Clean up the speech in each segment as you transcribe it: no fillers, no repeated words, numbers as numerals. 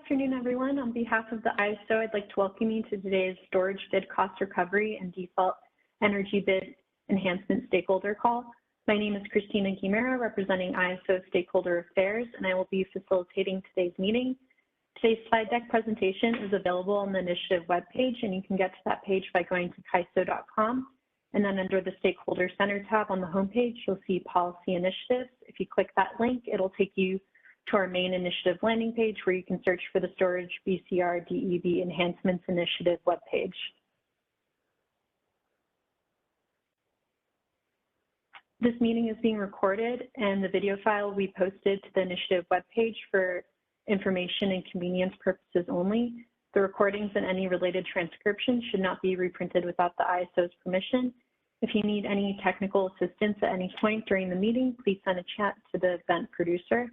afternoon, everyone. On behalf of the ISO, I'd like to welcome you to today's Storage Bid Cost Recovery and Default Energy Bid Enhancement Stakeholder Call. My name is Christina Guimera, representing ISO Stakeholder Affairs, and I will be facilitating today's meeting. Today's slide deck presentation is available on the initiative webpage, and you can get to that page by going to CAISO.com. And then under the Stakeholder Center tab on the homepage, you'll see Policy Initiatives. If you click that link, it'll take you to our main initiative landing page where you can search for the Storage BCR DEB Enhancements Initiative webpage. This meeting is being recorded and the video file will be posted to the initiative webpage for information and convenience purposes only. The recordings and any related transcriptions should not be reprinted without the ISO's permission. If you need any technical assistance at any point during the meeting, please send a chat to the event producer.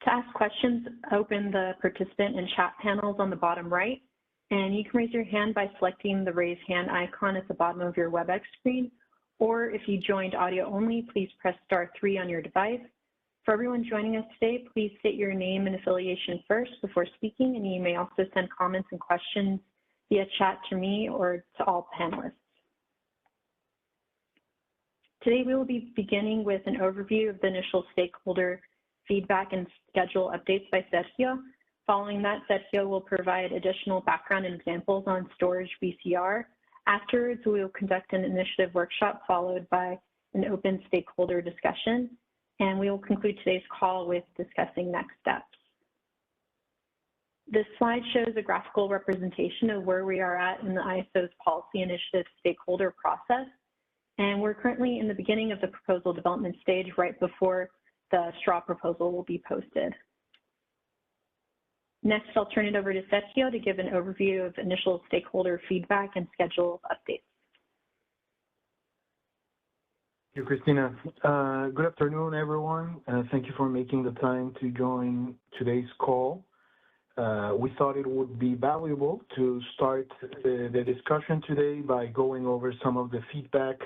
To ask questions, open the participant and chat panels on the bottom right, and you can raise your hand by selecting the raise hand icon at the bottom of your WebEx screen, or if you joined audio only, please press *3 on your device. For everyone joining us today, please state your name and affiliation first before speaking, and you may also send comments and questions via chat to me or to all panelists. Today, we will be beginning with an overview of the initial stakeholder feedback and schedule updates by Sergio. Following that, Sergio will provide additional background and examples on Storage BCR. Afterwards, we will conduct an initiative workshop followed by an open stakeholder discussion, and we will conclude today's call with discussing next steps. This slide shows a graphical representation of where we are at in the ISO's policy initiative stakeholder process, and we're currently in the beginning of the proposal development stage right before the straw proposal will be posted. Next, I'll turn it over to Sergio to give an overview of initial stakeholder feedback and schedule updates. Thank you, Christina. Good afternoon, everyone. Thank you for making the time to join today's call. We thought it would be valuable to start the discussion today by going over some of the feedback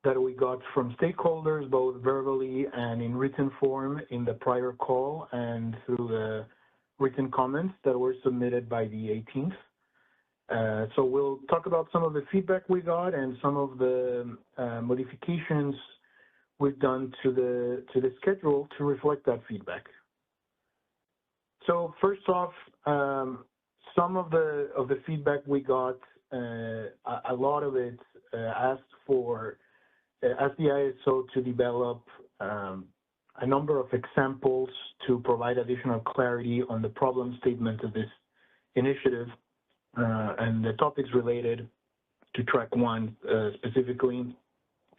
that we got from stakeholders, both verbally and in written form in the prior call and through the written comments that were submitted by the 18th. So we'll talk about some of the feedback we got and some of the modifications we've done to the schedule to reflect that feedback. So first off, some of the feedback we got, a lot of it asked the ISO to develop a number of examples to provide additional clarity on the problem statement of this initiative and the topics related to track 1, specifically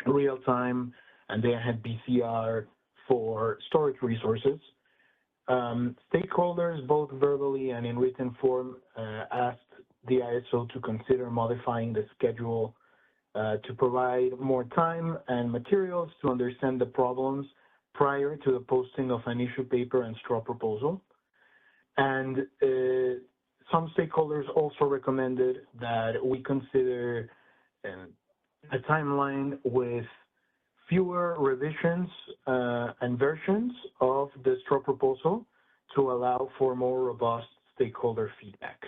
real-time and day-ahead BCR for storage resources. Stakeholders, both verbally and in written form, asked the ISO to consider modifying the schedule to provide more time and materials to understand the problems prior to the posting of an issue paper and straw proposal. And some stakeholders also recommended that we consider a timeline with fewer revisions and versions of the straw proposal to allow for more robust stakeholder feedback.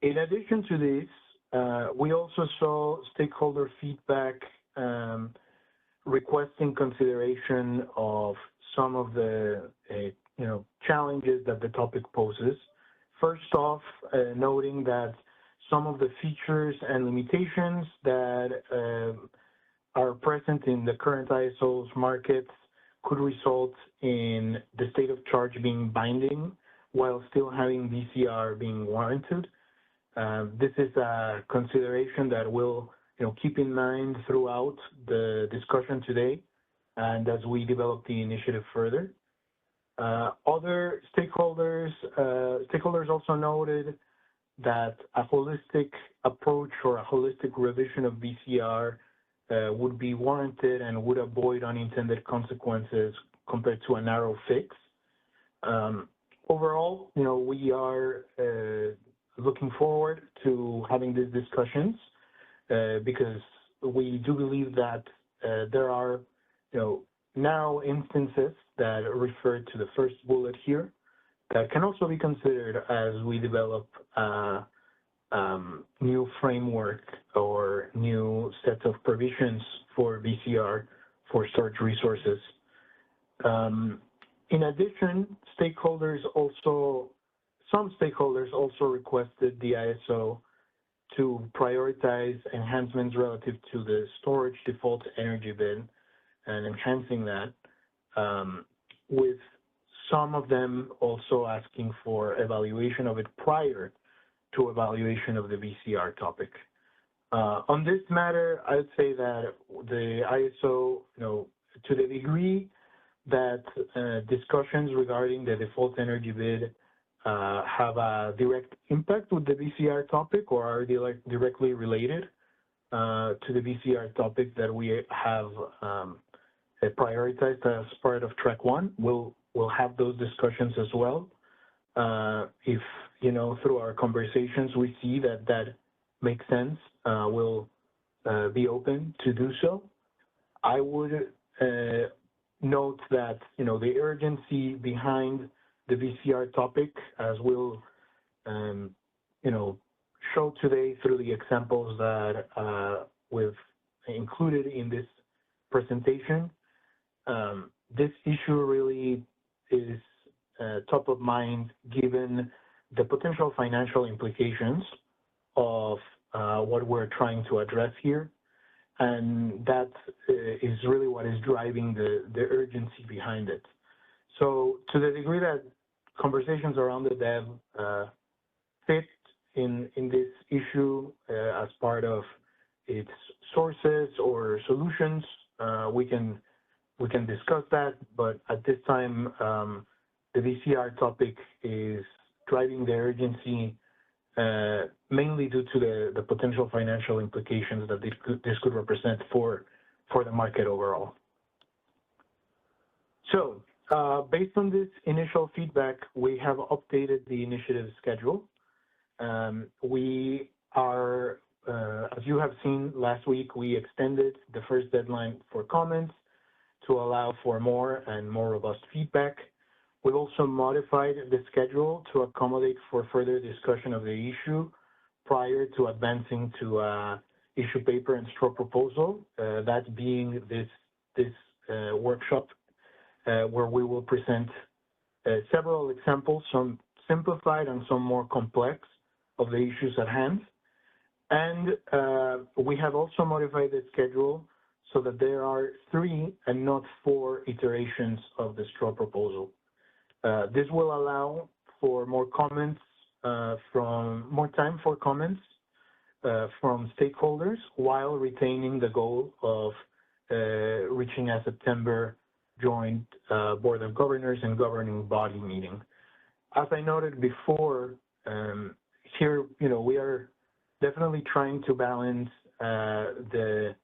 In addition to this, we also saw stakeholder feedback requesting consideration of some of the challenges that the topic poses. First off, noting that some of the features and limitations that are present in the current ISO's markets could result in the state of charge being binding while still having BCR being warranted. This is a consideration that we'll keep in mind throughout the discussion today and as we develop the initiative further. Other stakeholders also noted that a holistic approach or a holistic revision of BCR would be warranted and would avoid unintended consequences compared to a narrow fix. Overall, we are looking forward to having these discussions because we do believe that there are, now instances that refer to the first bullet here that can also be considered as we develop new framework or new sets of provisions for BCR for storage resources. In addition, some stakeholders also requested the ISO to prioritize enhancements relative to the storage default energy bid and enhancing that, with some of them also asking for evaluation of it prior to evaluation of the BCR topic. On this matter, I would say that the ISO, to the degree that discussions regarding the default energy bid have a direct impact with the BCR topic or are directly related to the BCR topic that we have prioritized as part of track 1, we'll have those discussions as well. If, through our conversations, we see that makes sense, we'll be open to do so. I would note that, the urgency behind the BCR topic, as we'll, show today through the examples that we've included in this presentation, this issue really is top of mind given the potential financial implications of what we're trying to address here. And that is really what is driving the urgency behind it. So to the degree that conversations around the dev fit in this issue as part of its sources or solutions, we can discuss that. But at this time, the VCR topic is driving the urgency mainly due to the potential financial implications that this could represent for the market overall. So based on this initial feedback, we have updated the initiative schedule. We are, as you have seen last week, we extended the first deadline for comments to allow for more and more robust feedback. We've also modified the schedule to accommodate for further discussion of the issue prior to advancing to issue paper and straw proposal, that being this workshop where we will present several examples, some simplified and some more complex, of the issues at hand. And we have also modified the schedule so that there are 3 and not 4 iterations of the straw proposal. This will allow for more comments, more time for comments from stakeholders while retaining the goal of reaching a September joint Board of Governors and governing body meeting. As I noted before, here, we are definitely trying to balance the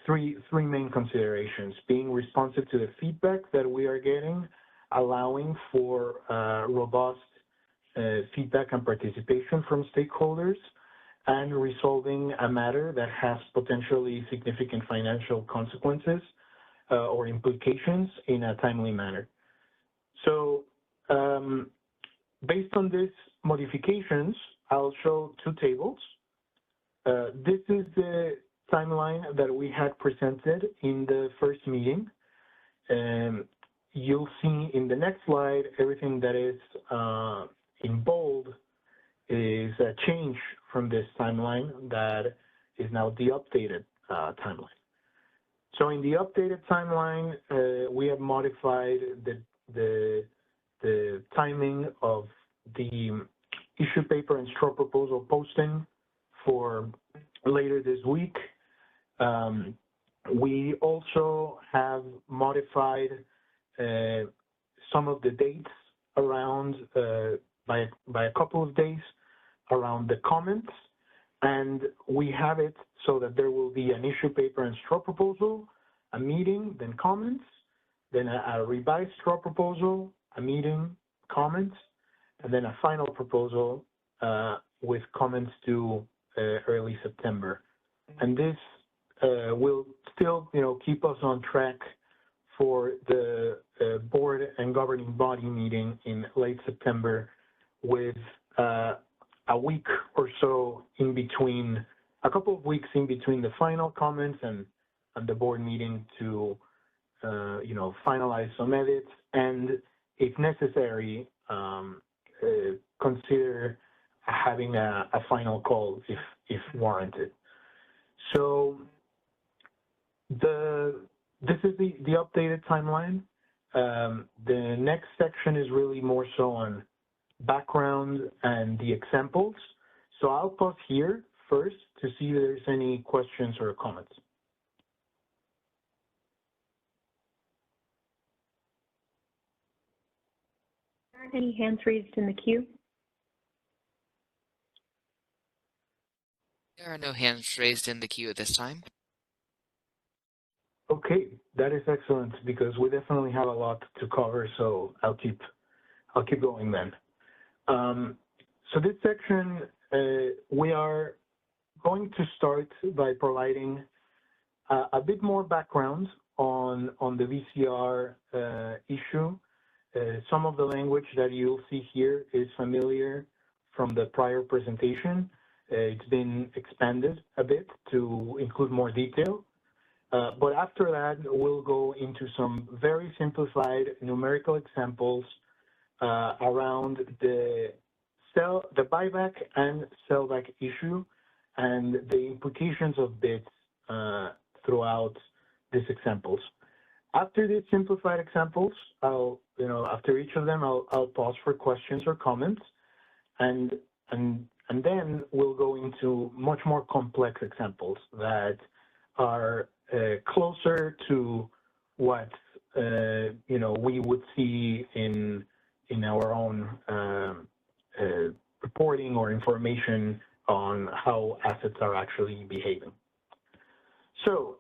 three main considerations: being responsive to the feedback that we are getting, allowing for robust feedback and participation from stakeholders, and resolving a matter that has potentially significant financial consequences or implications in a timely manner. So based on these modifications, I'll show 2 tables. This is the timeline that we had presented in the first meeting. You'll see in the next slide, everything that is in bold is a change from this timeline that is now the updated timeline. So in the updated timeline, we have modified the timing of the issue paper and straw proposal posting for later this week. We also have modified some of the dates around by a couple of days around the comments, and we have it so that there will be an issue paper and straw proposal, a meeting, then comments, then a revised straw proposal, a meeting, comments, and then a final proposal with comments due early September. And this will still, keep us on track for the board and governing body meeting in late September, with a week or so in between, a couple of weeks in between the final comments and the board meeting to, finalize some edits and, if necessary, consider having a final call if warranted. So this is the updated timeline. The next section is really more so on background and the examples. So I'll pause here first to see if there's any questions or comments. There aren't any hands raised in the queue. There are no hands raised in the queue at this time. Okay, that is excellent because we definitely have a lot to cover. So I'll keep going then. So this section, we are going to start by providing a bit more background on the VCR issue. Some of the language that you'll see here is familiar from the prior presentation. It's been expanded a bit to include more detail. But after that, we'll go into some very simplified numerical examples around the buyback and sellback issue and the implications of bits throughout these examples. After these simplified examples, after each of them, I'll pause for questions or comments, and then we'll go into much more complex examples that are closer to what we would see in our own reporting or information on how assets are actually behaving. So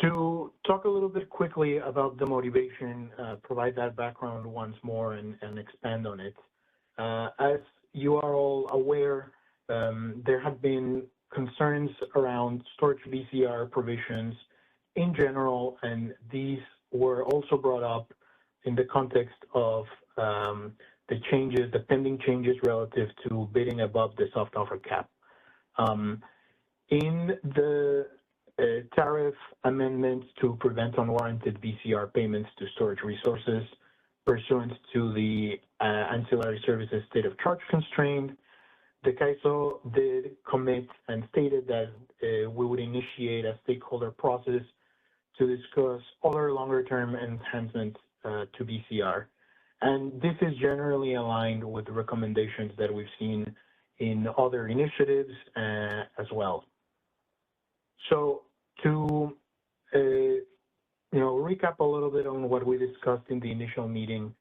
to talk a little bit quickly about the motivation, provide that background once more and expand on it. As you are all aware, there have been concerns around storage VCR provisions in general, and these were also brought up in the context of the pending changes relative to bidding above the soft offer cap. In the tariff amendments to prevent unwarranted VCR payments to storage resources pursuant to the ancillary services state of charge constraint, the CAISO did commit and stated that we would initiate a stakeholder process to discuss other longer-term enhancements to VCR. And this is generally aligned with the recommendations that we've seen in other initiatives as well. So to recap a little bit on what we discussed in the initial meeting,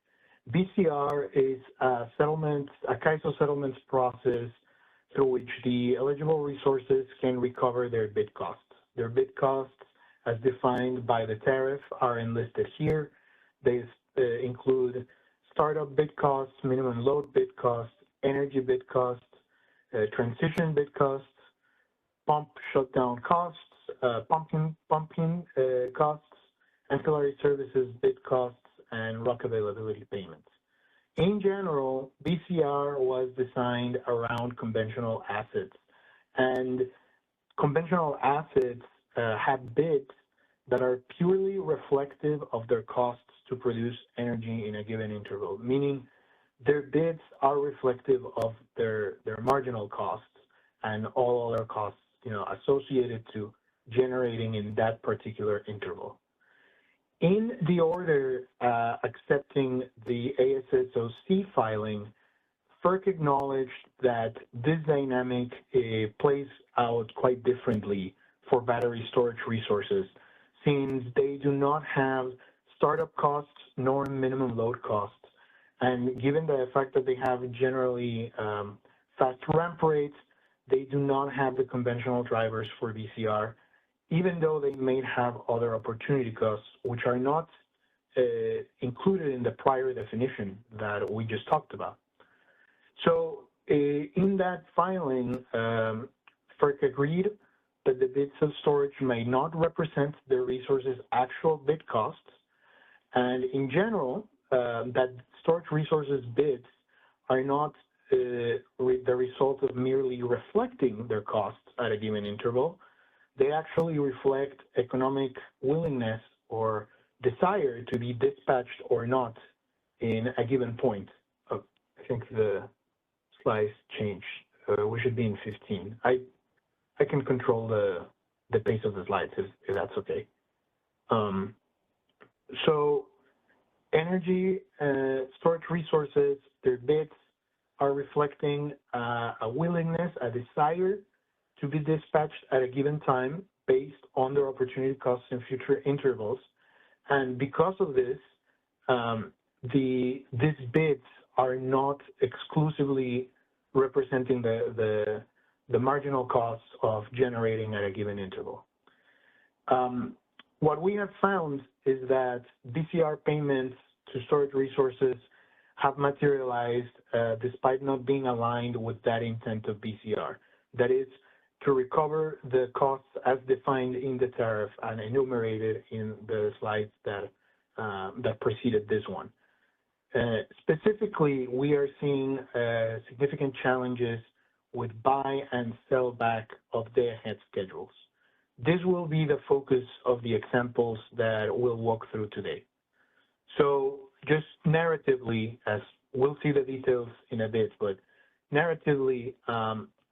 VCR is a CAISO settlements process through which the eligible resources can recover their bid costs. Their bid costs, as defined by the tariff, are enlisted here. They include startup bid costs, minimum load bid costs, energy bid costs, transition bid costs, pump shutdown costs, pumping costs, ancillary services bid costs, and rock availability payments. In general, VCR was designed around conventional assets, and conventional assets have bids that are purely reflective of their costs to produce energy in a given interval, meaning their bids are reflective of their marginal costs and all other costs associated to generating in that particular interval. In the order accepting the ASSOC filing, FERC acknowledged that this dynamic plays out quite differently for battery storage resources, since they do not have startup costs nor minimum load costs. And given the fact that they have generally fast ramp rates, they do not have the conventional drivers for VCR, even though they may have other opportunity costs, which are not included in the prior definition that we just talked about. So in that filing, FERC agreed that the bids of storage may not represent the resource's actual bid costs, and in general, that storage resources bids are not the result of merely reflecting their costs at a given interval. They actually reflect economic willingness or desire to be dispatched or not in a given point. Oh, I think the slides changed. We should be in 15. I can control the pace of the slides if that's okay. So energy storage resources, their bids are reflecting a willingness, a desire to be dispatched at a given time based on their opportunity costs in future intervals. And because of this, these bids are not exclusively representing the marginal costs of generating at a given interval. What we have found is that BCR payments to storage resources have materialized despite not being aligned with that intent of BCR. That is, to recover the costs as defined in the tariff and enumerated in the slides that preceded this one. Specifically, we are seeing significant challenges with buy and sell back of day-ahead schedules. This will be the focus of the examples that we'll walk through today. So just narratively, as we'll see the details in a bit, but narratively,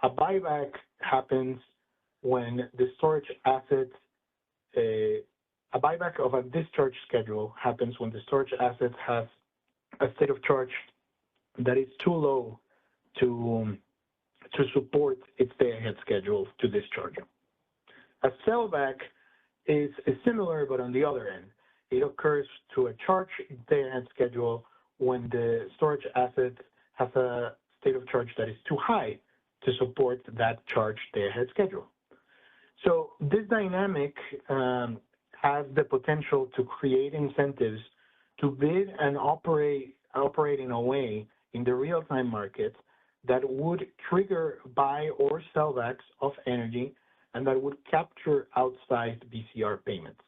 a buyback happens when the storage assets, a buyback of a discharge schedule happens when the storage asset has a state of charge that is too low to support its day-ahead schedule to discharge. A sellback is similar, but on the other end. It occurs to a charge day-ahead schedule when the storage asset has a state of charge that is too high to support that charge day-ahead schedule. So this dynamic has the potential to create incentives to bid and operate in a way in the real-time market that would trigger buy or sellbacks of energy and that would capture outsized BCR payments.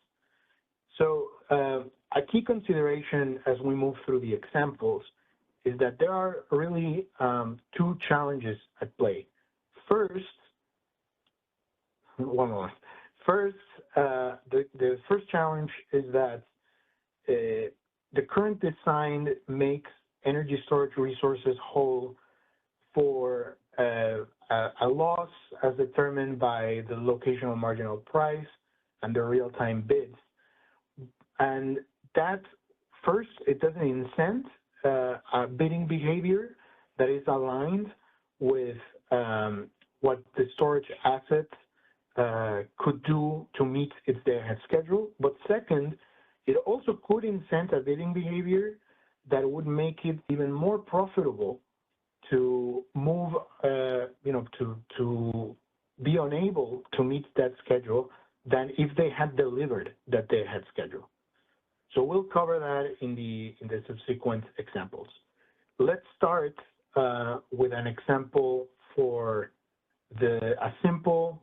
So a key consideration as we move through the examples is that there are really two challenges at play. First, one more. First, the first challenge is that the current design makes energy storage resources whole for a loss as determined by the locational marginal price and the real-time bids. And that, first, it doesn't incent a bidding behavior that is aligned with what the storage asset could do to meet its day-ahead schedule. But second, it also could incent a bidding behavior that would make it even more profitable to move, to be unable to meet that schedule than if they had delivered that day-ahead schedule. So we'll cover that in the subsequent examples. Let's start with an example for a simple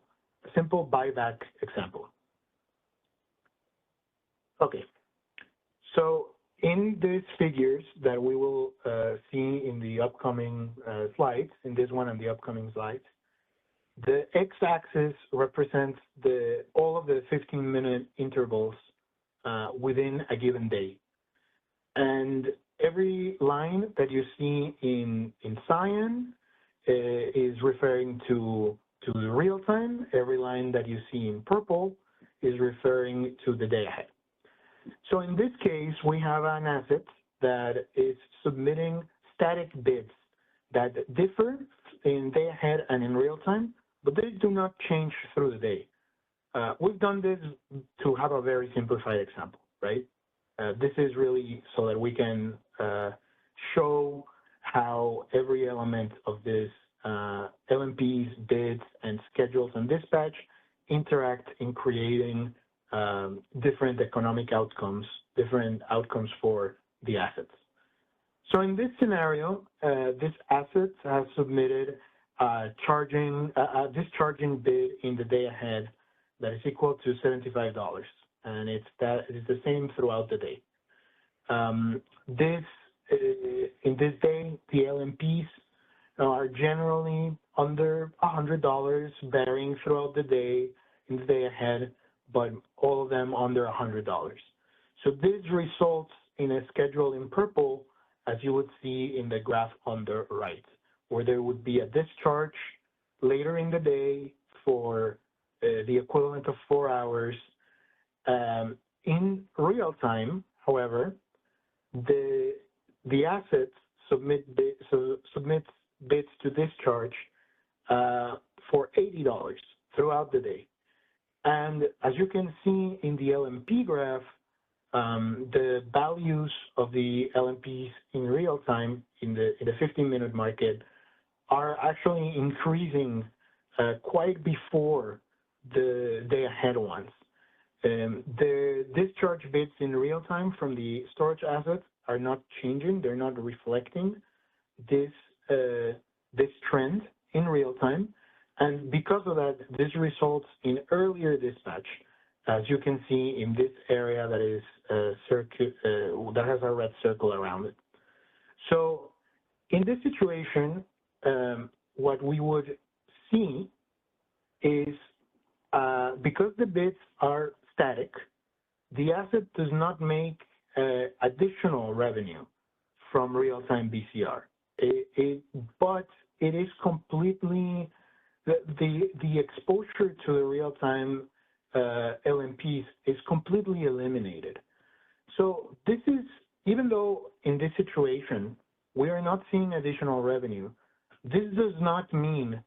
buyback example. Okay, so in these figures that we will see in the upcoming slides, in this one and the upcoming slides, the x-axis represents all of the 15-minute intervals within a given day. And every line that you see in cyan is referring to the real time. Every line that you see in purple is referring to the day ahead. So in this case, we have an asset that is submitting static bids that differ in day ahead and in real time, but they do not change through the day. We've done this to have a very simplified example, right? This is really so that we can show how every element of this LMPs, bids, and schedules and dispatch interact in creating different economic outcomes, different outcomes for the assets. So in this scenario, this asset has submitted discharging bid in the day ahead that is equal to $75, and it's the same throughout the day. In this day, the LMPs are generally under $100, varying throughout the day in the day ahead, but all of them under $100. So this results in a schedule in purple, as you would see in the graph on the right, where there would be a discharge later in the day for the equivalent of 4 hours. In real time, however, the asset submits bids to discharge for $80 throughout the day. And as you can see in the LMP graph, the values of the LMPs in real time in the 15-minute market are actually increasing quite before the day ahead ones. The discharge bids in real time from the storage assets are not changing. They're not reflecting this trend in real time. And because of that, this results in earlier dispatch, as you can see in this area that is that has a red circle around it. So in this situation, what we would see is because the bids are static, the asset does not make additional revenue from real-time BCR. But it is completely, the exposure to the real-time LMPs is completely eliminated. So this is, even though in this situation, we are not seeing additional revenue, this does not mean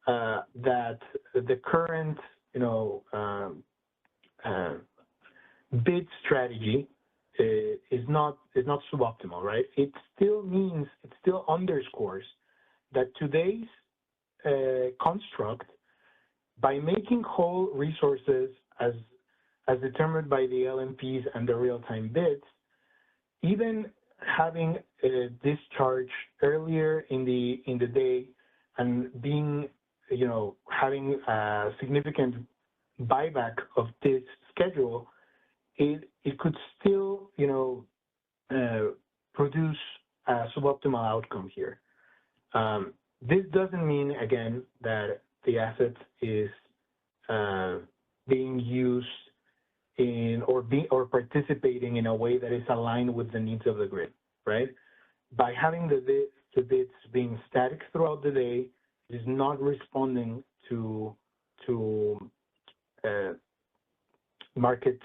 that the current, bid strategy is not suboptimal, right? It still underscores that today's construct, by making whole resources as determined by the LMPs and the real-time bids, even having a discharge earlier in the day and being, having a significant buyback of this schedule, it could still, produce a suboptimal outcome here. This doesn't mean, again, that the asset is being used in or participating in a way that is aligned with the needs of the grid, right? By having the bids being static throughout the day, it is not responding to market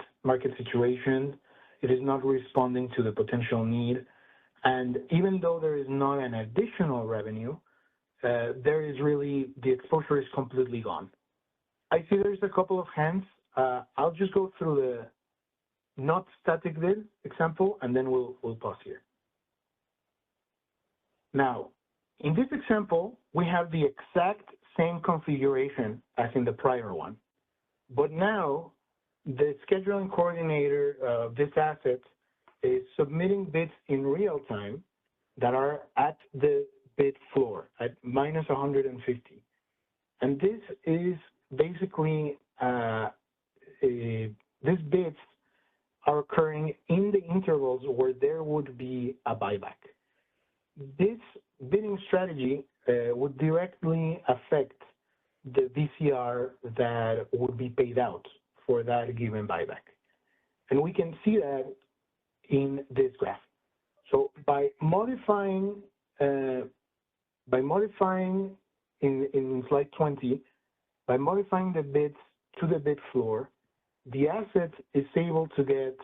situation. It is not responding to the potential need. And even though there is not an additional revenue, there is really, the exposure is completely gone. I see there's a couple of hands. I'll just go through the not static bid example, and then we'll pause here. Now, in this example, we have the exact same configuration as in the prior one. But now, the scheduling coordinator of this asset is submitting bids in real time that are at the bid floor at minus 150. And this is basically, these bids are occurring in the intervals where there would be a buyback. This bidding strategy would directly affect the VCR that would be paid out for that given buyback. And we can see that in this graph. So by modifying in slide 20, by modifying the bids to the bid floor, the asset is able to get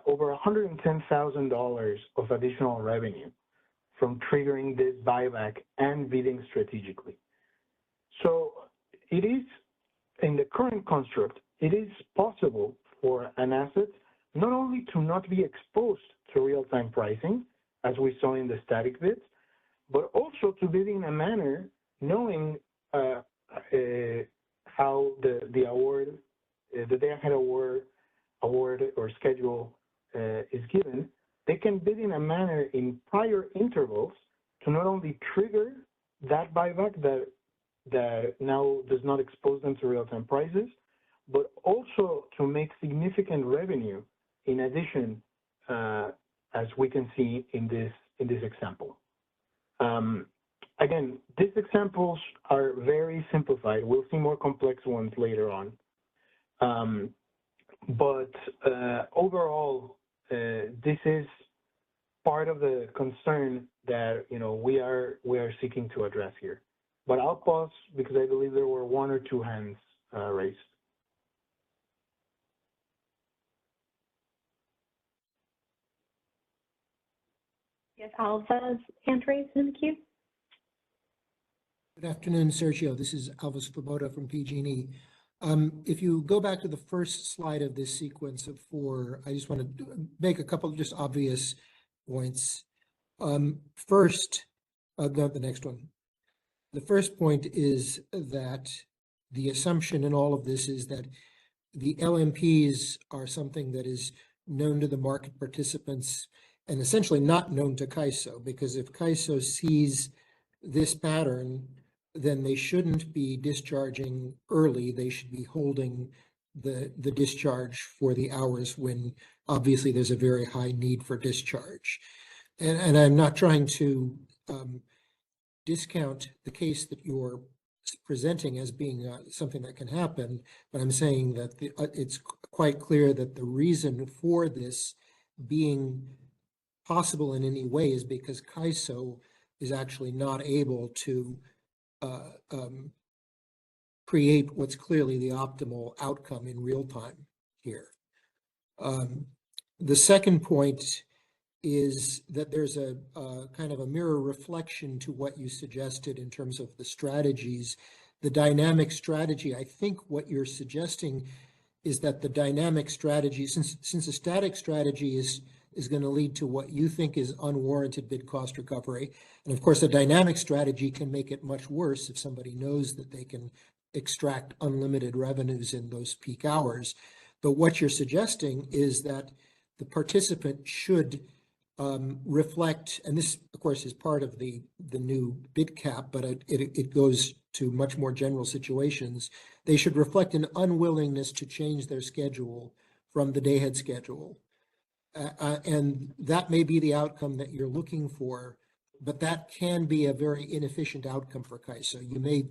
over $110,000 of additional revenue from triggering this buyback and bidding strategically. So it is, in the current construct, it is possible for an asset not only to not be exposed to real-time pricing, as we saw in the static bids, but also to bid in a manner knowing how the award, the day-ahead award or schedule is given. They can bid in a manner in prior intervals to not only trigger that buyback that now does not expose them to real-time prices, but also to make significant revenue in addition, as we can see in this example. Again, these examples are very simplified. We'll see more complex ones later on. But overall, this is part of the concern that we are seeking to address here. But I'll pause because I believe there were one or two hands raised. Yes, Alva's hand raised in the queue. Good afternoon, Sergio. This is Alva Svoboda from PG&E. If you go back to the first slide of this sequence of 4, I just want to make a couple of just obvious points. First, the next one. The first point is that the assumption in all of this is that the LMPs are something that is known to the market participants and essentially not known to CAISO, because if CAISO sees this pattern, then they shouldn't be discharging early. They should be holding the discharge for the hours when obviously there's a very high need for discharge. And I'm not trying to discount the case that you're presenting as being something that can happen, but I'm saying that it's quite clear that the reason for this being possible in any way is because CAISO is actually not able to create what's clearly the optimal outcome in real time here. The second point is that there's a kind of a mirror reflection to what you suggested in terms of the strategies. The dynamic strategy, I think what you're suggesting is that the dynamic strategy, since a static strategy is going to lead to what you think is unwarranted bid cost recovery. And of course, a dynamic strategy can make it much worse if somebody knows that they can extract unlimited revenues in those peak hours. But what you're suggesting is that the participant should reflect, and this of course is part of the new bid cap, but it goes to much more general situations. They should reflect an unwillingness to change their schedule from the day-ahead schedule. And that may be the outcome that you're looking for, but that can be a very inefficient outcome for CAISO. You may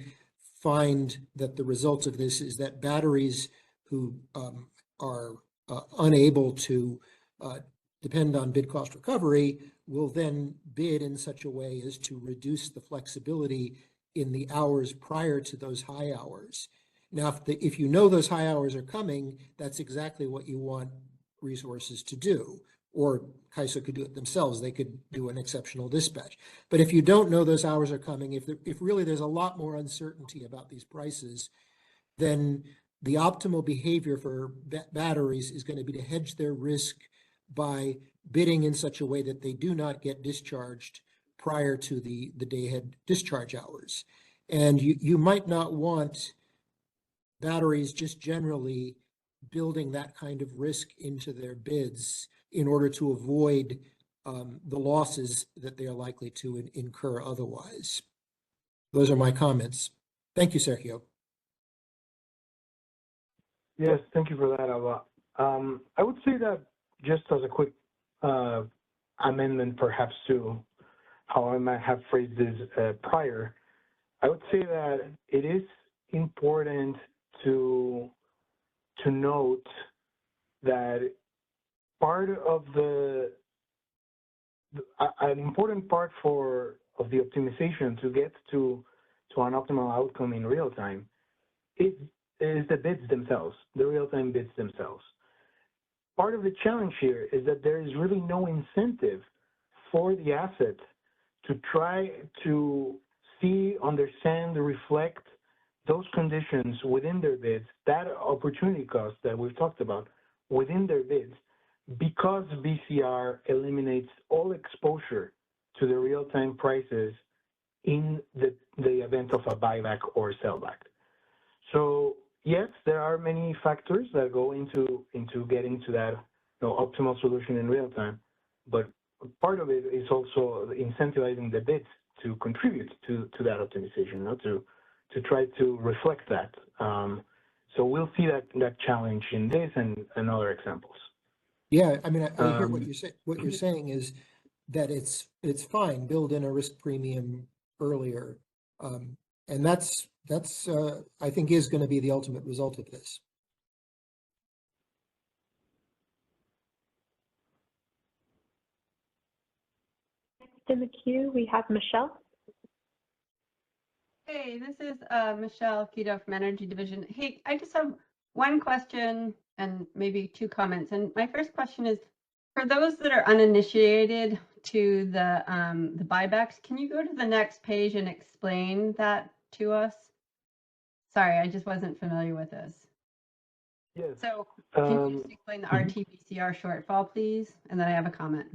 find that the results of this is that batteries who are unable to depend on bid cost recovery will then bid in such a way as to reduce the flexibility in the hours prior to those high hours. Now, if you know those high hours are coming, that's exactly what you want resources to do, or CAISO could do it themselves. They could do an exceptional dispatch. But if you don't know those hours are coming, if really there's a lot more uncertainty about these prices, then the optimal behavior for batteries is going to be to hedge their risk by bidding in such a way that they do not get discharged prior to the day-ahead discharge hours. And you might not want batteries just generally building that kind of risk into their bids in order to avoid the losses that they are likely to incur otherwise. Those are my comments. Thank you, Sergio. Yes, thank you for that, Alva. I would say that just as a quick amendment, perhaps to how I might have phrased this prior, I would say that it is important to note that part of an important part of the optimization to get to an optimal outcome in real time is the bids themselves, the real-time bids themselves. Part of the challenge here is that there is really no incentive for the asset to try to see, understand, reflect those conditions within their bids, that opportunity cost that we've talked about within their bids, because BCR eliminates all exposure to the real-time prices in the event of a buyback or sellback. So yes, there are many factors that go into getting to that optimal solution in real time, but part of it is also incentivizing the bids to contribute to that optimization, to try to reflect that. So we'll see that challenge in this and other examples. Yeah, I mean, I hear what you're saying. What you're saying is that it's fine, build in a risk premium earlier. And that's I think is going to be the ultimate result of this. Next in the queue, we have Michelle. Hey, this is Michelle Keto from Energy Division. Hey, I just have one question and maybe two comments. And my first question is, for those that are uninitiated to the buybacks, can you go to the next page and explain that to us? Sorry, I just wasn't familiar with this. Yes. So can you just explain the RT-PCR shortfall, please? And then I have a comment.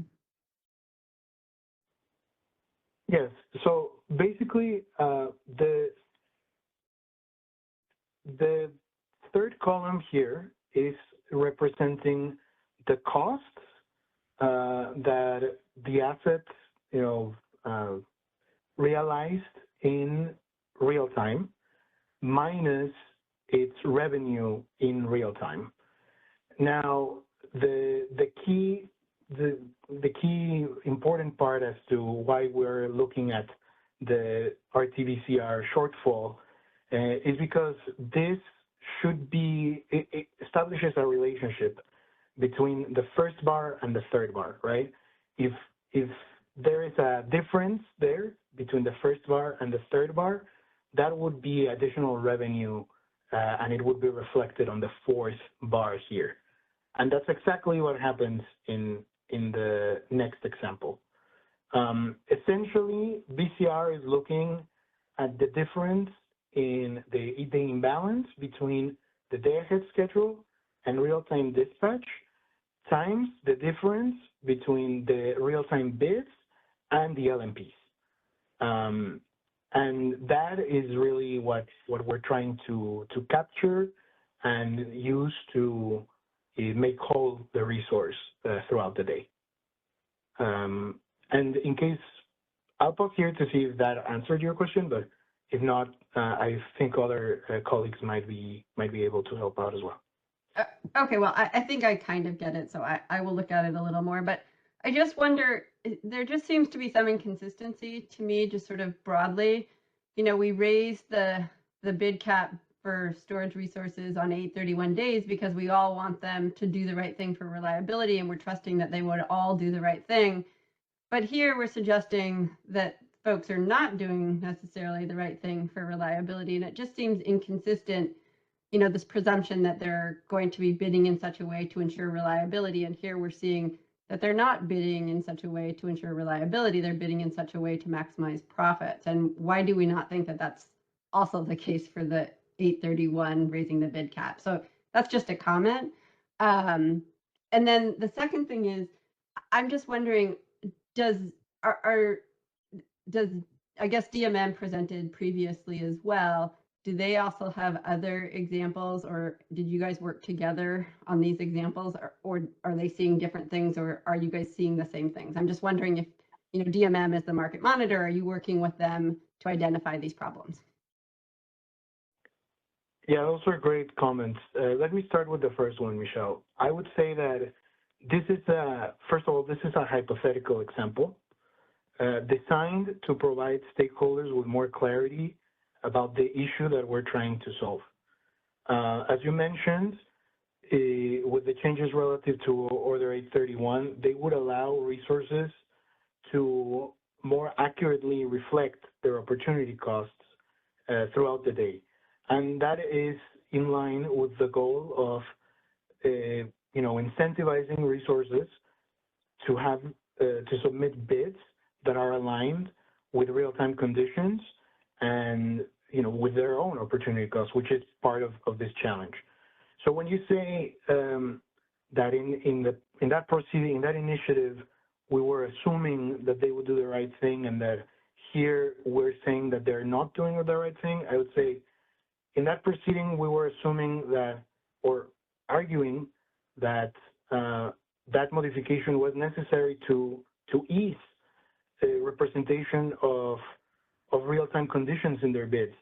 Yes. So basically, the third column here is representing the costs that the assets, realized in real time minus its revenue in real time. Now, the key important part as to why we're looking at the RT-PCR shortfall is because this should be, it establishes a relationship between the first bar and the third bar, right? If there is a difference there between the first bar and the third bar, that would be additional revenue and it would be reflected on the fourth bar here. And that's exactly what happens in the next example. Essentially, BCR is looking at the difference in the imbalance between the day-ahead schedule and real-time dispatch times the difference between the real-time bids and the LMPs. And that is really what we're trying to capture and use to make whole the resource throughout the day. And in case, I'll pause here to see if that answered your question, but if not, I think other colleagues might be able to help out as well. Okay, well, I think I kind of get it, so I will look at it a little more, but I just wonder, there just seems to be some inconsistency to me, just sort of broadly. We raised the bid cap for storage resources on 831 days because we all want them to do the right thing for reliability, and we're trusting that they would all do the right thing. But here we're suggesting that folks are not doing necessarily the right thing for reliability, and it just seems inconsistent, this presumption that they're going to be bidding in such a way to ensure reliability, and here we're seeing that they're not bidding in such a way to ensure reliability, they're bidding in such a way to maximize profits. And why do we not think that that's also the case for the 831 raising the bid cap? So that's just a comment. And then the second thing is, I'm just wondering, does I guess DMM presented previously as well, do they also have other examples, or did you guys work together on these examples, or are they seeing different things, or are you guys seeing the same things? I'm just wondering if, DMM is the market monitor, are you working with them to identify these problems? Yeah, those are great comments. Let me start with the first one, Michelle. I would say that this is first of all, this is a hypothetical example designed to provide stakeholders with more clarity about the issue that we're trying to solve. As you mentioned, with the changes relative to Order 831, they would allow resources to more accurately reflect their opportunity costs throughout the day. And that is in line with the goal of, incentivizing resources to have to submit bids that are aligned with real-time conditions and with their own opportunity costs, which is part of this challenge. So when you say that in that proceeding, in that initiative, we were assuming that they would do the right thing, and that here we're saying that they're not doing the right thing, I would say in that proceeding we were assuming that, or arguing that that modification was necessary to ease representation of real-time conditions in their bids.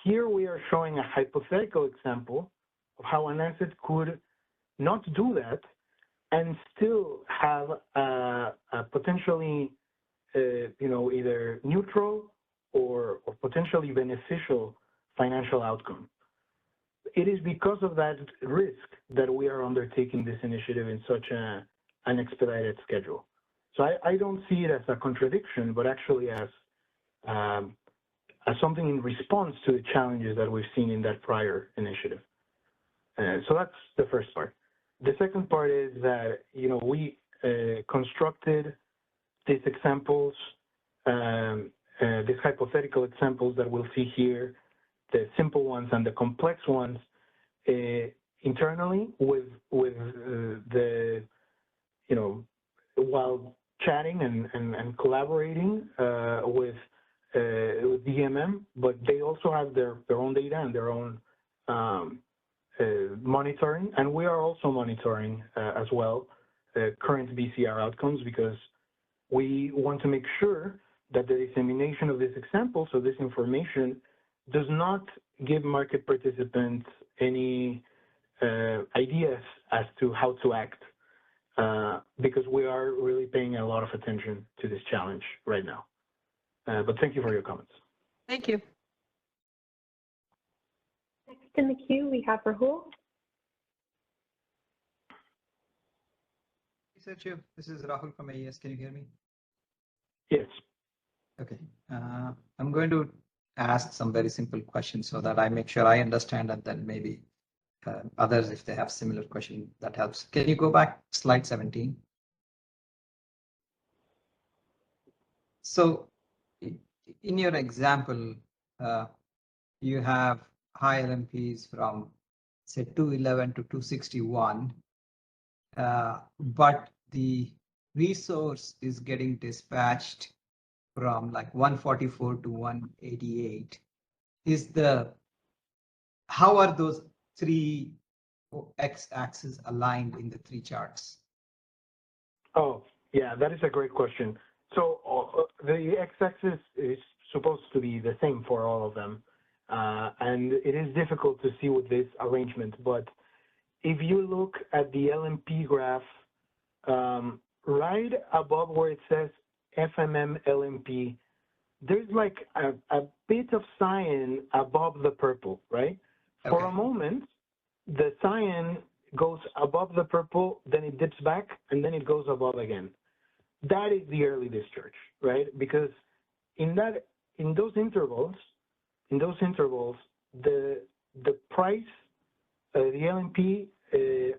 Here we are showing a hypothetical example of how an asset could not do that and still have a potentially, either neutral or potentially beneficial financial outcome. It is because of that risk that we are undertaking this initiative in such an expedited schedule. So I don't see it as a contradiction, but actually as something in response to the challenges that we've seen in that prior initiative. So that's the first part. The second part is that, we constructed these examples, these hypothetical examples that we'll see here, the simple ones and the complex ones, internally with the, while chatting and collaborating with DMM, but they also have their own data and their own monitoring, and we are also monitoring as well current BCR outcomes, because we want to make sure that the dissemination of this example, so this information, does not give market participants any ideas as to how to act, because we are really paying a lot of attention to this challenge right now. But thank you for your comments. Thank you. Next in the queue, we have Rahul. This is Rahul from AES. Can you hear me? Yes. Okay. I'm going to ask some very simple questions so that I make sure I understand, and then maybe others, if they have similar question, that helps. Can you go back slide 17? So in your example, you have high LMPs from say 211 to 261, but the resource is getting dispatched from like 144 to 188. How are those three x-axis aligned in the three charts? Oh, yeah, that is a great question. So the x-axis is supposed to be the same for all of them. And it is difficult to see with this arrangement, but if you look at the LMP graph, right above where it says FMM LMP, there's like a bit of cyan above the purple, right? Okay. For a moment, the cyan goes above the purple, then it dips back, and then it goes above again. That is the early discharge, right? Because in those intervals, the price, the LMP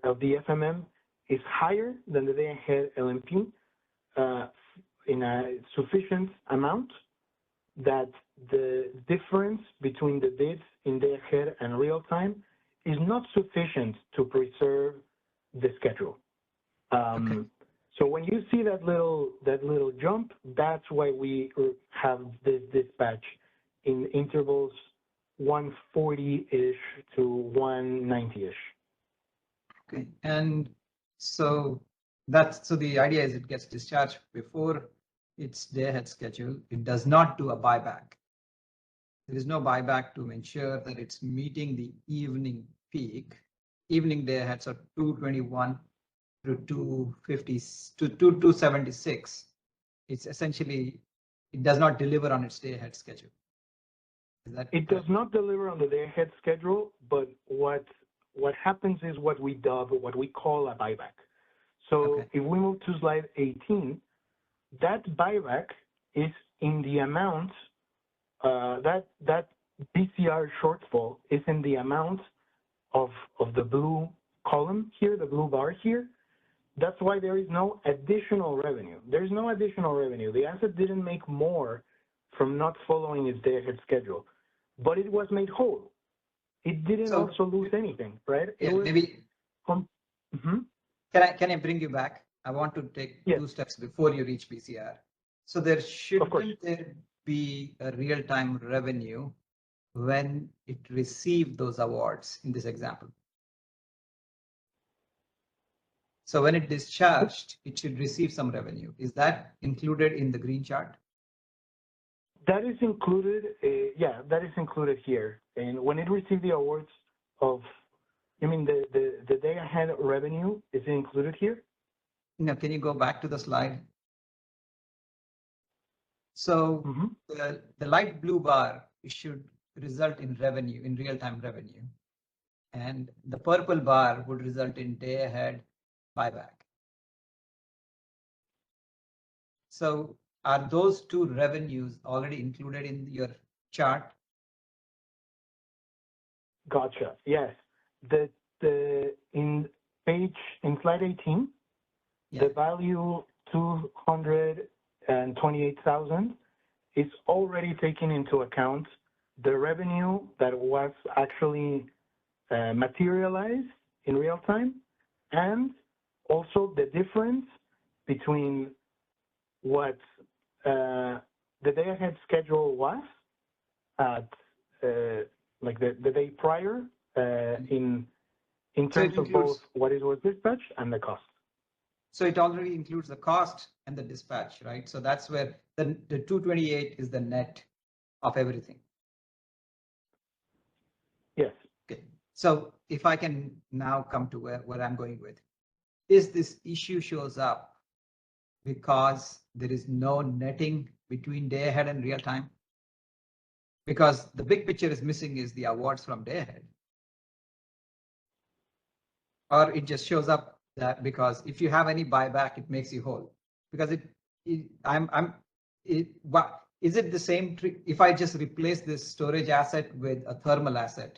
of the FMM is higher than the day-ahead LMP in a sufficient amount that the difference between the bids in day-ahead and real-time is not sufficient to preserve the schedule. Okay. So when you see that little jump, that's why we have this dispatch in intervals 140-ish to 190-ish. Okay, and so the idea is it gets discharged before its day-ahead schedule. It does not do a buyback. There is no buyback to ensure that it's meeting the evening peak. Evening day-ahead, so 221 to 250 to 276. It's essentially, it does not deliver on its day-ahead schedule. It does not deliver on the day-ahead schedule, but what happens is what we call a buyback. So okay. If we move to slide 18, that buyback is in the amount, that BCR shortfall is in the amount of the blue column here, the blue bar here. That's why there is no additional revenue. There's no additional revenue. The asset didn't make more from not following its day-ahead schedule, but it was made whole. It didn't also lose anything, right? Yeah, maybe. Can I bring you back? I want to take two steps before you reach BCR. So there shouldn't there be a real-time revenue when it received those awards in this example? So when it discharged, it should receive some revenue. Is that included in the green chart? That is included, yeah, that is included here. And when it received the awards of, you mean the day ahead revenue, is it included here? No, can you go back to the slide? So Mm-hmm. the light blue bar should result in revenue, in real-time revenue. And the purple bar would result in day ahead buyback. So are those two revenues already included in your chart? Gotcha. Yes. In slide 18, Yeah. the value 228,000 is already taking into account the revenue that was actually materialized in real time, and also the difference between what the day ahead schedule was at like the day prior in So it terms of both includes, what it was dispatched and the cost. so it already includes the cost and the dispatch, right? So that's where the 228 is the net of everything. Yes. Okay. So if I can now come to where I'm going with, is this issue shows up because there is no netting between day ahead and real time? Because the big picture is missing is the awards from day ahead. Or it just shows up that because if you have any buyback, it makes you whole. Because what is it the same trick? If I just replace this storage asset with a thermal asset,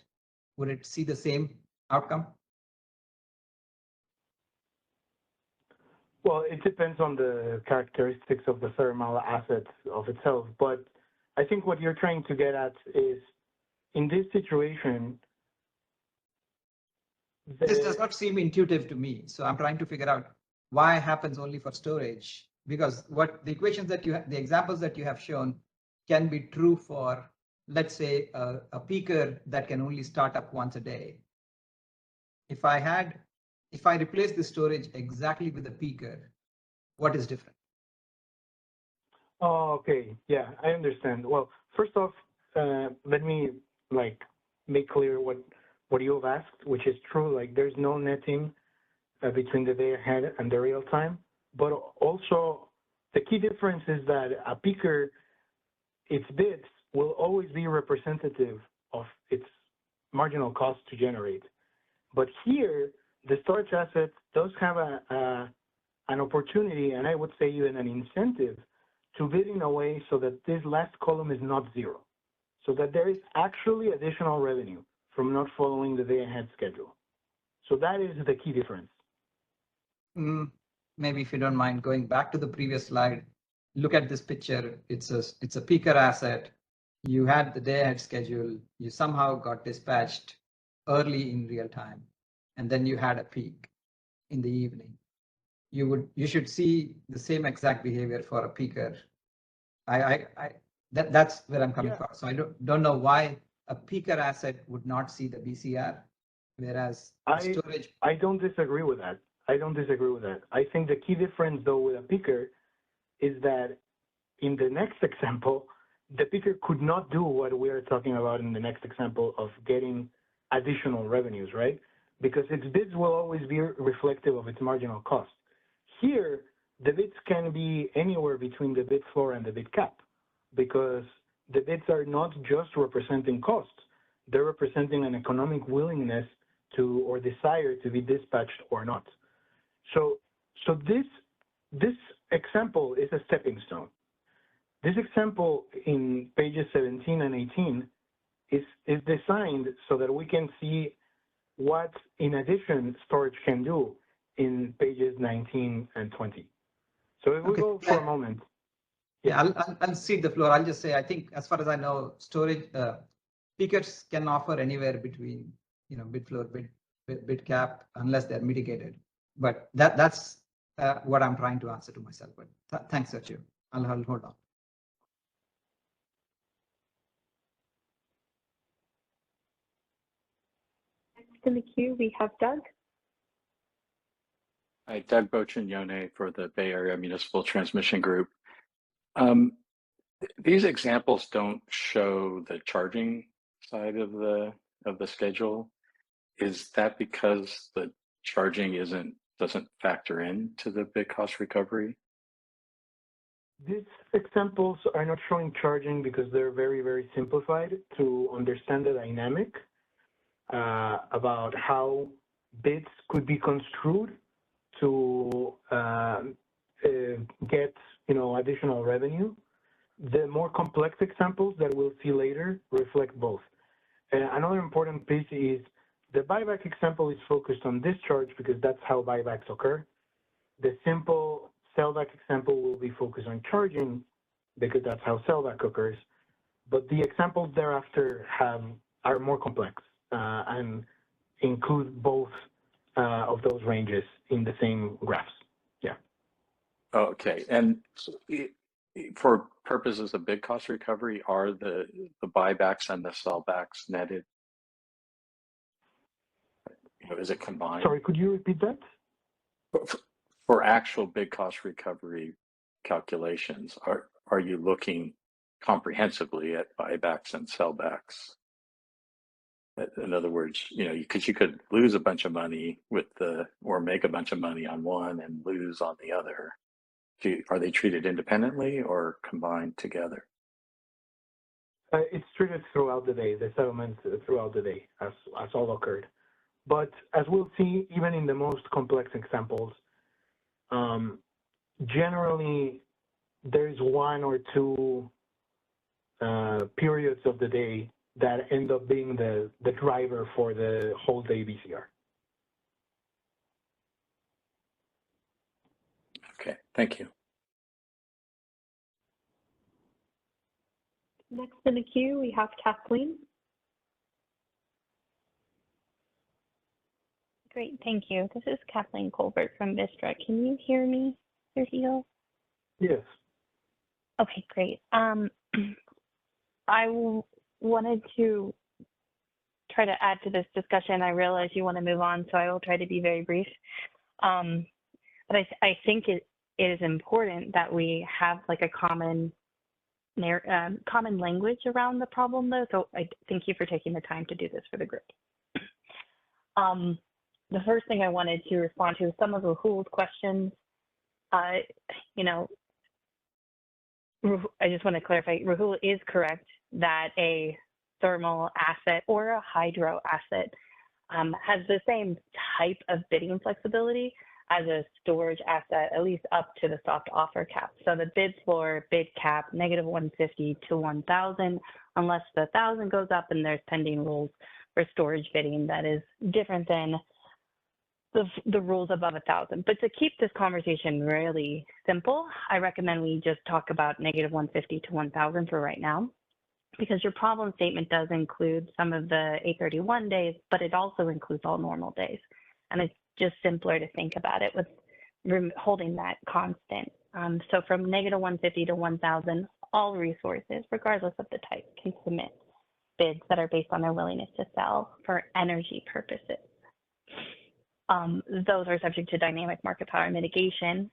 would it see the same outcome? Well, it depends on the characteristics of the thermal asset of itself. But I think what you're trying to get at is, in this situation, This does not seem intuitive to me. So I'm trying to figure out why it happens only for storage, because what the equations that the examples that you have shown can be true for, let's say, a peaker that can only start up once a day. If I replace the storage exactly with a peaker, what is different? Oh, okay. Yeah, I understand. Well, first off, let me make clear what you've asked, which is true. Like, there's no netting between the day ahead and the real time. But also, the key difference is that a peaker, its bits will always be representative of its marginal cost to generate. But here, the storage asset does have an opportunity, and I would say even an incentive, to bid in a way so that this last column is not zero, so that there is actually additional revenue from not following the day ahead schedule. So that is the key difference. Maybe if you don't mind going back to the previous slide, look at this picture. It's a peaker asset. You had the day ahead schedule. You somehow got dispatched early in real time, and then you had a peak in the evening. You should see the same exact behavior for a peaker. That's where I'm coming from. So I don't know why a peaker asset would not see the BCR, whereas storage. I don't disagree with that. I think the key difference, though, with a peaker is that in the next example, the peaker could not do what we are talking about in the next example of getting additional revenues, right? Because its bids will always be reflective of its marginal cost. Here, the bids can be anywhere between the bid floor and the bid cap, because the bids are not just representing costs. They're representing an economic willingness to or desire to be dispatched or not. So this example is a stepping stone. This example in pages 17 and 18 is designed so that we can see what, in addition, storage can do in pages 19 and 20. So if we go for a moment. Yeah, I'll cede the floor. I'll just say, I think as far as I know, storage peakers can offer anywhere between, bid floor, bid cap, unless they're mitigated. But that's what I'm trying to answer to myself. But thanks, Sergio. I'll hold on. Next in the queue, we have Doug. Hi, Doug Bochignone for the Bay Area Municipal Transmission Group. These examples don't show the charging side of the schedule. Is that because the charging doesn't factor into the bid cost recovery? These examples are not showing charging because they're very, very simplified to understand the dynamic about how bids could be construed to get additional revenue. The more complex examples that we'll see later reflect both. Another important piece is the buyback example is focused on discharge because that's how buybacks occur. The simple sellback example will be focused on charging because that's how sellback occurs. But the examples thereafter are more complex and include both of those ranges in the same graphs. Yeah. Okay, and for purposes of bid cost recovery, are the buybacks and the sellbacks netted? Is it combined? Sorry, could you repeat that? For actual bid cost recovery calculations, are you looking comprehensively at buybacks and sellbacks? In other words, because you could lose a bunch of money or make a bunch of money on one and lose on the other. Are they treated independently or combined together? It's treated throughout the day, the settlements throughout the day as all occurred. But as we'll see, even in the most complex examples, generally there's one or two periods of the day that end up being the driver for the whole day BCR. Okay, thank you. Next in the queue, we have Kathleen. Great, thank you. This is Kathleen Colbert from Vistra. Can you hear me, Sergio? Yes. Okay, great. I wanted to try to add to this discussion. I realize you want to move on, so I will try to be very brief. But I think it is important that we have like a common language around the problem, though. So I thank you for taking the time to do this for the group. The first thing I wanted to respond to is some of Rahul's questions. I just want to clarify, Rahul is correct that a thermal asset or a hydro asset has the same type of bidding flexibility as a storage asset, at least up to the soft offer cap. So the bid floor, bid cap, -150 to 1,000, unless the 1,000 goes up and there's pending rules for storage bidding that is different than the rules above 1,000. But to keep this conversation really simple, I recommend we just talk about -150 to 1,000 for right now, because your problem statement does include some of the 831 days, but it also includes all normal days. And it's just simpler to think about it with holding that constant. So from -150 to 1,000, all resources, regardless of the type, can submit bids that are based on their willingness to sell for energy purposes. Those are subject to dynamic market power mitigation.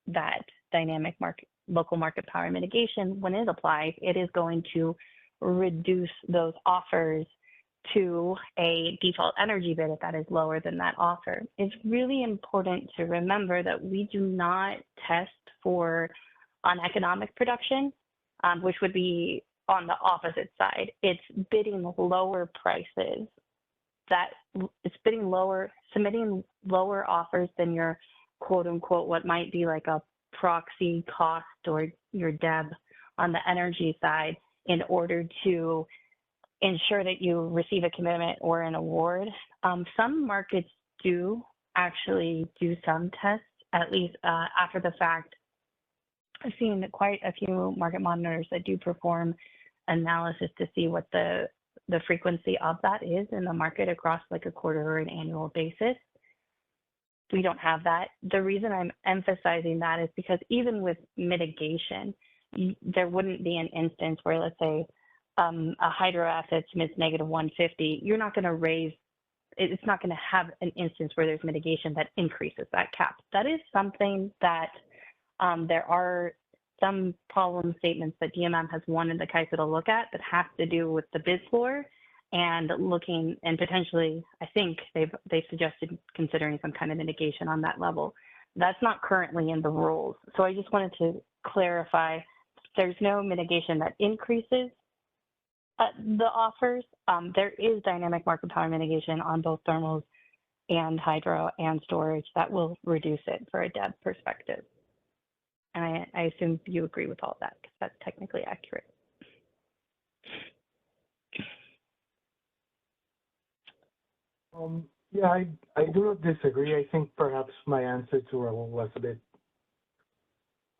That dynamic local market power mitigation, when it applies, it is going to reduce those offers to a default energy bid if that is lower than that offer. It's really important to remember that we do not test for uneconomic production, which would be on the opposite side. It's bidding lower prices. That it's bidding lower, submitting lower offers than your quote unquote, what might be like a proxy cost or your DEB on the energy side in order to ensure that you receive a commitment or an award. Some markets do actually do some tests, at least after the fact. I've seen quite a few market monitors that do perform analysis to see what the frequency of that is in the market across like a quarter or an annual basis. We don't have that. The reason I'm emphasizing that is because even with mitigation, there wouldn't be an instance where, let's say, a hydro asset submits -150, you're not going to raise it's not going to have an instance where there's mitigation that increases that cap. That is something that there are some problem statements that DMM has wanted the CAISO to look at that has to do with the bid floor and looking, and potentially, I think they've suggested considering some kind of mitigation on that level. That's not currently in the rules. So I just wanted to clarify, there's no mitigation that increases the offers. There is dynamic market power mitigation on both thermals and hydro and storage that will reduce it for a DEB perspective. And I assume you agree with all that because that's technically accurate. Yeah, I do not disagree. I think perhaps my answer to Rahul was a bit,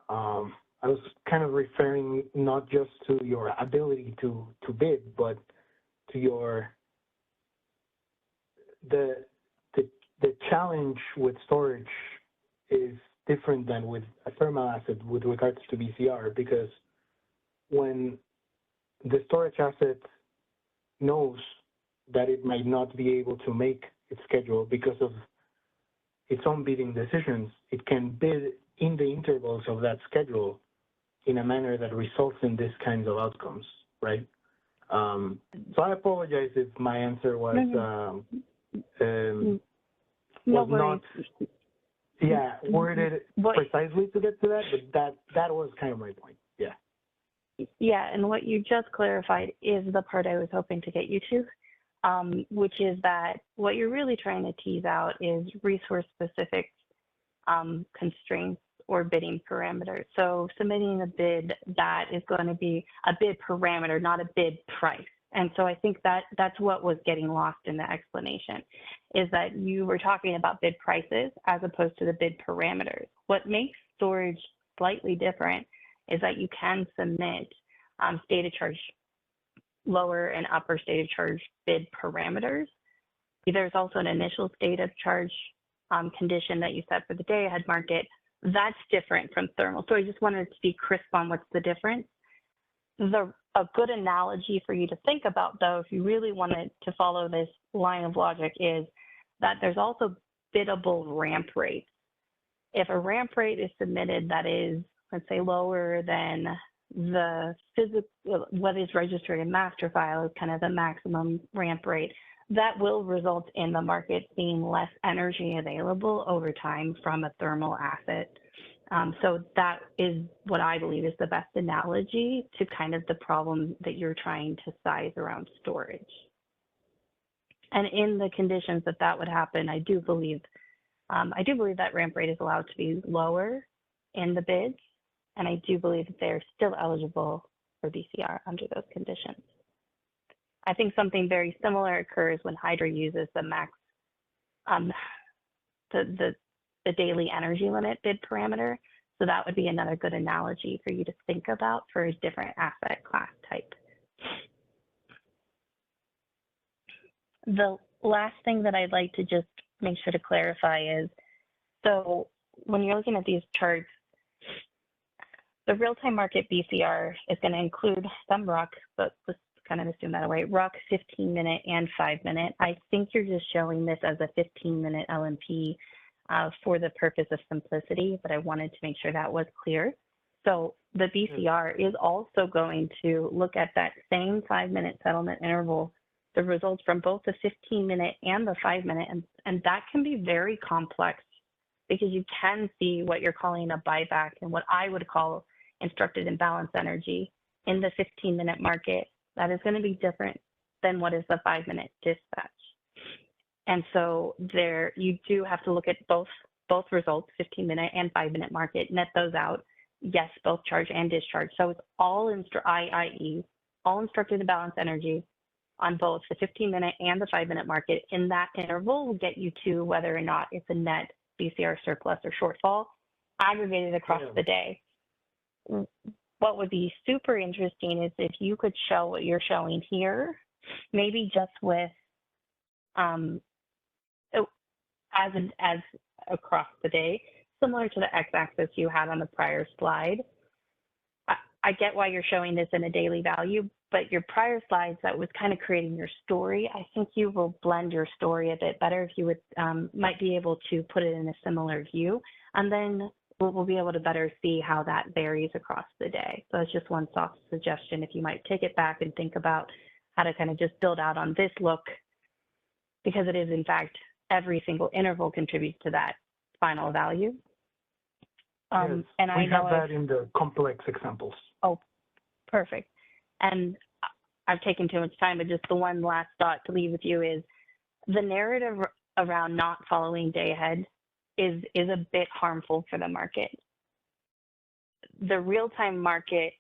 I was kind of referring not just to your ability to bid, but to your, the challenge with storage is different than with a thermal asset with regards to BCR, because when the storage asset knows that it might not be able to make its schedule because of its own bidding decisions, it can bid in the intervals of that schedule in a manner that results in these kinds of outcomes, right? So I apologize if my answer was not worded precisely to get to that, but that was kind of my point. Yeah. Yeah, and what you just clarified is the part I was hoping to get you to. Which is that what you're really trying to tease out is resource-specific constraints or bidding parameters. So submitting a bid that is going to be a bid parameter, not a bid price. And so I think that that's what was getting lost in the explanation, is that you were talking about bid prices as opposed to the bid parameters. What makes storage slightly different is that you can submit stated charge lower and upper state of charge bid parameters. There's also an initial state of charge condition that you set for the day ahead market. That's different from thermal. So I just wanted to be crisp on what's the difference. A good analogy for you to think about, though, if you really wanted to follow this line of logic, is that there's also biddable ramp rates. If a ramp rate is submitted that is, let's say, lower than the physical, what is registered in master file is kind of the maximum ramp rate, that will result in the market being less energy available over time from a thermal asset. So that is what I believe is the best analogy to kind of the problem that you're trying to size around storage. And in the conditions that would happen, I do believe that ramp rate is allowed to be lower in the bids. And I do believe that they're still eligible for BCR under those conditions. I think something very similar occurs when hydro uses the max, the daily energy limit bid parameter. So that would be another good analogy for you to think about for a different asset class type. The last thing that I'd like to just make sure to clarify is, so when you're looking at these charts, the real-time market BCR is going to include some RUC, but let's kind of assume that away. RUC 15-minute and 5-minute. I think you're just showing this as a 15-minute LMP for the purpose of simplicity, but I wanted to make sure that was clear. So the BCR is also going to look at that same 5-minute settlement interval, the results from both the 15-minute and the 5-minute, and that can be very complex because you can see what you're calling a buyback and what I would call instructed imbalance energy in the 15-minute market. That is going to be different than what is the 5-minute dispatch. And so there, you do have to look at both results, 15-minute and 5-minute market, net those out. Yes, both charge and discharge. So it's all IIE, all instructed imbalance energy on both the 15-minute and the 5-minute market. In that interval will get you to whether or not it's a net BCR surplus or shortfall aggregated across the day. What would be super interesting is if you could show what you're showing here, maybe just with as across the day, similar to the x-axis you had on the prior slide. I get why you're showing this in a daily value, but your prior slides that was kind of creating your story, I think you will blend your story a bit better if you would might be able to put it in a similar view, and then we'll be able to better see how that varies across the day. So that's just one soft suggestion. If you might take it back and think about how to kind of just build out on this look, because it is in fact every single interval contributes to that final value. Yes, and I we know have that in the complex examples. Oh, perfect. And I've taken too much time, but just the one last thought to leave with you is the narrative around not following day ahead is a bit harmful for the market. The real-time market,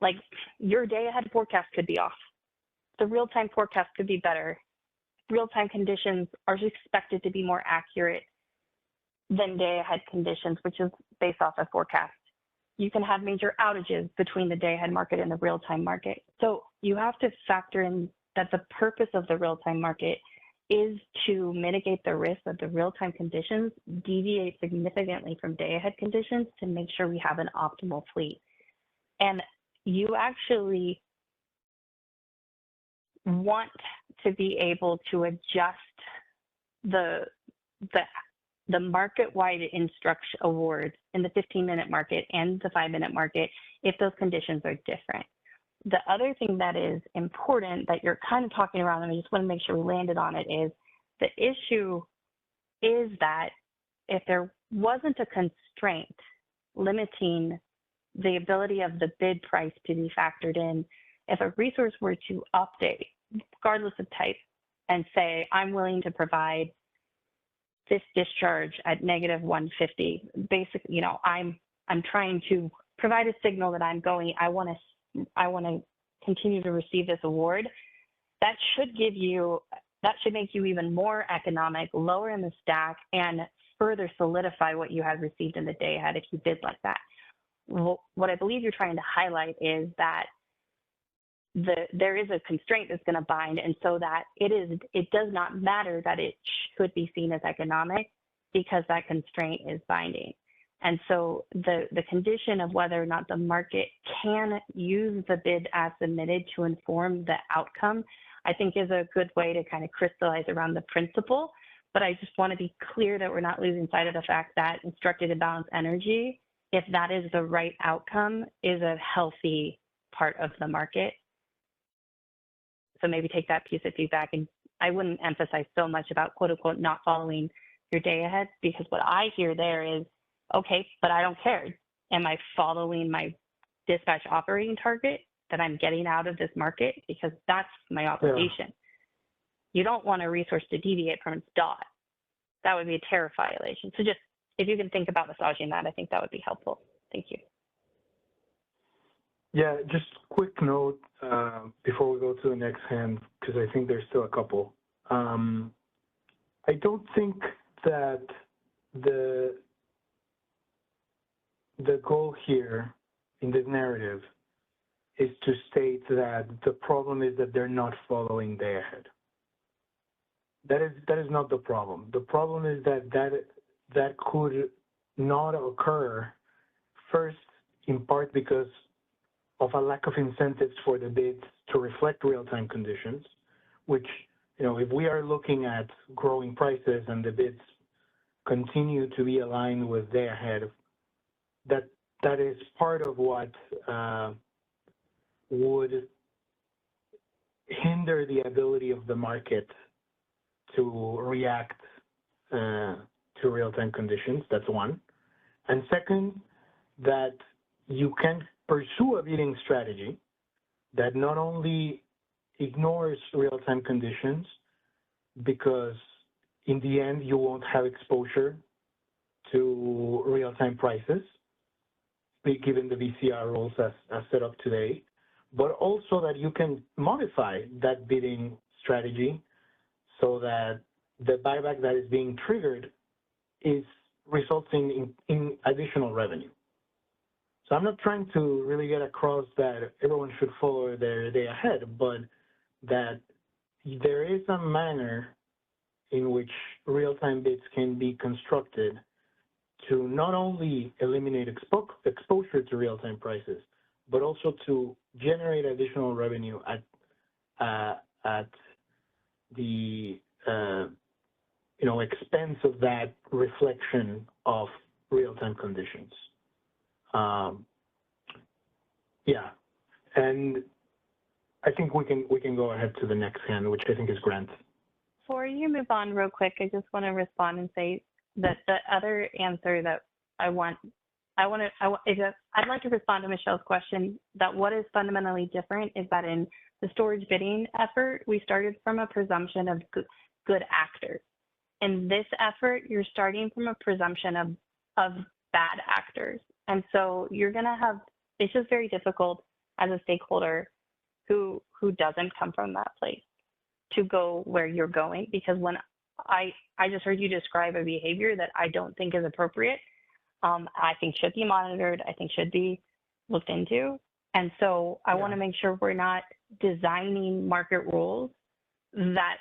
like your day ahead forecast could be off. The real-time forecast could be better. Real-time conditions are expected to be more accurate than day ahead conditions, which is based off a forecast. You can have major outages between the day ahead market and the real-time market. So you have to factor in that the purpose of the real-time market is to mitigate the risk that the real-time conditions deviate significantly from day ahead conditions to make sure we have an optimal fleet. And you actually want to be able to adjust the market-wide instruction awards in the 15-minute market and the 5-minute market if those conditions are different. The other thing that is important that you're kind of talking around, and I just want to make sure we landed on it, is the issue is that if there wasn't a constraint limiting the ability of the bid price to be factored in, if a resource were to update, regardless of type, and say, I'm willing to provide this discharge at negative 150, basically, you know, I'm trying to provide a signal that I want to continue to receive this award. That should make you even more economic, lower in the stack, and further solidify what you had received in the day ahead if you bid like that. What I believe you're trying to highlight is that there is a constraint that's going to bind, and so that it does not matter that it could be seen as economic because that constraint is binding. And so the condition of whether or not the market can use the bid as submitted to inform the outcome, I think is a good way to kind of crystallize around the principle. But I just want to be clear that we're not losing sight of the fact that instructed and balanced energy, if that is the right outcome, is a healthy part of the market. So maybe take that piece of feedback, and I wouldn't emphasize so much about quote unquote not following your day ahead, because what I hear there is, okay, but I don't care. Am I following my dispatch operating target that I'm getting out of this market? Because that's my obligation. Yeah. You don't want a resource to deviate from its dot. That would be a tariff violation. So just, if you can think about massaging that, I think that would be helpful. Thank you. Yeah, just quick note before we go to the next hand, because I think there's still a couple. I don't think that the goal here in this narrative is to state that the problem is that they're not following day ahead. That is not the problem. The problem is that could not occur, first, in part because of a lack of incentives for the bids to reflect real-time conditions, which, you know, if we are looking at growing prices and the bids continue to be aligned with day ahead, that is part of what would hinder the ability of the market to react to real-time conditions. That's one. And second, that you can pursue a bidding strategy that not only ignores real-time conditions, because in the end you won't have exposure to real-time prices, given the VCR rules as set up today, but also that you can modify that bidding strategy so that the buyback that is being triggered is resulting in additional revenue. So I'm not trying to really get across that everyone should follow their day ahead, but that there is a manner in which real-time bids can be constructed to not only eliminate exposure to real-time prices, but also to generate additional revenue at the expense of that reflection of real-time conditions. Yeah, and I think we can go ahead to the next hand, which I think is Grant. Before you move on real quick, I just want to respond and say that the other answer that I'd like to respond to Michelle's question, that what is fundamentally different is that in the storage bidding effort, we started from a presumption of good actors. In this effort, you're starting from a presumption of bad actors. And so you're going to have, it's just very difficult as a stakeholder who doesn't come from that place to go where you're going, because when I just heard you describe a behavior that I don't think is appropriate, I think should be monitored, I think should be looked into. And so I want to make sure we're not designing market rules that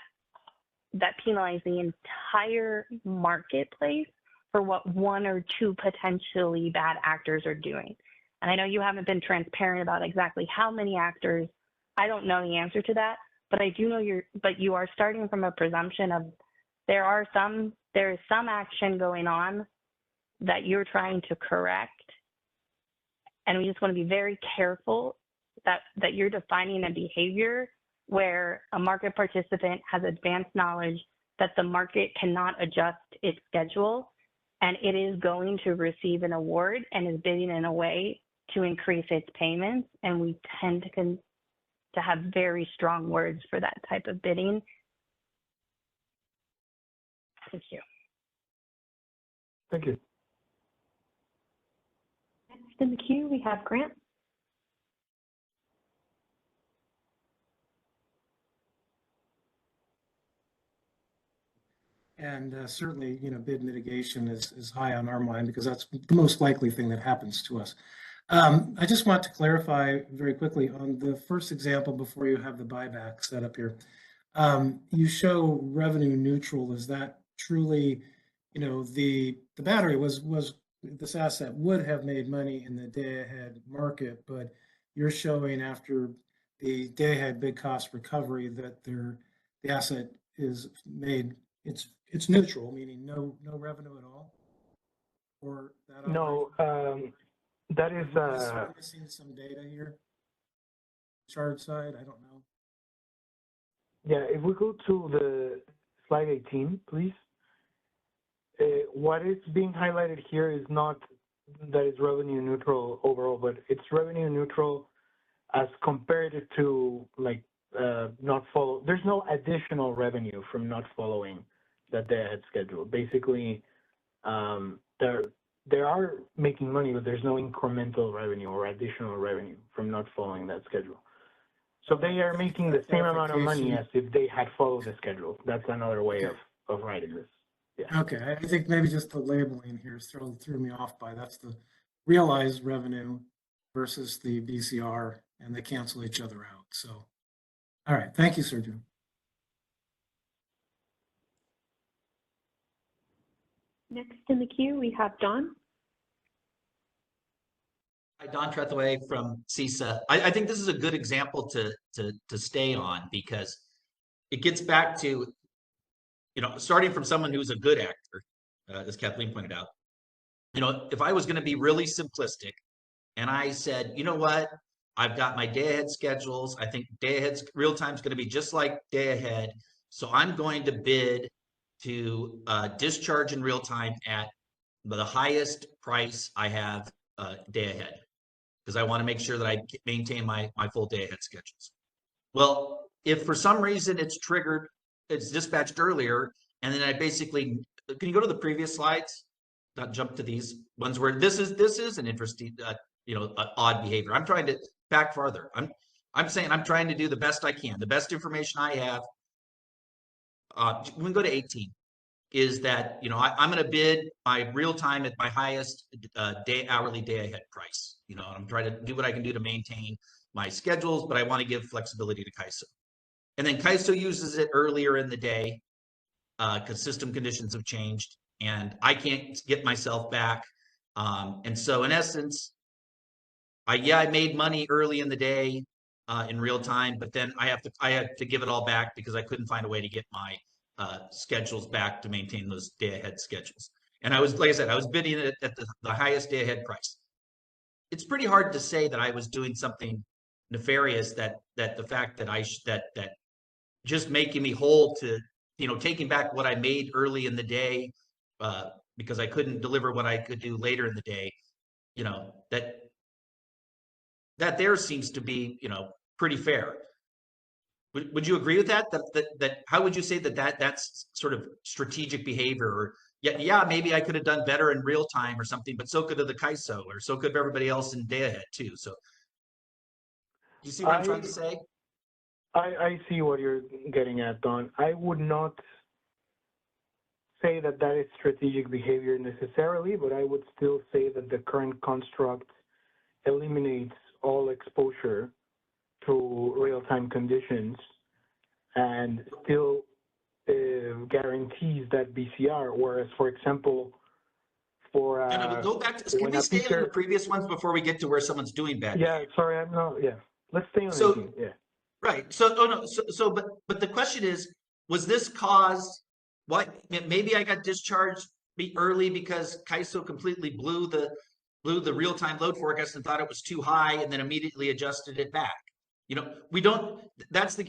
penalize the entire marketplace for what one or two potentially bad actors are doing. And I know you haven't been transparent about exactly how many actors. I don't know the answer to that, but I do know you are starting from a presumption of there is some action going on that you're trying to correct. And we just want to be very careful that you're defining a behavior where a market participant has advanced knowledge that the market cannot adjust its schedule, and it is going to receive an award and is bidding in a way to increase its payments. And we tend to have very strong words for that type of bidding. Thank you. Thank you. Next in the queue, we have Grant. And certainly, bid mitigation is high on our mind because that's the most likely thing that happens to us. I just want to clarify very quickly on the first example before you have the buyback set up here. You show revenue neutral. Is that truly, the battery was this asset would have made money in the day ahead market, but you're showing after the day ahead bid cost recovery that the asset is made, it's neutral, meaning no revenue at all? Or that No, that is missing some data here. Chart side, I don't know. Yeah, if we go to the slide 18, please. What is being highlighted here is not that it's revenue neutral overall, but it's revenue neutral as compared to not follow. There's no additional revenue from not following that day ahead schedule. Basically, they are making money, but there's no incremental revenue or additional revenue from not following that schedule. So they are making the same amount of money as if they had followed the schedule. That's another way of writing this. Yeah. Okay, I think maybe just the labeling here threw me off by that's the realized revenue versus the BCR, and they cancel each other out. So, all right, thank you, Sergio. Next in the queue, we have Don. Hi, Don Trethewey from CISA. I think this is a good example to stay on because it gets back to, starting from someone who's a good actor, as Kathleen pointed out. If I was going to be really simplistic and I said, you know what, I've got my day ahead schedules. I think day ahead real time is going to be just like day ahead. So I'm going to bid to discharge in real time at the highest price I have day ahead, because I want to make sure that I maintain my full day ahead schedules. Well, if for some reason it's triggered, it's dispatched earlier, and then I basically, can you go to the previous slides? Not jump to these ones where this is an interesting, odd behavior. I'm trying to back farther. I'm saying I'm trying to do the best I can. The best information I have, we can go to 18, is that, I'm going to bid my real time at my highest hourly day ahead price. I'm trying to do what I can do to maintain my schedules, but I want to give flexibility to CAISO. And then CAISO uses it earlier in the day because system conditions have changed and I can't get myself back. And so in essence, I made money early in the day in real time, but then I had to give it all back because I couldn't find a way to get my schedules back to maintain those day ahead schedules. And I was, like I said, I was bidding it at the highest day ahead price. It's pretty hard to say that I was doing something nefarious, that the fact that that just making me whole to, taking back what I made early in the day because I couldn't deliver what I could do later in the day, that there seems to be, pretty fair. Would you agree with that? That how would you say that's sort of strategic behavior? Or yeah, maybe I could have done better in real time or something, but so could have the CAISO, or so could have everybody else in day ahead too. So do you see what I'm trying to say? I see what you're getting at, Don. I would not say that is strategic behavior necessarily, but I would still say that the current construct eliminates all exposure to real-time conditions and still guarantees that BCR, whereas, for example, for go back to, can we stay on the previous ones before we get to where someone's doing bad? Yeah, sorry, let's stay on 18, yeah. Right. So but the question is, was this caused? What? Maybe I got discharged early because CAISO completely blew the real-time load forecast and thought it was too high, and then immediately adjusted it back. We don't. That's the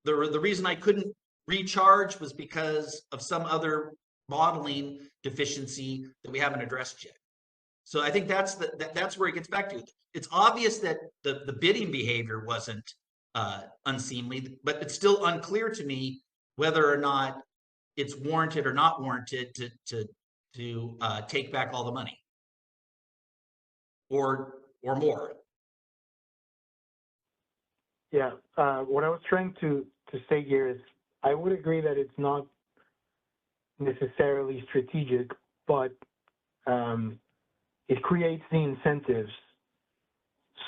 the reason I couldn't recharge was because of some other modeling deficiency that we haven't addressed yet. So I think that's where it gets back to. It's obvious that the bidding behavior wasn't unseemly, but it's still unclear to me whether or not it's warranted or not warranted to take back all the money or more. Yeah, what I was trying to say here is I would agree that it's not necessarily strategic, but it creates the incentives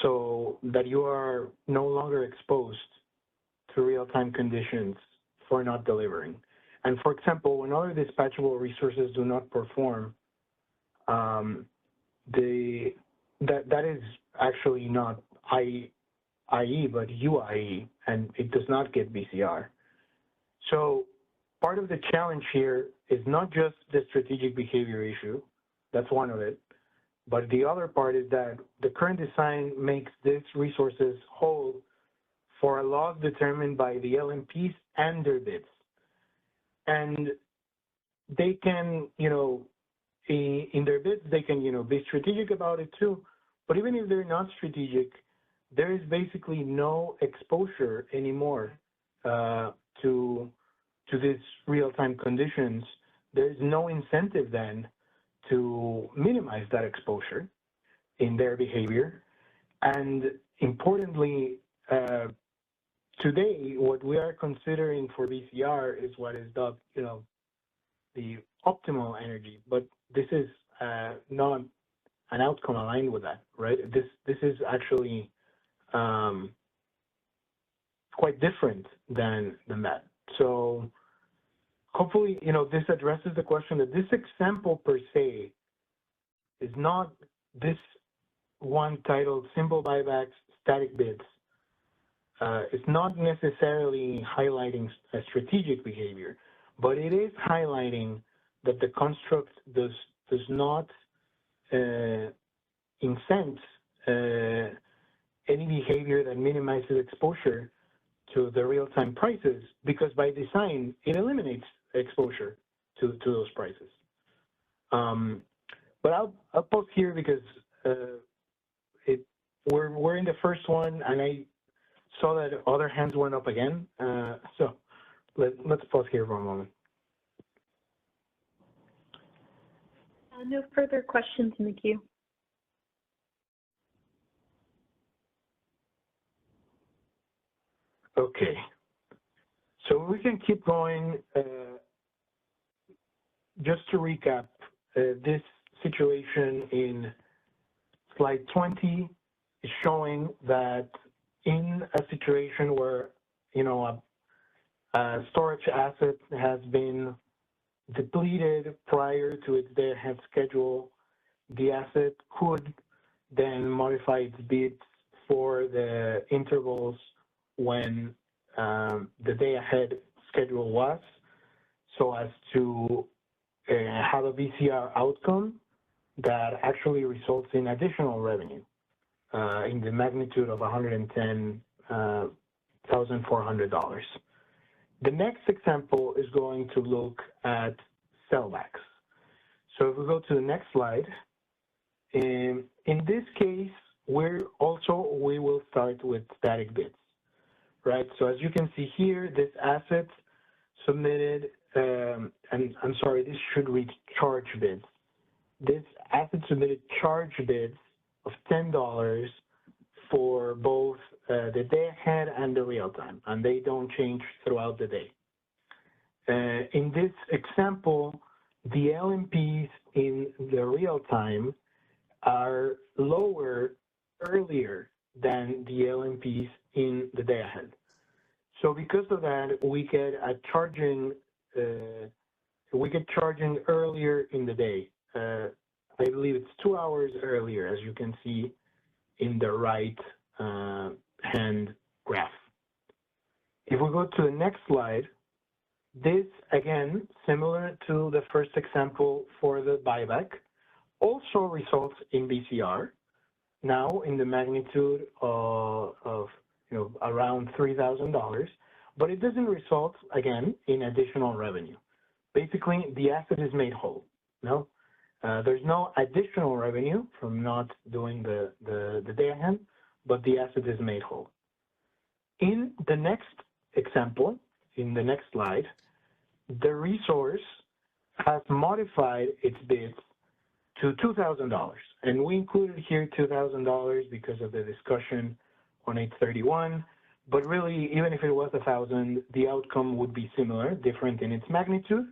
so that you are no longer exposed to real-time conditions for not delivering. And for example, when other dispatchable resources do not perform, that is actually not IE, but UIE, and it does not get BCR. So part of the challenge here is not just the strategic behavior issue, that's one of it, but the other part is that the current design makes these resources whole for a loss determined by the LMPs and their bids. And they can, in their bids, they can, be strategic about it too, but even if they're not strategic, there is basically no exposure anymore to these real-time conditions. There is no incentive then to minimize that exposure in their behavior. And importantly, today, what we are considering for BCR is what is dubbed, the optimal energy, but this is not an outcome aligned with that, right? This is actually quite different than that. So hopefully, this addresses the question that this example per se is not this one titled simple buybacks, static bids. It's not necessarily highlighting a strategic behavior, but it is highlighting that the construct does not incent any behavior that minimizes exposure to the real-time prices, because by design, it eliminates exposure to those prices. But I'll pause here because we're in the first one, and I saw that other hands went up again. So let's pause here for a moment. No further questions in the queue. Okay, so we can keep going. Just to recap, this situation in slide 20 is showing that in a situation where, a storage asset has been depleted prior to its day-ahead schedule, the asset could then modify its bids for the intervals when the day ahead schedule was, so as to have a VCR outcome that actually results in additional revenue in the magnitude of $110,400. The next example is going to look at sellbacks. So if we go to the next slide, in this case, we will start with static bids, right? So as you can see here, this asset submitted, and I'm sorry, this should read charge bids. This asset submitted charge bids of $10 for both the day ahead and the real time, and they don't change throughout the day. In this example, the LMPs in the real time are lower earlier than the LMPs in the day ahead. So because of that, we get charging earlier in the day. I believe it's 2 hours earlier, as you can see in the right hand graph. If we go to the next slide, this, again, similar to the first example for the buyback, also results in VCR, now in the magnitude of around $3,000, but it doesn't result, again, in additional revenue. Basically, the asset is made whole. No, there's no additional revenue from not doing the day ahead, but the asset is made whole. In the next example, in the next slide, the resource has modified its bids to $2,000. And we included here $2,000 because of the discussion on 831. But really, even if it was $1,000, the outcome would be similar, different in its magnitude,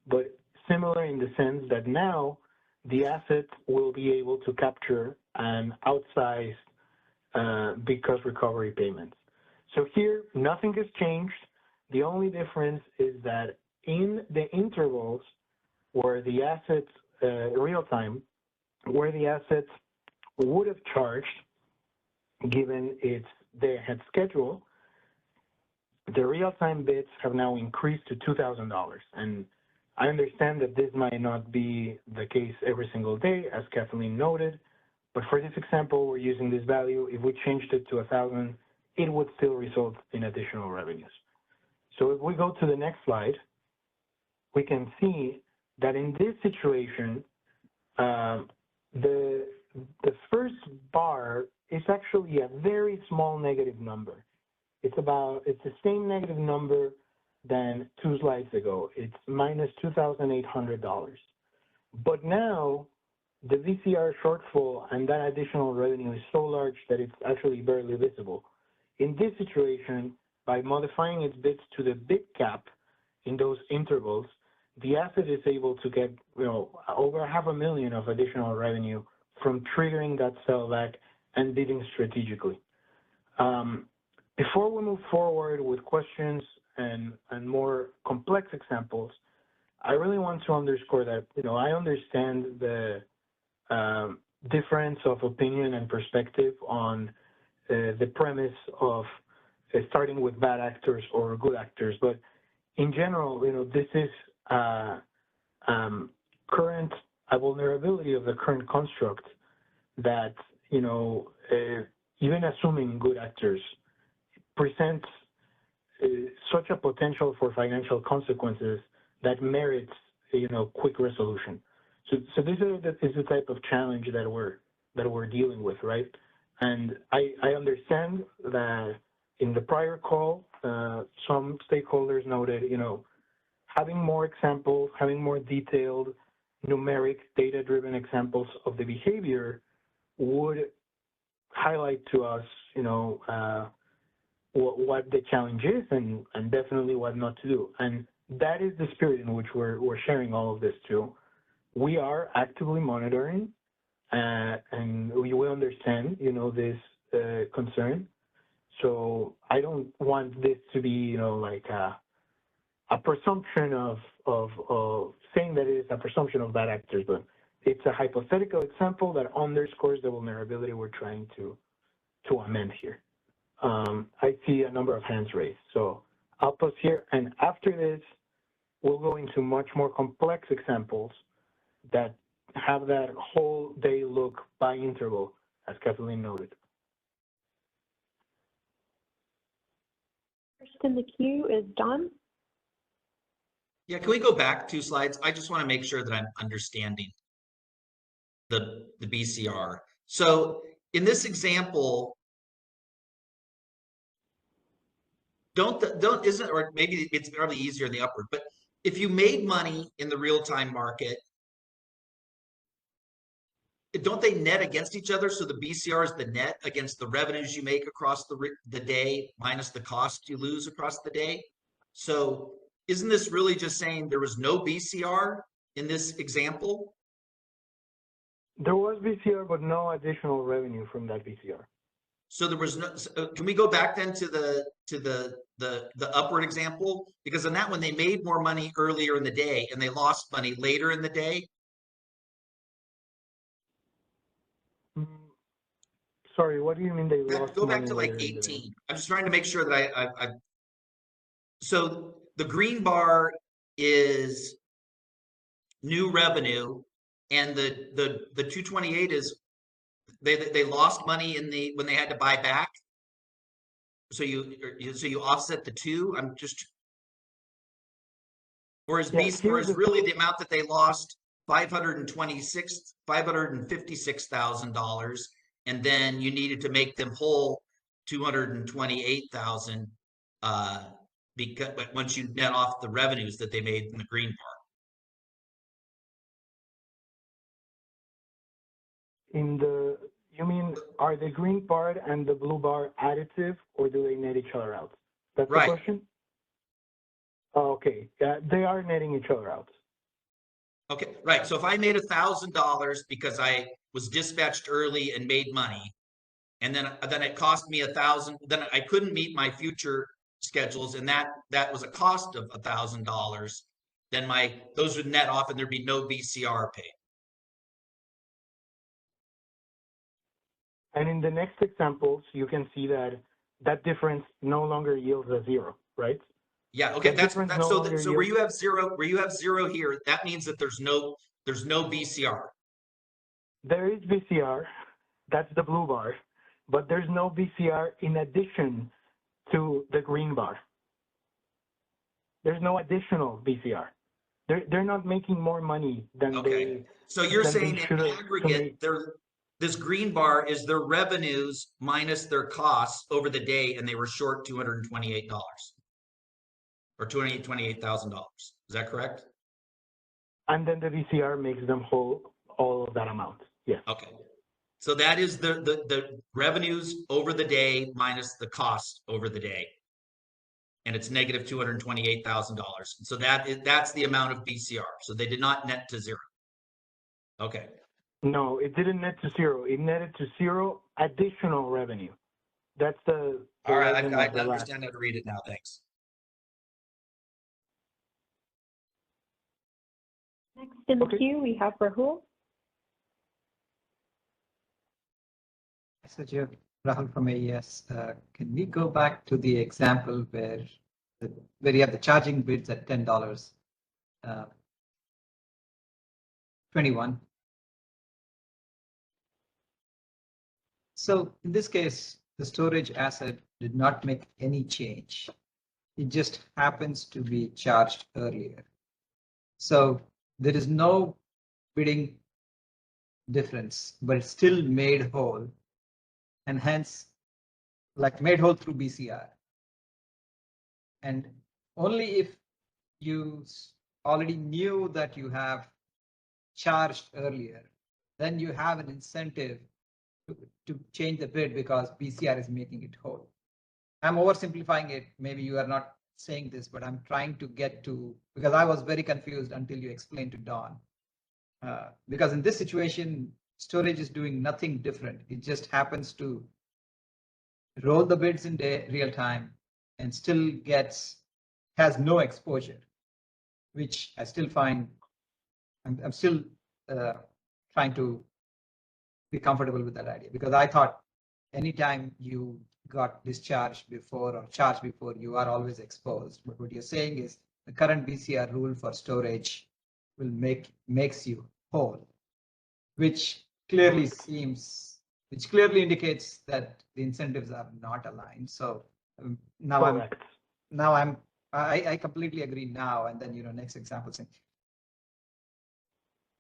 but similar in the sense that now the asset will be able to capture an outsized big cost recovery payments. So here, nothing has changed. The only difference is that in the intervals where the assets, real time, where the assets would have charged, given its day-ahead schedule, the real-time bids have now increased to $2,000. And I understand that this might not be the case every single day, as Kathleen noted, but for this example, we're using this value. If we changed it to 1,000, it would still result in additional revenues. So if we go to the next slide, we can see that in this situation, the first bar is actually a very small negative number. It's the same negative number than 2 slides ago. It's minus $2,800. But now the VCR shortfall and that additional revenue is so large that it's actually barely visible. In this situation, by modifying its bids to the bid cap in those intervals, the asset is able to get over $500,000 of additional revenue from triggering that sellback and bidding strategically. Before we move forward with questions and more complex examples, I really want to underscore that I understand the difference of opinion and perspective on the premise of starting with bad actors or good actors, but in general, this is a vulnerability of the current construct that even assuming good actors presents such a potential for financial consequences that merits quick resolution. So this is the type of challenge that we're dealing with, right? And I understand that in the prior call, some stakeholders noted, having more examples, having more detailed, numeric, data-driven examples of the behavior would highlight to us, what the challenge is and definitely what not to do. And that is the spirit in which we're sharing all of this too. We are actively monitoring, and we will understand, this concern. So I don't want this to be, like a presumption of saying that it is a presumption of bad actors, but it's a hypothetical example that underscores the vulnerability we're trying to amend here. I see a number of hands raised, so I'll pause here, and after this, we'll go into much more complex examples that have that whole day look by interval, as Kathleen noted. First in the queue is Don. Yeah, can we go back 2 slides? I just want to make sure that I'm understanding the BCR. So in this example, isn't, or maybe it's probably easier in the upward, but if you made money in the real-time market, don't they net against each other? So the BCR is the net against the revenues you make across the day minus the cost you lose across the day. So isn't this really just saying there was no BCR in this example? There was BCR, but no additional revenue from that BCR. So there was no. Can we go back then to the upward example? Because in that one they made more money earlier in the day and they lost money later in the day. Sorry, what do you mean they lost Go back money to like later in the day? 18. I'm just trying to make sure that I so the green bar is new revenue, and the 228 is they lost money in the when they had to buy back. So you offset the 2. I'm just, or is really the amount that they lost $556,000, and then you needed to make them whole 228,000 because once you net off the revenues that they made in the green bar. You mean, are the green bar and the blue bar additive, or do they net each other out? That's the question? Oh, okay, they are netting each other out. Okay, right. So if I made $1,000 because I was dispatched early and made money, and then it cost me $1,000, then I couldn't meet my future schedules, and that was a cost of $1,000, then those would net off and there'd be no BCR paid. And in the next examples, you can see that difference no longer yields a 0, right? Yeah. Okay. So where you have zero here, that means that there's no BCR. There is BCR. That's the blue bar, but there's no BCR in addition to the green bar. There's no additional BCR. They're not making more money than they. So you're saying in aggregate, this green bar is their revenues minus their costs over the day, and they were short $228 or $228,000. Is that correct? And then the BCR makes them whole all of that amount. Yes. Okay. So that is the revenues over the day minus the cost over the day, and it's negative $228,000. So that's the amount of BCR. So they did not net to 0. Okay. No, it didn't net to 0. It netted to 0 additional revenue. That's the all right. I understand how to read it now. Thanks. Next in the queue, we have Rahul. So, Rahul from AES. Can we go back to the example where you have the charging bids at $10, 21. So in this case, the storage asset did not make any change. It just happens to be charged earlier. So there is no bidding difference, but it's still made whole, and hence like made whole through BCR. And only if you already knew that you have charged earlier, then you have an incentive to change the bid because BCR is making it whole. I'm oversimplifying it. Maybe you are not saying this, but I'm trying to get to, because I was very confused until you explained to Don. Because in this situation, storage is doing nothing different. It just happens to roll the bids in real time and still has no exposure, which I still find, I'm still trying to be comfortable with that idea, because I thought anytime you got discharged before or charged before, you are always exposed. But what you're saying is the current BCR rule for storage will makes you whole, which clearly indicates that the incentives are not aligned. So now Correct. I completely agree now. And then, next example,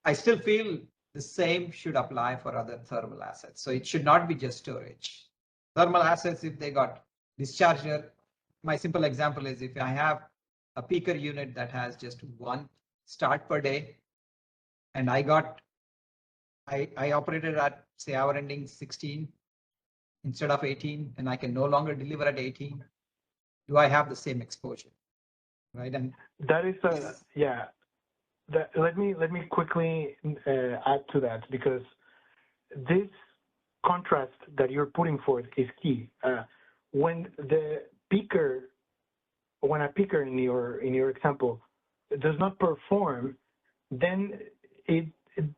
I still feel the same should apply for other thermal assets. So it should not be just storage. Thermal assets, if they got discharged here, my simple example is if I have a peaker unit that has just one start per day, and I operated at, say, hour ending 16 instead of 18, and I can no longer deliver at 18, do I have the same exposure? Right. And that is let me quickly add to that, because this contrast that you're putting forth is key. When a peaker in your example does not perform, then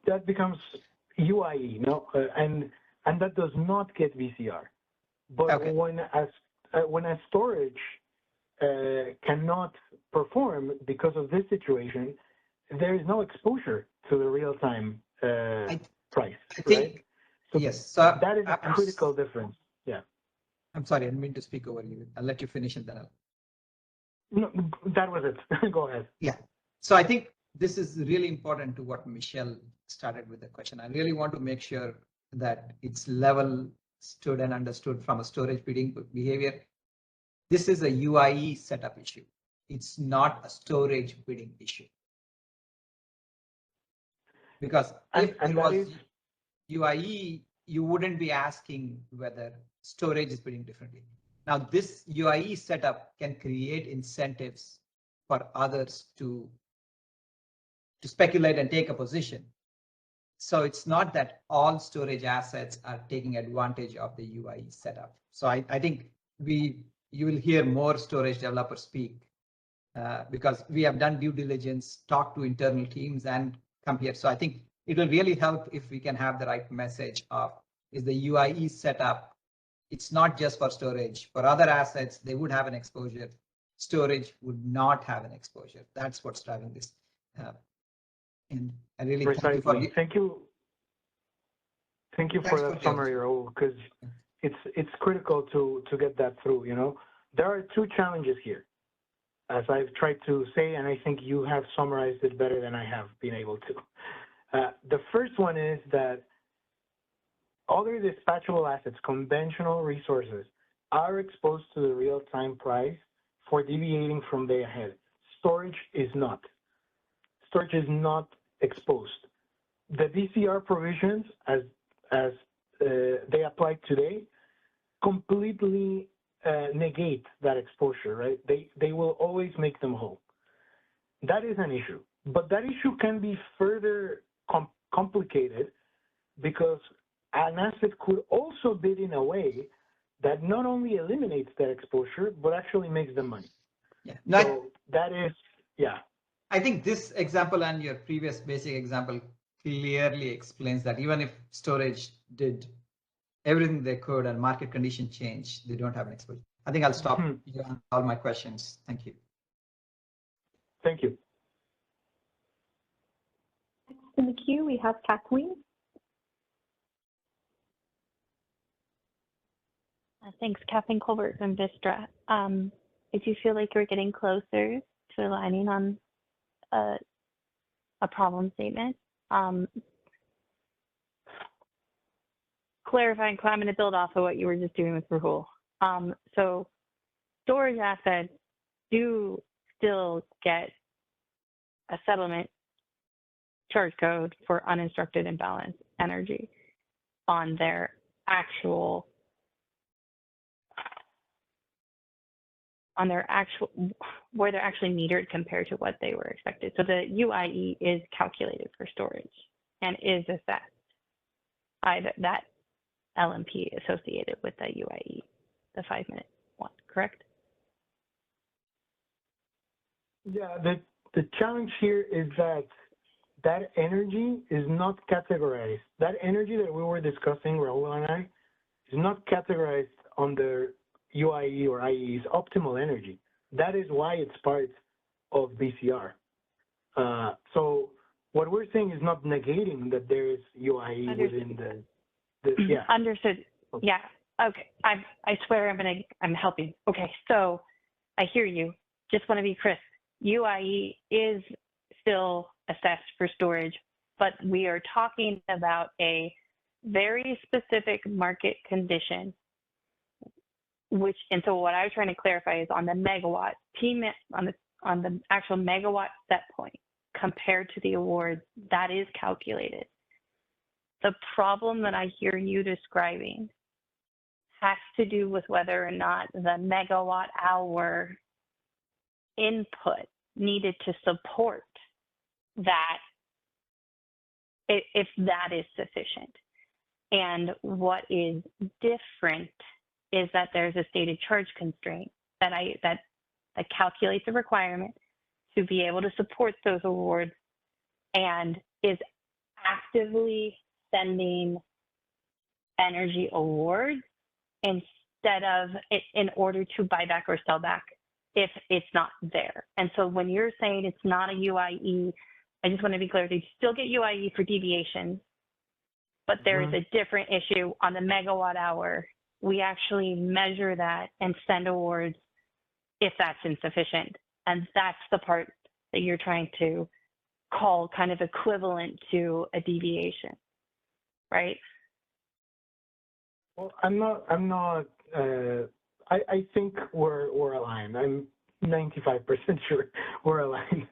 that becomes UIE, and that does not get VCR. But okay. when a storage cannot perform because of this situation, there is no exposure to the real-time price. I think, right? So yes. So that is a critical difference. Yeah. I'm sorry, I didn't mean to speak over you. I'll let you finish and then No, that was it. Go ahead. Yeah. So I think this is really important to what Michelle started with the question. I really want to make sure that it's level stood and understood from a storage bidding behavior. This is a UIE setup issue. It's not a storage bidding issue. Because if it was UIE, you wouldn't be asking whether storage is bidding differently. Now, this UIE setup can create incentives for others to speculate and take a position. So it's not that all storage assets are taking advantage of the UIE setup. So I think you will hear more storage developers speak because we have done due diligence, talked to internal teams and come here. So I think it will really help if we can have the right message of, is the UIE setup, it's not just for storage. For other assets, they would have an exposure. Storage would not have an exposure. That's what's driving this. And I really thank you for that summary, Raul, because it's critical to get that through. There are two challenges here, as I've tried to say, and I think you have summarized it better than I have been able to. The first one is that other dispatchable assets, conventional resources, are exposed to the real-time price for deviating from day ahead. Storage is not. Storage is not exposed. The VCR provisions, as they apply today, completely negate that exposure, right? They will always make them whole. That is an issue. But that issue can be further complicated because an asset could also bid in a way that not only eliminates that exposure, but actually makes them money. Yeah. So that is, yeah. I think this example and your previous basic example clearly explains that even if storage did everything they could and market condition changed, they don't have an exposure. I think I'll stop all my questions. Thank you. Thank you. Next in the queue, we have Kathleen. Thanks, Kathleen Colbert from Vistra. If you feel like you're getting closer to aligning on a problem statement, clarifying, I'm going to build off of what you were just doing with Rahul. So storage assets do still get a settlement charge code for uninstructed and balanced energy on their actual where they're actually metered compared to what they were expected. So the UIE is calculated for storage and is assessed by that LMP associated with the UIE, the 5-minute one, correct? Yeah, the challenge here is that that energy is not categorized. That energy that we were discussing, Raul and I, is not categorized under UIE or IEE's optimal energy. That is why it's part of BCR. So what we're saying is not negating that there is UIE within yeah. Understood. Yeah. Okay. I swear I'm helping. Okay. So I hear you. Just want to be crisp. UIE is still assessed for storage, but we are talking about a very specific market condition, and so what I was trying to clarify is on the megawatt, on the actual megawatt set point compared to the awards, that is calculated. The problem that I hear you describing has to do with whether or not the megawatt hour input needed to support that, if that is sufficient. And what is different is that there's a stated charge constraint that calculates a requirement to be able to support those awards and is actively sending energy awards instead of in order to buy back or sell back if it's not there. And so when you're saying it's not a UIE, I just want to be clear, they still get UIE for deviations, but there is a different issue on the megawatt hour. We actually measure that and send awards if that's insufficient. And that's the part that you're trying to call kind of equivalent to a deviation, right? Well, I think we're aligned. I'm 95% sure we're aligned.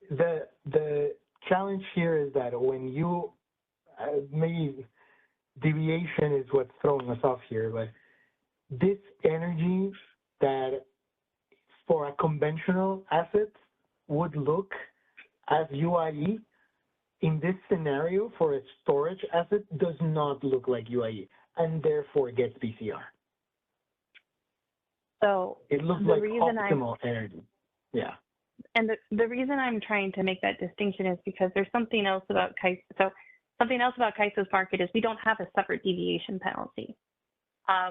The challenge here is that when you maybe deviation is what's throwing us off here, but this energy that for a conventional asset would look as UIE in this scenario for a storage asset does not look like UIE and therefore gets BCR. So it looks like optimal energy. Yeah. And the reason I'm trying to make that distinction is because there's something else about CAISO. So something else about CAISO's market is we don't have a separate deviation penalty.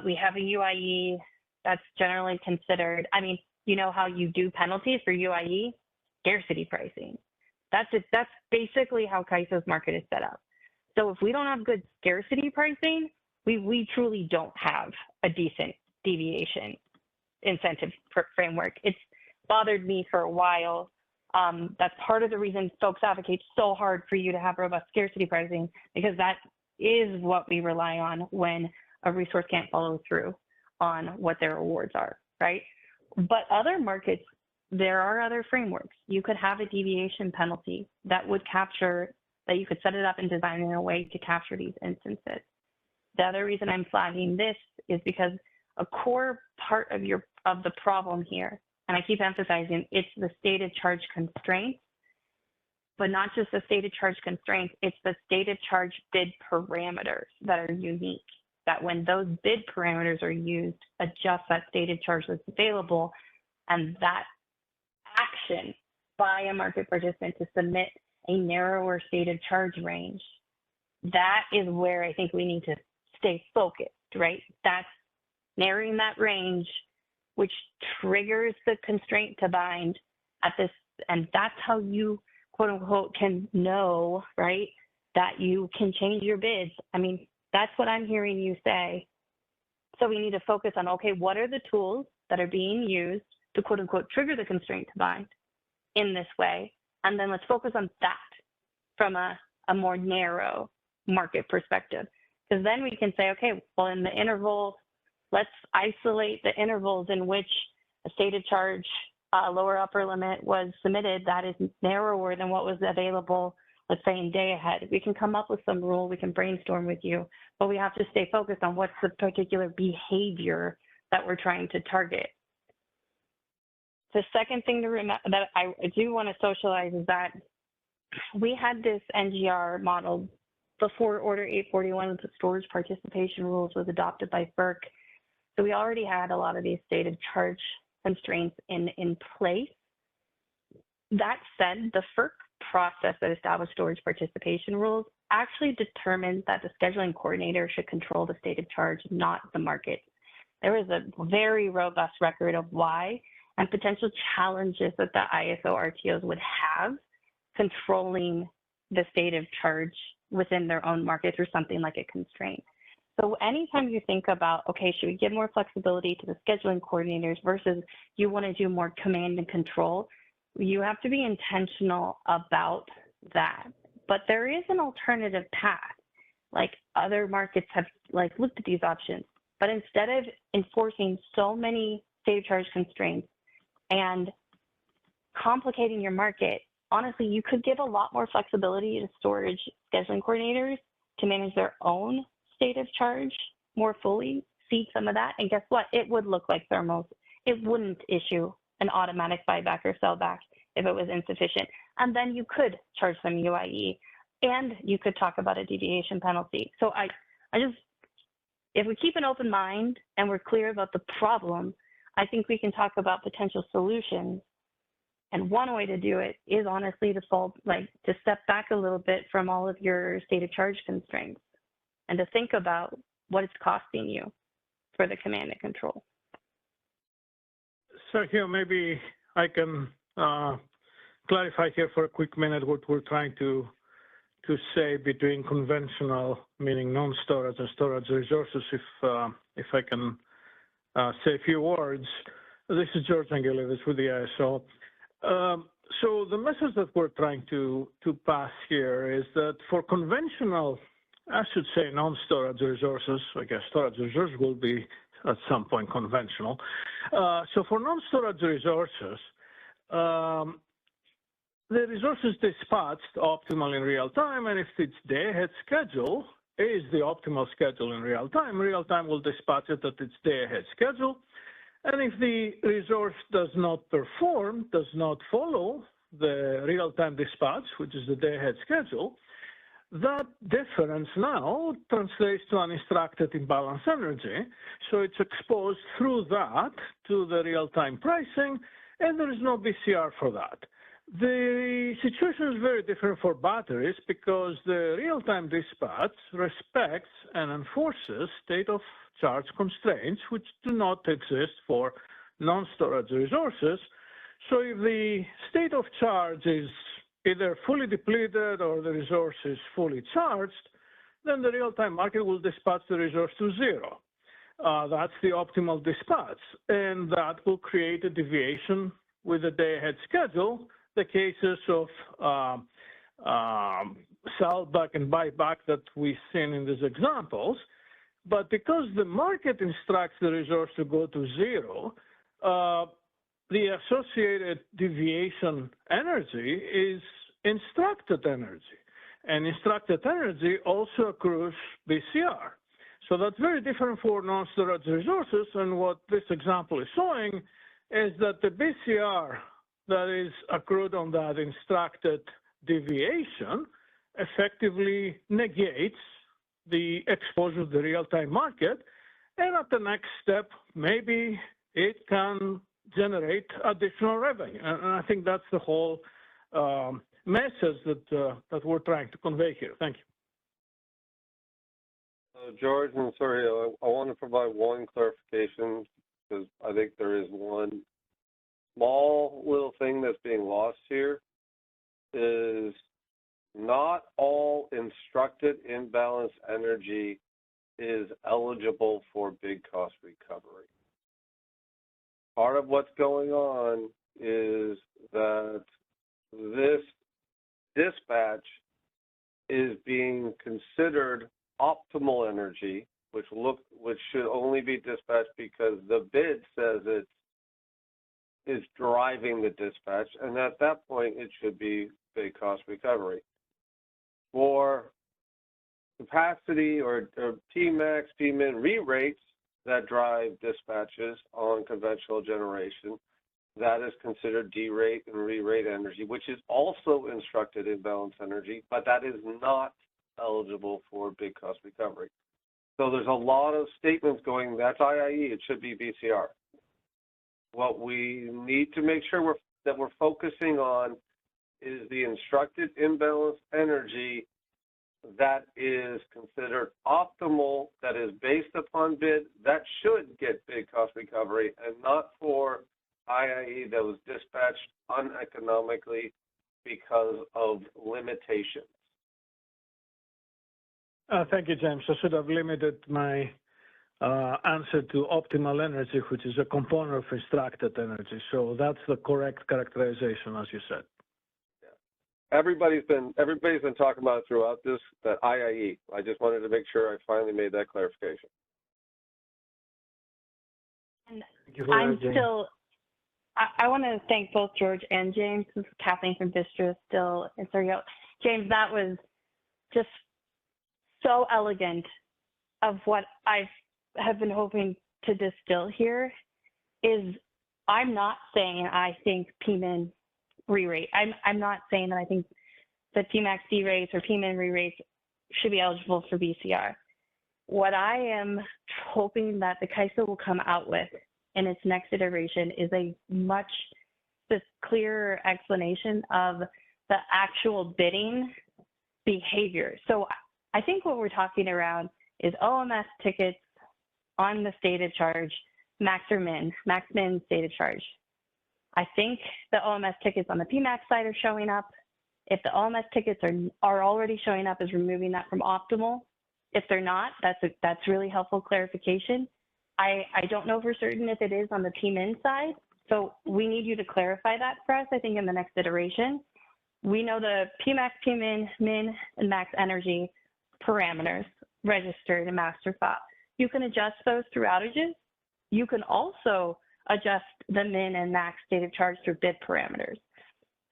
We have a UIE that's generally considered, I mean, you know how you do penalties for UIE? Scarcity pricing. That's it. That's basically how CAISO's market is set up. So if we don't have good scarcity pricing, we truly don't have a decent deviation incentive framework. It's bothered me for a while. That's part of the reason folks advocate so hard for you to have robust scarcity pricing, because that is what we rely on when a resource can't follow through on what their awards are, right? But other markets, there are other frameworks. You could have a deviation penalty that would capture, that you could set it up and design in a way to capture these instances. The other reason I'm flagging this is because a core part of the problem here, and I keep emphasizing, it's the stated charge constraints, but not just the stated charge constraints, it's the stated charge bid parameters that are unique, that when those bid parameters are used, adjust that stated charge that's available, and that action by a market participant to submit a narrower stated charge range, that is where I think we need to stay focused, right? That's narrowing that range, which triggers the constraint to bind at this, and that's how you, quote unquote, can know, right, that you can change your bids. I mean, that's what I'm hearing you say. So we need to focus on, okay, what are the tools that are being used to, quote unquote, trigger the constraint to bind in this way? And then let's focus on that from a more narrow market perspective. Because then we can say, okay, well, in the interval, let's isolate the intervals in which a stated charge lower upper limit was submitted that is narrower than what was available, let's say, in day ahead. We can come up with some rule, we can brainstorm with you, but we have to stay focused on what's the particular behavior that we're trying to target. The second thing to remember that I do want to socialize is that we had this NGR model before Order 841, the storage participation rules was adopted by FERC. So we already had a lot of these stated charge constraints in place. That said, the FERC process that established storage participation rules actually determined that the scheduling coordinator should control the state of charge, not the market. There is a very robust record of why and potential challenges that the ISO RTOs would have controlling the state of charge within their own market through something like a constraint. So anytime you think about, okay, should we give more flexibility to the scheduling coordinators versus you want to do more command and control, you have to be intentional about that. But there is an alternative path. Like other markets have looked at these options, but instead of enforcing so many state of charge constraints and complicating your market, honestly, you could give a lot more flexibility to storage scheduling coordinators to manage their own state of charge more fully, see some of that, and guess what? It would look like thermals. It wouldn't issue an automatic buyback or sellback if it was insufficient. And then you could charge them UIE, and you could talk about a deviation penalty. So I just, if we keep an open mind and we're clear about the problem, I think we can talk about potential solutions. And one way to do it is honestly to step back a little bit from all of your state of charge constraints and to think about what it's costing you for the command and control. So here, maybe I can clarify here for a quick minute what we're trying to say between conventional, meaning non-storage, and storage resources, if I can say a few words. This is George Angelides with the ISO. So the message that we're trying to pass here is that for conventional, I should say non-storage resources, I guess storage resources will be at some point conventional. So for non-storage resources, the resources dispatched optimal in real time, and if its day-ahead schedule is the optimal schedule in real time will dispatch it at its day-ahead schedule. And if the resource does not perform, does not follow the real-time dispatch, which is the day-ahead schedule, that difference now translates to uninstructed imbalance energy. So it's exposed through that to the real-time pricing, and there is no BCR for that. The situation is very different for batteries because the real-time dispatch respects and enforces state of charge constraints, which do not exist for non-storage resources. So if the state of charge is either fully depleted or the resource is fully charged, then the real-time market will dispatch the resource to zero. That's the optimal dispatch, and that will create a deviation with the day-ahead schedule. The cases of sellback and buyback that we've seen in these examples. But because the market instructs the resource to go to zero, the associated deviation energy is instructed energy. And instructed energy also accrues BCR. So that's very different for non-storage resources. And what this example is showing is that the BCR that is accrued on that instructed deviation effectively negates the exposure to the real-time market. And at the next step, maybe it can generate additional revenue. And I think that's the whole message that we're trying to convey here. Thank you. George and Sergio, I want to provide one clarification because I think there is one small little thing that's being lost here is not all instructed imbalance energy is eligible for big cost recovery. Part of what's going on is that this dispatch is being considered optimal energy, which should only be dispatched because the bid says it is driving the dispatch, and at that point it should be big cost recovery. For capacity or Pmax, Pmin re-rates that drive dispatches on conventional generation, that is considered D-rate and re-rate energy, which is also instructed imbalance energy, but that is not eligible for big cost recovery. So there's a lot of statements going, that's IIE, it should be BCR. What we need to make sure that we're focusing on is the instructed imbalanced energy that is considered optimal, that is based upon bid, that should get bid cost recovery, and not for IIE that was dispatched uneconomically because of limitations. Thank you, James. I should have limited my answer to optimal energy, which is a component of instructed energy. So that's the correct characterization, as you said. Everybody's been talking about it throughout this, that IIE. I just wanted to make sure I finally made that clarification. And Thank you for I'm that, James. still, I want to thank both George and James. This is Kathleen from Vistra still in Sergio. James, that was just so elegant of what I have been hoping to distill here is I'm not saying I think PMIN re-rate. I'm not saying that I think that PMAX D-rates or PMIN re-rates should be eligible for BCR. What I am hoping that the CAISO will come out with in its next iteration is a much clearer explanation of the actual bidding behavior. So I think what we're talking around is OMS tickets on the stated charge, max or min, max min stated charge. I think the OMS tickets on the PMAX side are showing up. If the OMS tickets are already showing up as removing that from optimal, if they're not, that's really helpful clarification. I don't know for certain if it is on the PMIN side, so we need you to clarify that for us, I think, in the next iteration. We know the PMAX, PMIN, min, and max energy parameters registered in master file. You can adjust those through outages. You can also adjust the min and max state of charge through bid parameters.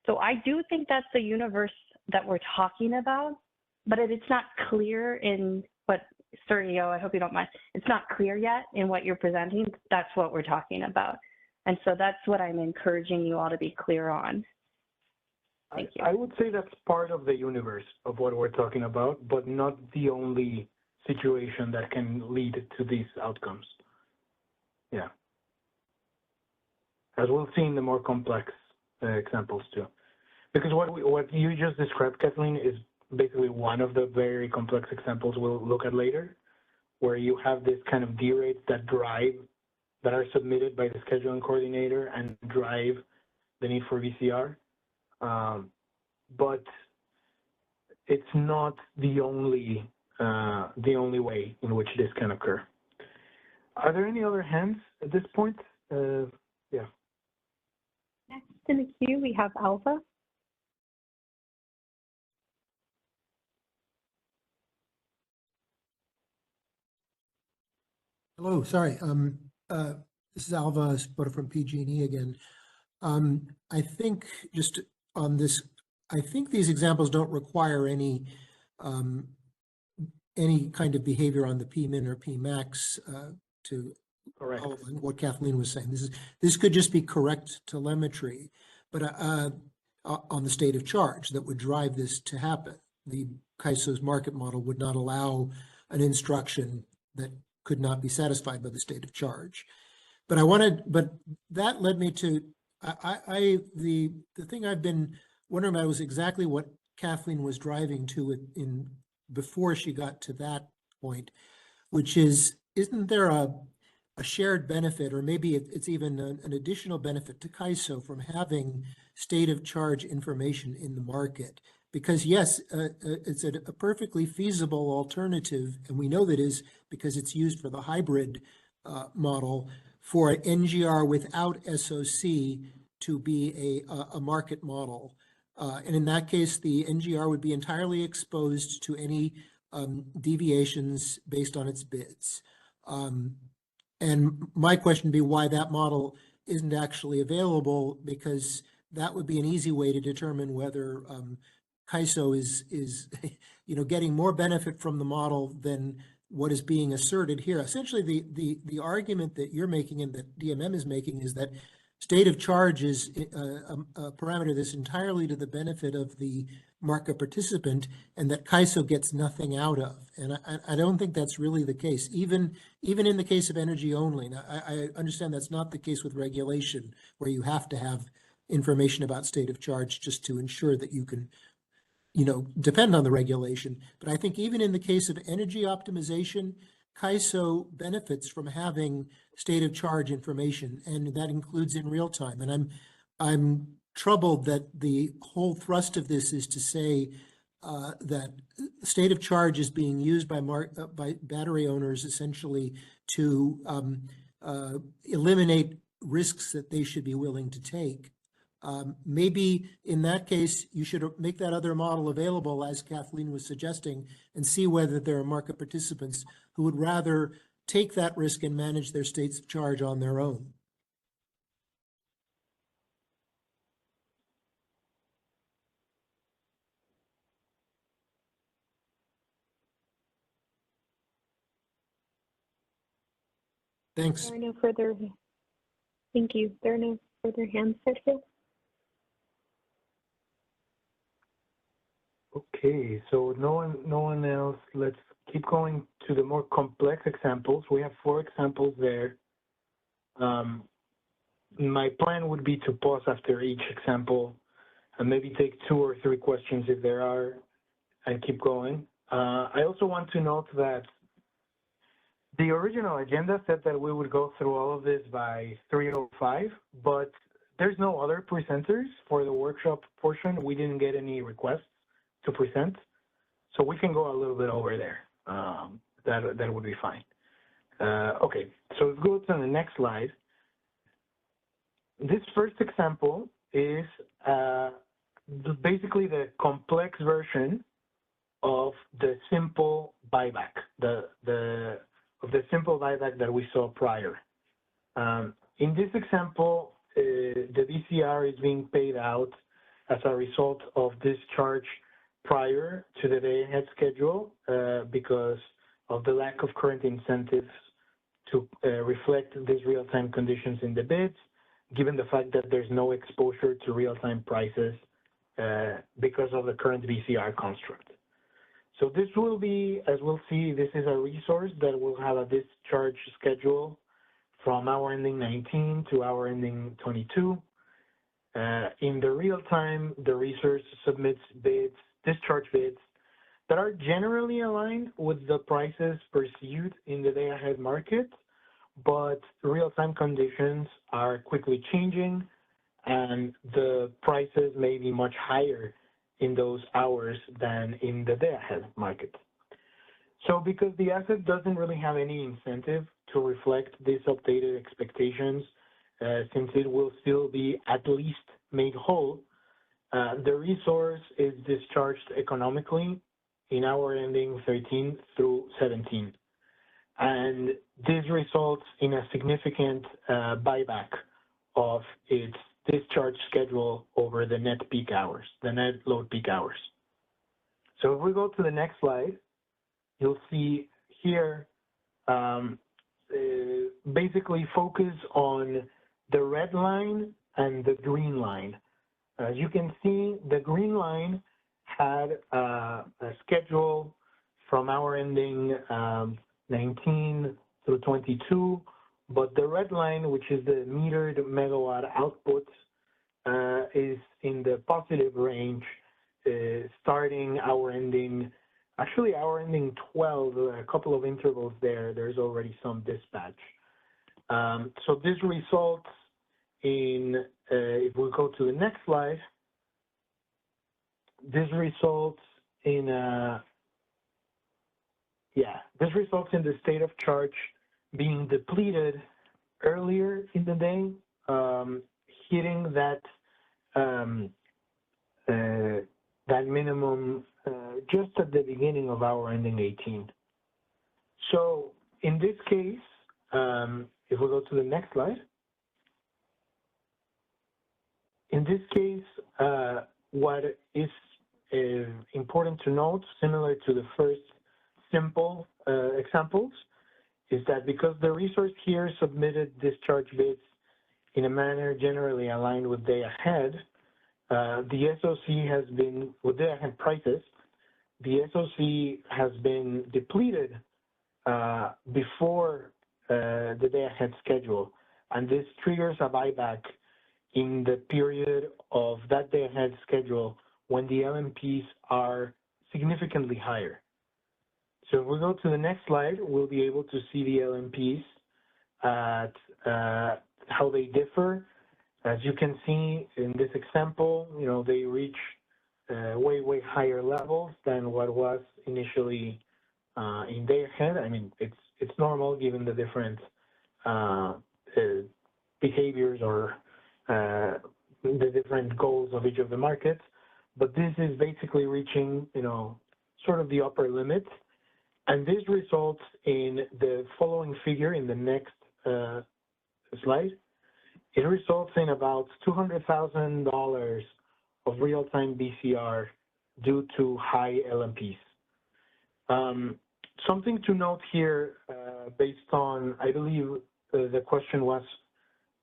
So I do think that's the universe that we're talking about, but it's not clear in what, Sergio, I hope you don't mind, it's not clear yet in what you're presenting. That's what we're talking about. And so that's what I'm encouraging you all to be clear on. Thank you. I would say that's part of the universe of what we're talking about, but not the only situation that can lead to these outcomes. Yeah. As we'll see in the more complex examples too. Because what you just described, Kathleen, is basically one of the very complex examples we'll look at later, where you have this kind of D rates that are submitted by the scheduling coordinator and drive the need for VCR. But it's not the only way in which this can occur. Are there any other hands at this point? Yeah. Next in the queue, we have Alva. Hello, sorry. This is Alva Spota from PG&E again. I think just on this, I think these examples don't require any kind of behavior on the PMIN or PMAX to Correct. what Kathleen was saying. This could just be correct telemetry, but on the state of charge that would drive this to happen. The CAISO's market model would not allow an instruction that could not be satisfied by the state of charge. But that led me to the thing I've been wondering about was exactly what Kathleen was driving to in before she got to that point, which is, isn't there a shared benefit, or maybe it's even an additional benefit to CAISO from having state of charge information in the market? Because yes, it's a perfectly feasible alternative, and we know that is because it's used for the hybrid model for NGR without SOC to be a market model. And in that case, the NGR would be entirely exposed to any deviations based on its bids. And my question would be why that model isn't actually available, because that would be an easy way to determine whether CAISO is getting more benefit from the model than what is being asserted here. Essentially, the argument that you're making and that DMM is making is that state of charge is a parameter that's entirely to the benefit of the market participant, and that CAISO gets nothing out of. And I don't think that's really the case, even in the case of energy only. Now, I understand that's not the case with regulation, where you have to have information about state of charge just to ensure that you can, you know, depend on the regulation. But I think even in the case of energy optimization, CAISO benefits from having state of charge information, and that includes in real time. And I'm troubled that the whole thrust of this is to say that state of charge is being used by battery owners essentially to eliminate risks that they should be willing to take. Maybe in that case, you should make that other model available, as Kathleen was suggesting, and see whether there are market participants who would rather take that risk and manage their states of charge on their own. Thanks. There are no further, thank you. There are no further hands, Sergio. Okay, so no one else. Let's keep going to the more complex examples. We have 4 examples there. My plan would be to pause after each example and maybe take 2 or 3 questions if there are and keep going. I also want to note that the original agenda said that we would go through all of this by 3:05, but there's no other presenters for the workshop portion. We didn't get any requests to present, so we can go a little bit over there. That would be fine. Okay, so let's go to the next slide. This first example is basically the complex version of the simple buyback, the simple buyback that we saw prior. In this example, the VCR is being paid out as a result of discharge prior to the day-ahead schedule because of the lack of current incentives to reflect these real-time conditions in the bids, given the fact that there's no exposure to real-time prices because of the current VCR construct. So this will be, as we'll see, this is a resource that will have a discharge schedule from hour ending 19 to hour ending 22. In the real time, the resource submits bids, discharge bids, that are generally aligned with the prices pursued in the day-ahead market, but real-time conditions are quickly changing, and the prices may be much higher in those hours than in the day-ahead market. So because the asset doesn't really have any incentive to reflect these updated expectations, since it will still be at least made whole, the resource is discharged economically in hour ending 13 through 17. And this results in a significant buyback of its discharge schedule over the net peak hours, the net load peak hours. So if we go to the next slide, you'll see here basically focus on the red line and the green line. As you can see, the green line had a schedule from hour ending 19 through 22, but the red line, which is the metered megawatt output, is in the positive range, starting hour ending, actually hour ending 12, a couple of intervals there, there's already some dispatch. So this results in, if we go to the next slide, this results in this results in the state of charge being depleted earlier in the day, hitting that that minimum just at the beginning of hour ending 18. So in this case, if we go to the next slide, in this case, what is important to note, similar to the first simple examples, is that because the resource here submitted discharge bids in a manner generally aligned with day ahead, the SOC has been, with day ahead prices, the SOC has been depleted before the day ahead schedule, and this triggers a buyback in the period of that day ahead schedule when the LMPs are significantly higher. So if we go to the next slide, we'll be able to see the LMPs at how they differ. As you can see in this example, they reach way higher levels than what was initially in day ahead. I mean, it's normal given the different behaviors or the different goals of each of the markets. But this is basically reaching, sort of the upper limit. And this results in the following figure in the next slide. It results in about $200,000 of real-time BCR due to high LMPs. Something to note here, based on, I believe the question was,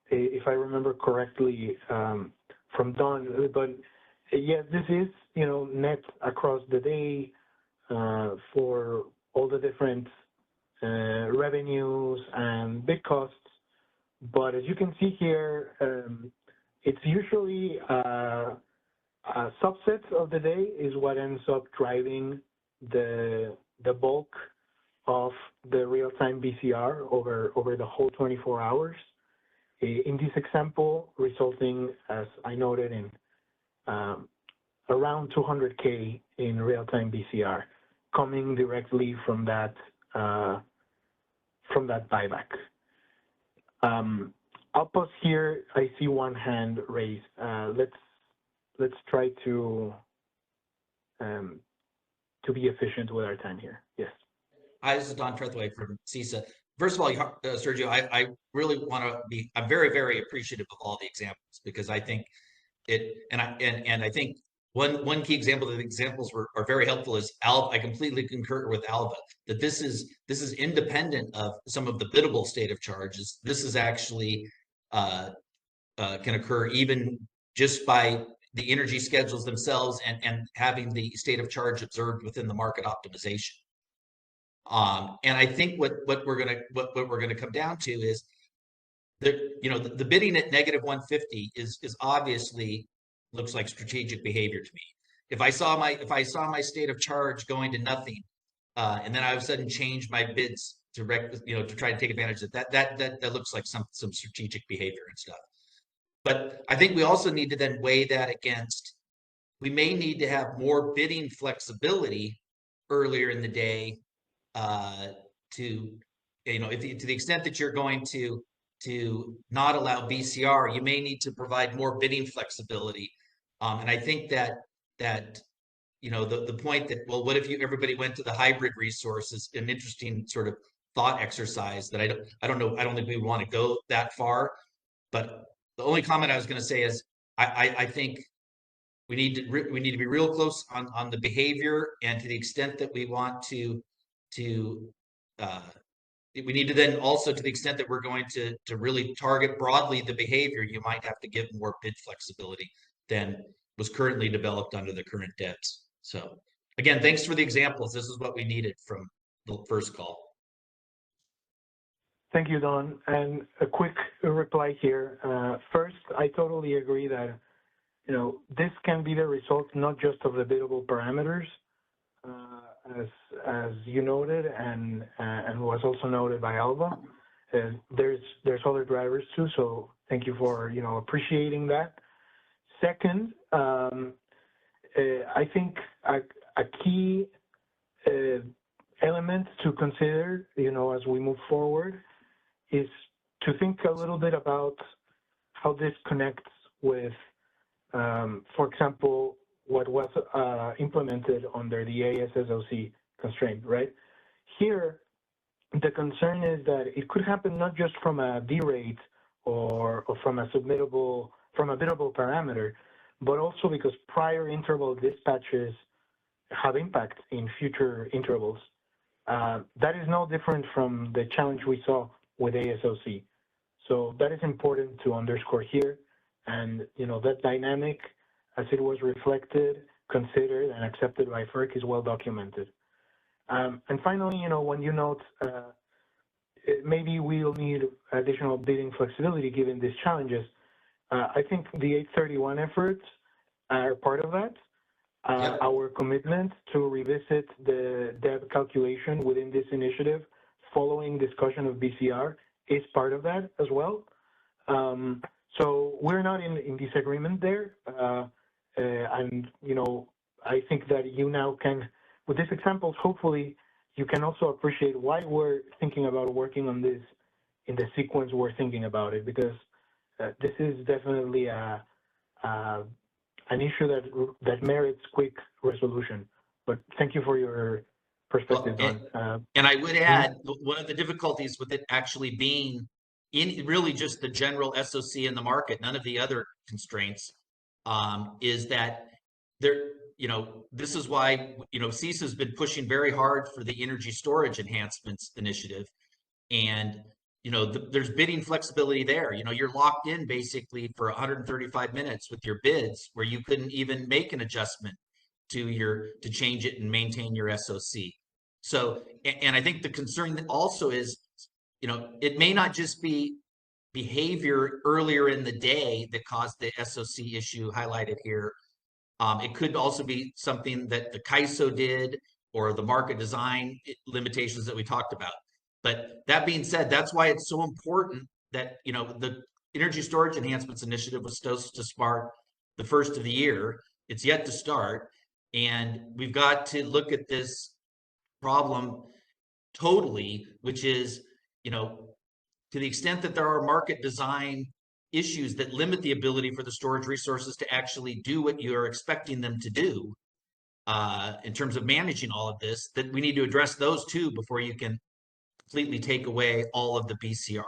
if I remember correctly, from Don, but yes, this is, net across the day for all the different revenues and bid costs. But as you can see here, it's usually a subset of the day is what ends up driving the bulk of the real-time BCR over the whole 24 hours. In this example, resulting, as I noted, in around 200K in real-time BCR coming directly from that buyback. I'll pause here. I see one hand raised. Let's try to be efficient with our time here. Yes. Hi, this is Don Trethewey from CISA. First of all, Sergio, I really want to be, I'm very, very appreciative of all the examples, because I think I think one key example that the examples are very helpful is I completely concur with Alva that this is independent of some of the biddable state of charges. This is actually can occur even just by the energy schedules themselves and having the state of charge observed within the market optimization. And I think what we're gonna come down to is that the bidding at -150 is obviously looks like strategic behavior to me. If I saw my state of charge going to nothing, and then I all of a sudden change my bids to try to take advantage of that looks like some strategic behavior and stuff. But I think we also need to then weigh that against, we may need to have more bidding flexibility earlier in the day to the extent that you're going to not allow BCR, you may need to provide more bidding flexibility. And I think that the point that, well, what if everybody went to the hybrid resource is an interesting sort of thought exercise that I don't know. I don't think we want to go that far. But the only comment I was going to say is I think we need to be real close on the behavior, and to the extent that we want to we need to then also, to the extent that we're going to really target broadly the behavior, you might have to give more bid flexibility than was currently developed under the current debts. So again, thanks for the examples. This is what we needed from the first call. Thank you, Don. And a quick reply here. First, I totally agree that this can be the result not just of the biddable parameters, as you noted, and was also noted by Alva. There's other drivers too. So thank you for appreciating that. Second, I think a key element to consider, as we move forward, is to think a little bit about how this connects with, for example, what was implemented under the ASSOC constraint, right? Here, the concern is that it could happen not just from a D-rate or from a biddable parameter, but also because prior interval dispatches have impact in future intervals. That is no different from the challenge we saw with ASOC. So that is important to underscore here. And, that dynamic, as it was reflected, considered, and accepted by FERC, is well documented. And finally, when you note maybe we'll need additional bidding flexibility given these challenges, I think the 831 efforts are part of that. Yep. Our commitment to revisit the debt calculation within this initiative following discussion of BCR is part of that as well. So we're not in disagreement there. And, you know, I think that you now can, with these examples, hopefully you can also appreciate why we're thinking about working on this in the sequence we're thinking about it, because this is definitely an issue that merits quick resolution. But thank you for your perspective on. And I would add, one of the difficulties with it actually being in really just the general SOC in the market, none of the other constraints, is that there, you know, this is why, you know, CISA has been pushing very hard for the energy storage enhancements initiative. And, you know, there's bidding flexibility there. You know, you're locked in basically for 135 minutes with your bids where you couldn't even make an adjustment to change it and maintain your SOC. So, and I think the concern also is, you know, it may not just be behavior earlier in the day that caused the SOC issue highlighted here. It could also be something that the CAISO did or the market design limitations that we talked about. But that being said, that's why it's so important that, you know, the Energy Storage Enhancements Initiative was supposed to start the first of the year. It's yet to start. And we've got to look at this problem totally, which is, you know, to the extent that there are market design issues that limit the ability for the storage resources to actually do what you're expecting them to do in terms of managing all of this, that we need to address those too before you can completely take away all of the BCR.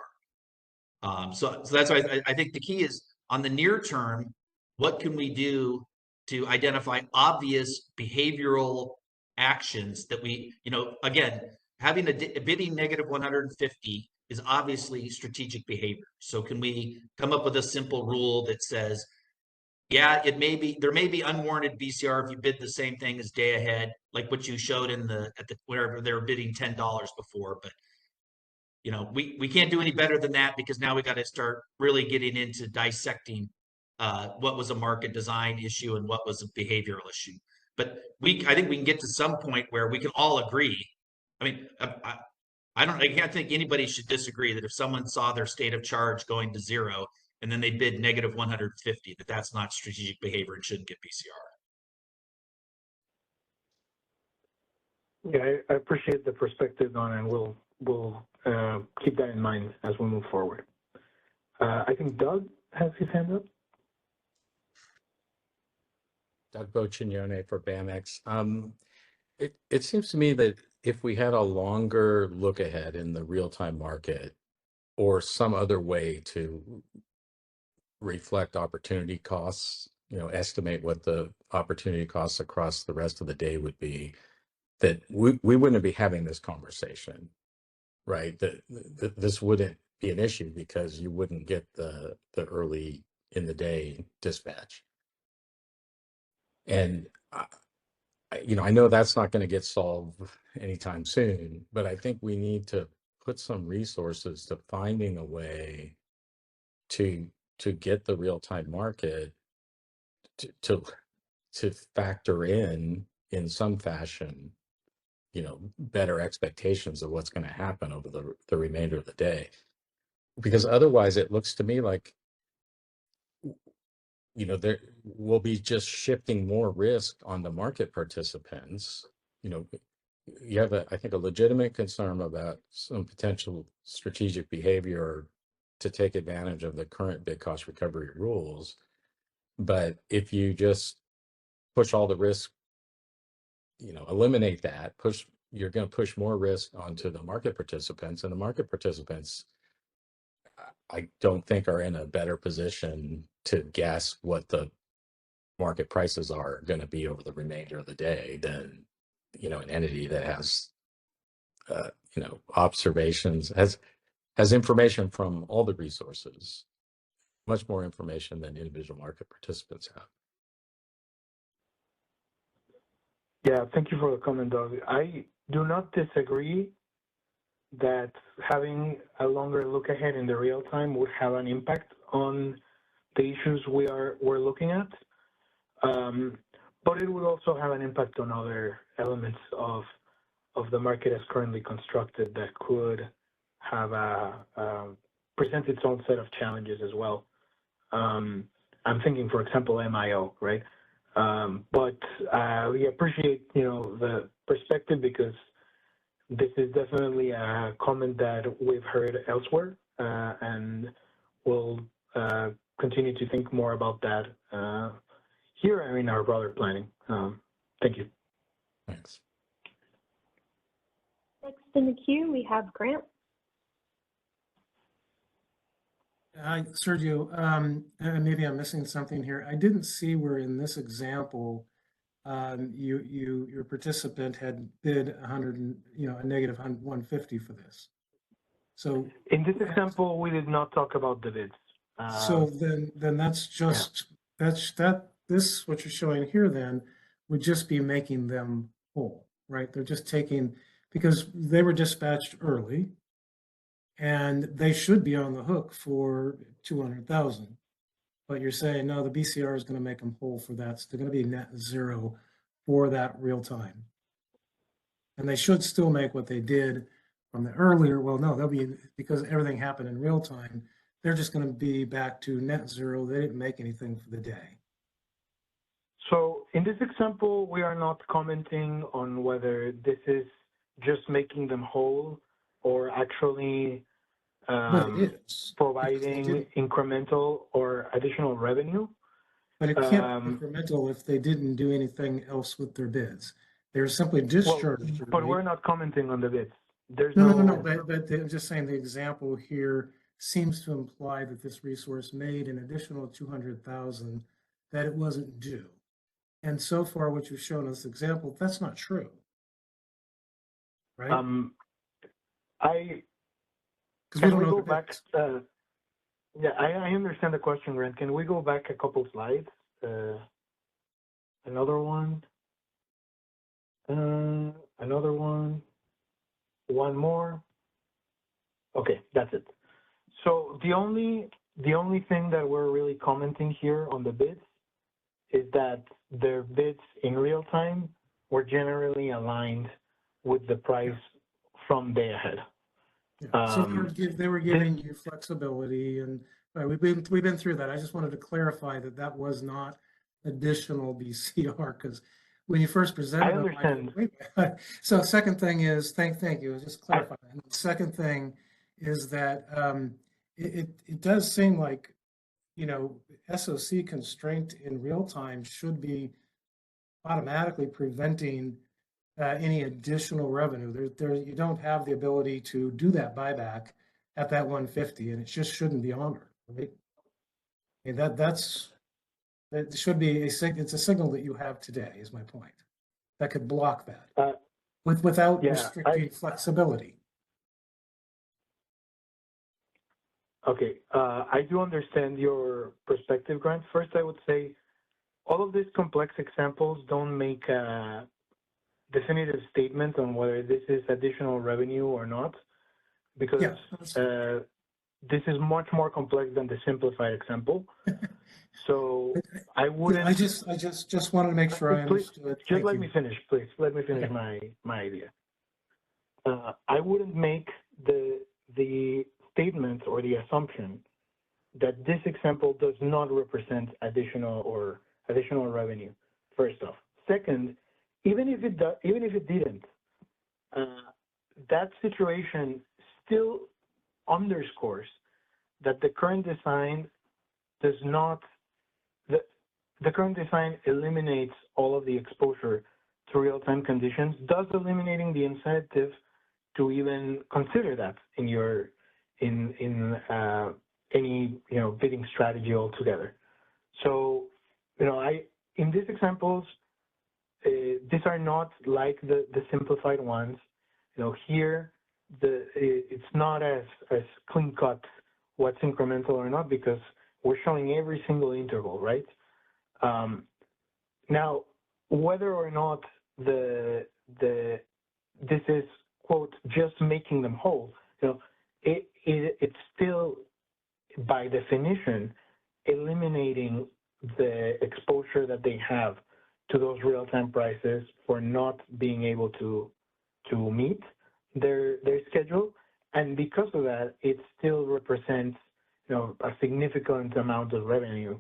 So that's why I think the key is on the near term, what can we do to identify obvious behavioral actions that we, you know, again, having a bidding negative 150 is obviously strategic behavior. So can we come up with a simple rule that says, yeah, there may be unwarranted BCR if you bid the same thing as day ahead, like what you showed in wherever they were bidding $10 before, but you know, we can't do any better than that because now we got to start really getting into dissecting what was a market design issue and what was a behavioral issue. But I think we can get to some point where we can all agree. I mean, I can't think anybody should disagree that if someone saw their state of charge going to 0 and then they bid negative 150, that's not strategic behavior and shouldn't get BCR. Yeah, I appreciate the perspective on it, and we'll keep that in mind as we move forward. I think Doug has his hand up. Doug Boccignone for BAMX. It seems to me that if we had a longer look ahead in the real-time market or some other way to reflect opportunity costs, you know, estimate what the opportunity costs across the rest of the day would be, that we wouldn't be having this conversation, right? That this wouldn't be an issue because you wouldn't get the early in the day dispatch. And you know, I know that's not going to get solved anytime soon, but I think we need to put some resources to finding a way to get the real-time market to factor in some fashion, you know, better expectations of what's going to happen over the remainder of the day. Because otherwise it looks to me like, you know, there will be just shifting more risk on the market participants. You know, you have I think a legitimate concern about some potential strategic behavior to take advantage of the current bid cost recovery rules. But if you just push all the risk, you know, eliminate that, you're going to push more risk onto the market participants, and the market participants, I don't think, are in a better position to guess what the market prices are going to be over the remainder of the day than, you know, an entity that has, you know, observations, has information from all the resources, much more information than individual market participants have. Yeah, thank you for the comment, Doug. I do not disagree that having a longer look ahead in the real time would have an impact on the issues we're looking at. But it would also have an impact on other elements of the market as currently constructed that could have present its own set of challenges as well. I'm thinking, for example, MIO, right? But we appreciate, the perspective, because this is definitely a comment that we've heard elsewhere, and we'll continue to think more about that here and in our broader planning. Thank you. Thanks. Next in the queue, we have Grant. Hi, Sergio. Maybe I'm missing something here. I didn't see where in this example your participant had bid 100, a negative 150 for this. So in this example, we did not talk about the bids. So then that's just this what you're showing here then would just be making them whole, right? They're just taking, because they were dispatched early, and they should be on the hook for 200,000. But you're saying, no, the BCR is going to make them whole for that. So they're going to be net zero for that real time. And they should still make what they did from the earlier. Well, no, they'll be, because everything happened in real time, they're just going to be back to net zero. They didn't make anything for the day. So in this example, we are not commenting on whether this is just making them whole or actually providing incremental or additional revenue. But it can't be incremental if they didn't do anything else with their bids. They're simply discharged. But we're not commenting on the bids. There's no. But I'm just saying the example here seems to imply that this resource made an additional 200,000 that it wasn't due. And so far, what you've shown us example, that's not true, right? Can we go back? Yeah, I understand the question, Grant. Can we go back a couple slides? Another one. Another one. One more. Okay, that's it. So the only thing that we're really commenting here on the bids is that their bids in real time were generally aligned with the price from day ahead. So they were giving you flexibility, and we've been through that. I just wanted to clarify that was not additional BCR, because when you first presented I understand. So second thing is, thank you, just clarify. The second thing is that it does seem like, SOC constraint in real time should be automatically preventing any additional revenue. You don't have the ability to do that buyback at that 150, and it just shouldn't be on there, right? And that should be it's a signal that you have today, is my point. That could block that without restricting flexibility. Okay, I do understand your perspective, Grant. First, I would say all of these complex examples don't make a definitive statement on whether this is additional revenue or not, because this is much more complex than the simplified example. So I wouldn't. I just wanted to make sure I understood. Just let me finish, please. Let me finish my idea. I wouldn't make the statement or the assumption that this example does not represent additional revenue. First off, second, even if it didn't, that situation still underscores that the current design does not. The current design eliminates all of the exposure to real-time conditions, thus eliminating the incentive to even consider that in your any bidding strategy altogether. So in these examples, these are not like the simplified ones. Here it's not as clean cut what's incremental or not, because we're showing every single interval, right? Now, whether or not this is, quote, just making them whole, it's still, by definition, eliminating the exposure that they have to those real-time prices for not being able to meet their schedule. And because of that, it still represents, a significant amount of revenue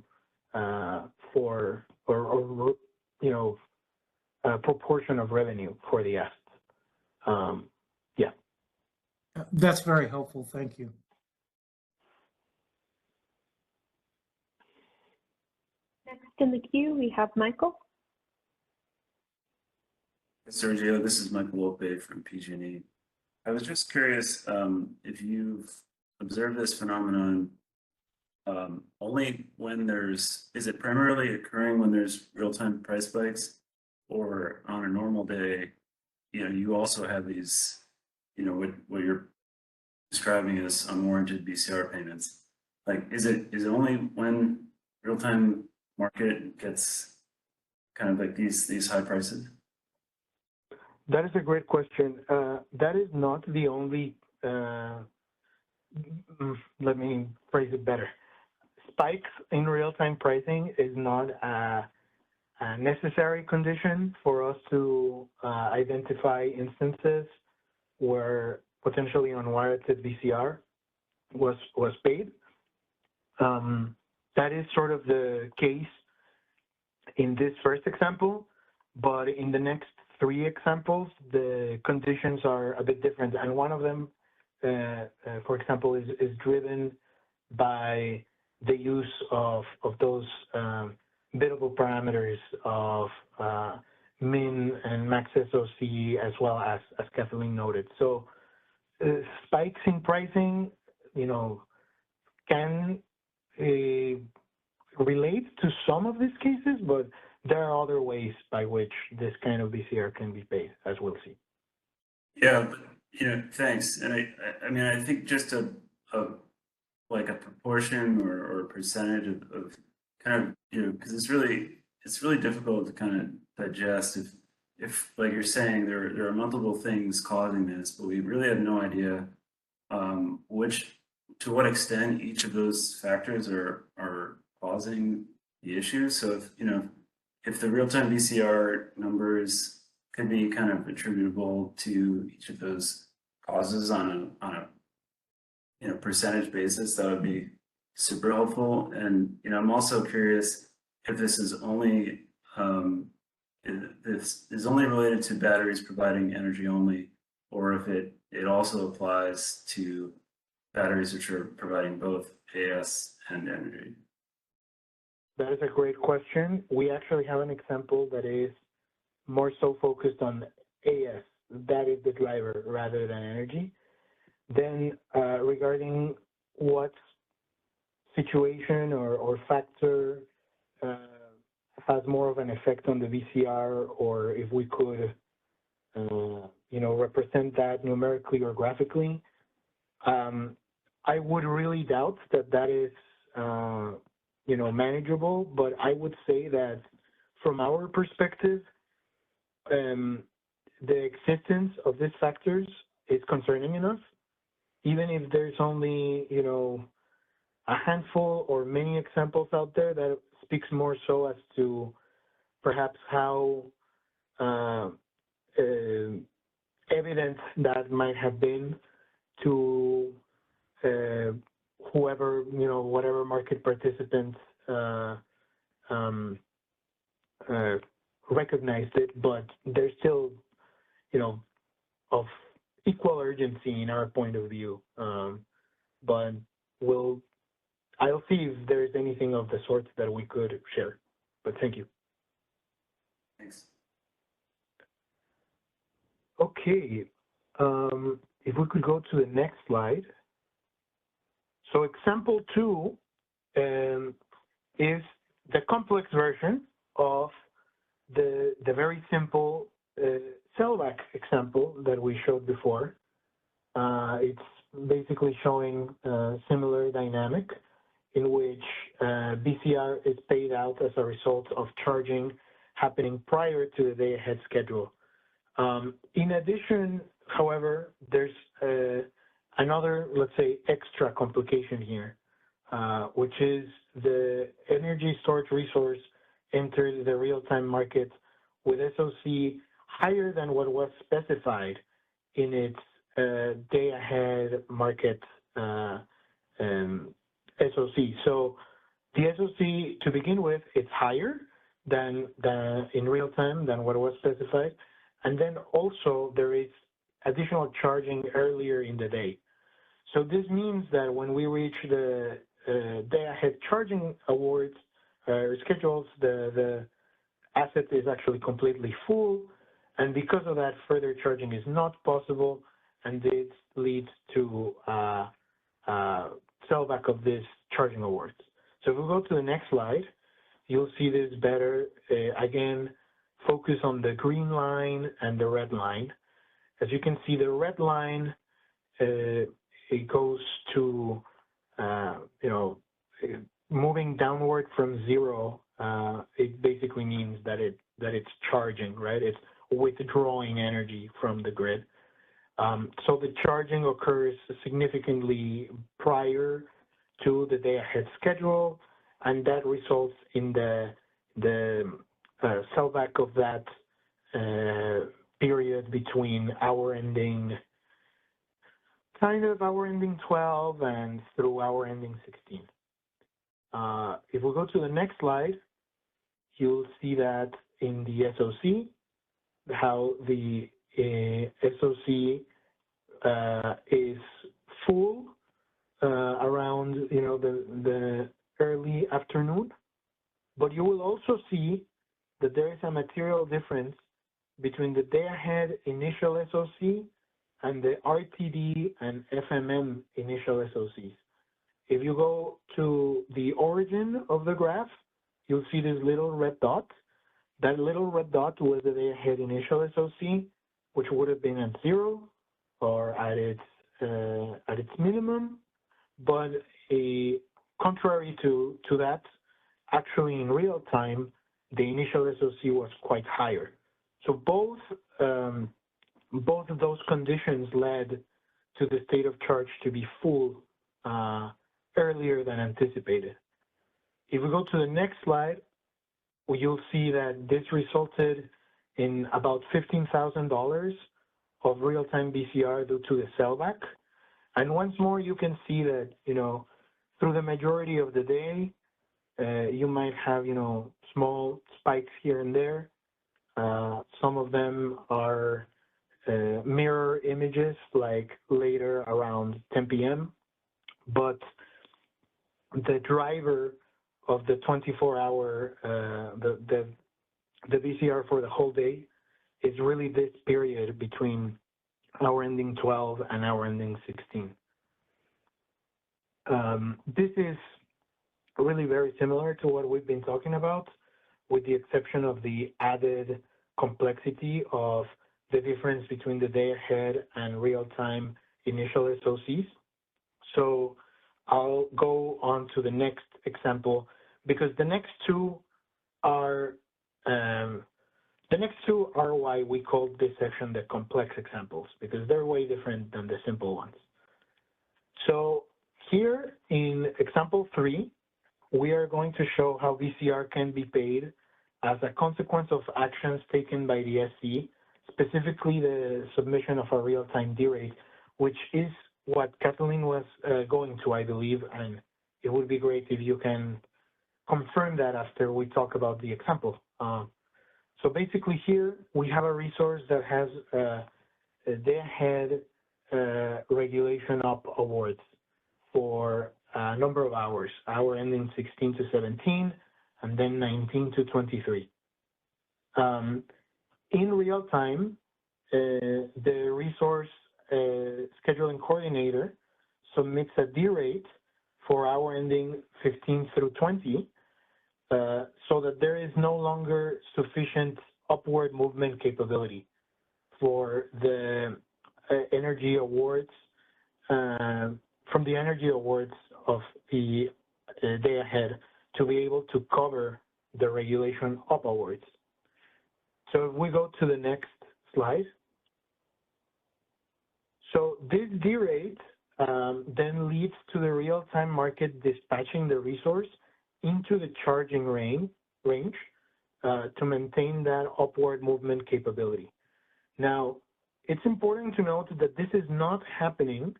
for, a proportion of revenue for the assets. Yeah. That's very helpful. Thank you. Next in the queue, we have Michael. Sergio, this is Michael Wolpe from PG&E. I was just curious if you've observed this phenomenon only when is it primarily occurring when there's real-time price spikes, or on a normal day, you also have these, what you're describing as unwarranted BCR payments. Like, is it only when real-time market gets kind of like these high prices? That is a great question. That is not the only, let me phrase it better. Spikes in real-time pricing is not a necessary condition for us to identify instances where potentially unwarranted VCR was paid. That is sort of the case in this first example, but in the next 3 examples, the conditions are a bit different. And one of them, for example, is driven by the use of those biddable parameters of min and max SOC, as well as Kathleen noted. So spikes in pricing, can relate to some of these cases, but there are other ways by which this kind of VCR can be paid, as we'll see. Yeah, but, thanks. And I mean, I think just a proportion or a percentage of kind of, because it's really difficult to kind of digest if like you're saying, there are multiple things causing this, but we really have no idea to what extent each of those factors are causing the issue. So if the real-time VCR numbers could be kind of attributable to each of those causes on a percentage basis, that would be super helpful. And I'm also curious if this is only related to batteries providing energy only, or if it also applies to batteries which are providing both AS and energy. That is a great question. We actually have an example that is more so focused on AS. That is the driver rather than energy. Then regarding what situation or factor has more of an effect on the VCR, or if we could, represent that numerically or graphically, I would really doubt that is manageable, but I would say that from our perspective, the existence of these factors is concerning enough, even if there's only, a handful or many examples out there that speaks more so as to perhaps how evident that might have been to whoever, whatever market participants recognized it, but they're still, of equal urgency in our point of view. But I'll see if there's anything of the sort that we could share, but thank you. Thanks. Okay, if we could go to the next slide. So example 2 is the complex version of the very simple sellback example that we showed before. It's basically showing a similar dynamic in which BCR is paid out as a result of charging happening prior to the day-ahead schedule. In addition, however, there's another, let's say, extra complication here. which is the energy storage resource entered the real-time market with SOC higher than what was specified in its day-ahead market SOC. So the SOC, to begin with, it's higher than in real time than what was specified. And then also there is additional charging earlier in the day. So this means that when we reach the day-ahead charging awards schedules, the asset is actually completely full. And because of that, further charging is not possible, and this leads to sellback of this charging awards. So if we go to the next slide, you'll see this better. Again, focus on the green line and the red line. As you can see, the red line, it goes to, moving downward from zero. It basically means that it's charging, right? It's withdrawing energy from the grid. So the charging occurs significantly prior to the day-ahead schedule, and that results in the sellback of that period between hour ending 12 and through hour ending 16. If we go to the next slide, you'll see that in the SOC, how the SOC is full around the early afternoon, but you will also see that there is a material difference between the day-ahead initial SOC and the RTD and FMM initial SOCs. If you go to the origin of the graph, you'll see this little red dot. That little red dot was the day-ahead initial SOC, which would have been at zero or at its minimum. But contrary to that, actually in real time, the initial SOC was quite higher. So both of those conditions led to the state of charge to be full earlier than anticipated. If we go to the next slide, you'll see that this resulted in about $15,000 of real-time BCR due to the sellback. And once more, you can see that, through the majority of the day, you might have, small spikes here and there. Some of them are mirror images, like later around 10 p.m. But the driver of the 24-hour, the BCR for the whole day is really this period between hour ending 12 and hour ending 16. This is really very similar to what we've been talking about, with the exception of the added complexity of the difference between the day ahead and real-time initial SOCs. So I'll go on to the next example, because the next two are why we called this section the complex examples, because they're way different than the simple ones. So here in example 3, we are going to show how VCR can be paid as a consequence of actions taken by the SC, specifically the submission of a real-time D-rate, which is what Kathleen was going to, I believe, and it would be great if you can confirm that after we talk about the example. So basically here, we have a resource that has a day-ahead regulation up awards for a number of hours, hour ending 16 to 17, and then 19 to 23. In real time, the resource scheduling coordinator submits a D-rate for hour ending 15 through 20, so that there is no longer sufficient upward movement capability for the energy awards, from the energy awards of the day ahead to be able to cover the regulation up awards. So if we go to the next slide. So this D-rate then leads to the real-time market dispatching the resource into the charging range to maintain that upward movement capability. Now, it's important to note that this is not happening.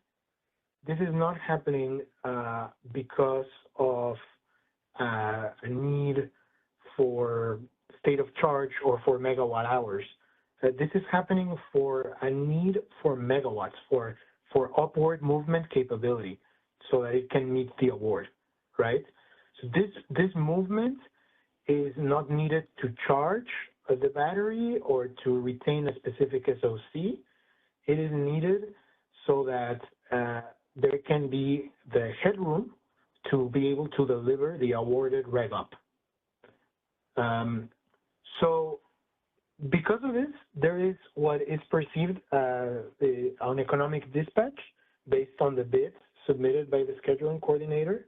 This is not happening because of a need for state of charge or for megawatt hours. This is happening for a need for megawatts, for upward movement capability, so that it can meet the award, right? So this movement is not needed to charge the battery or to retain a specific SOC. It is needed so that there can be the headroom to be able to deliver the awarded rev up. So because of this, there is what is perceived an economic dispatch based on the bids submitted by the scheduling coordinator,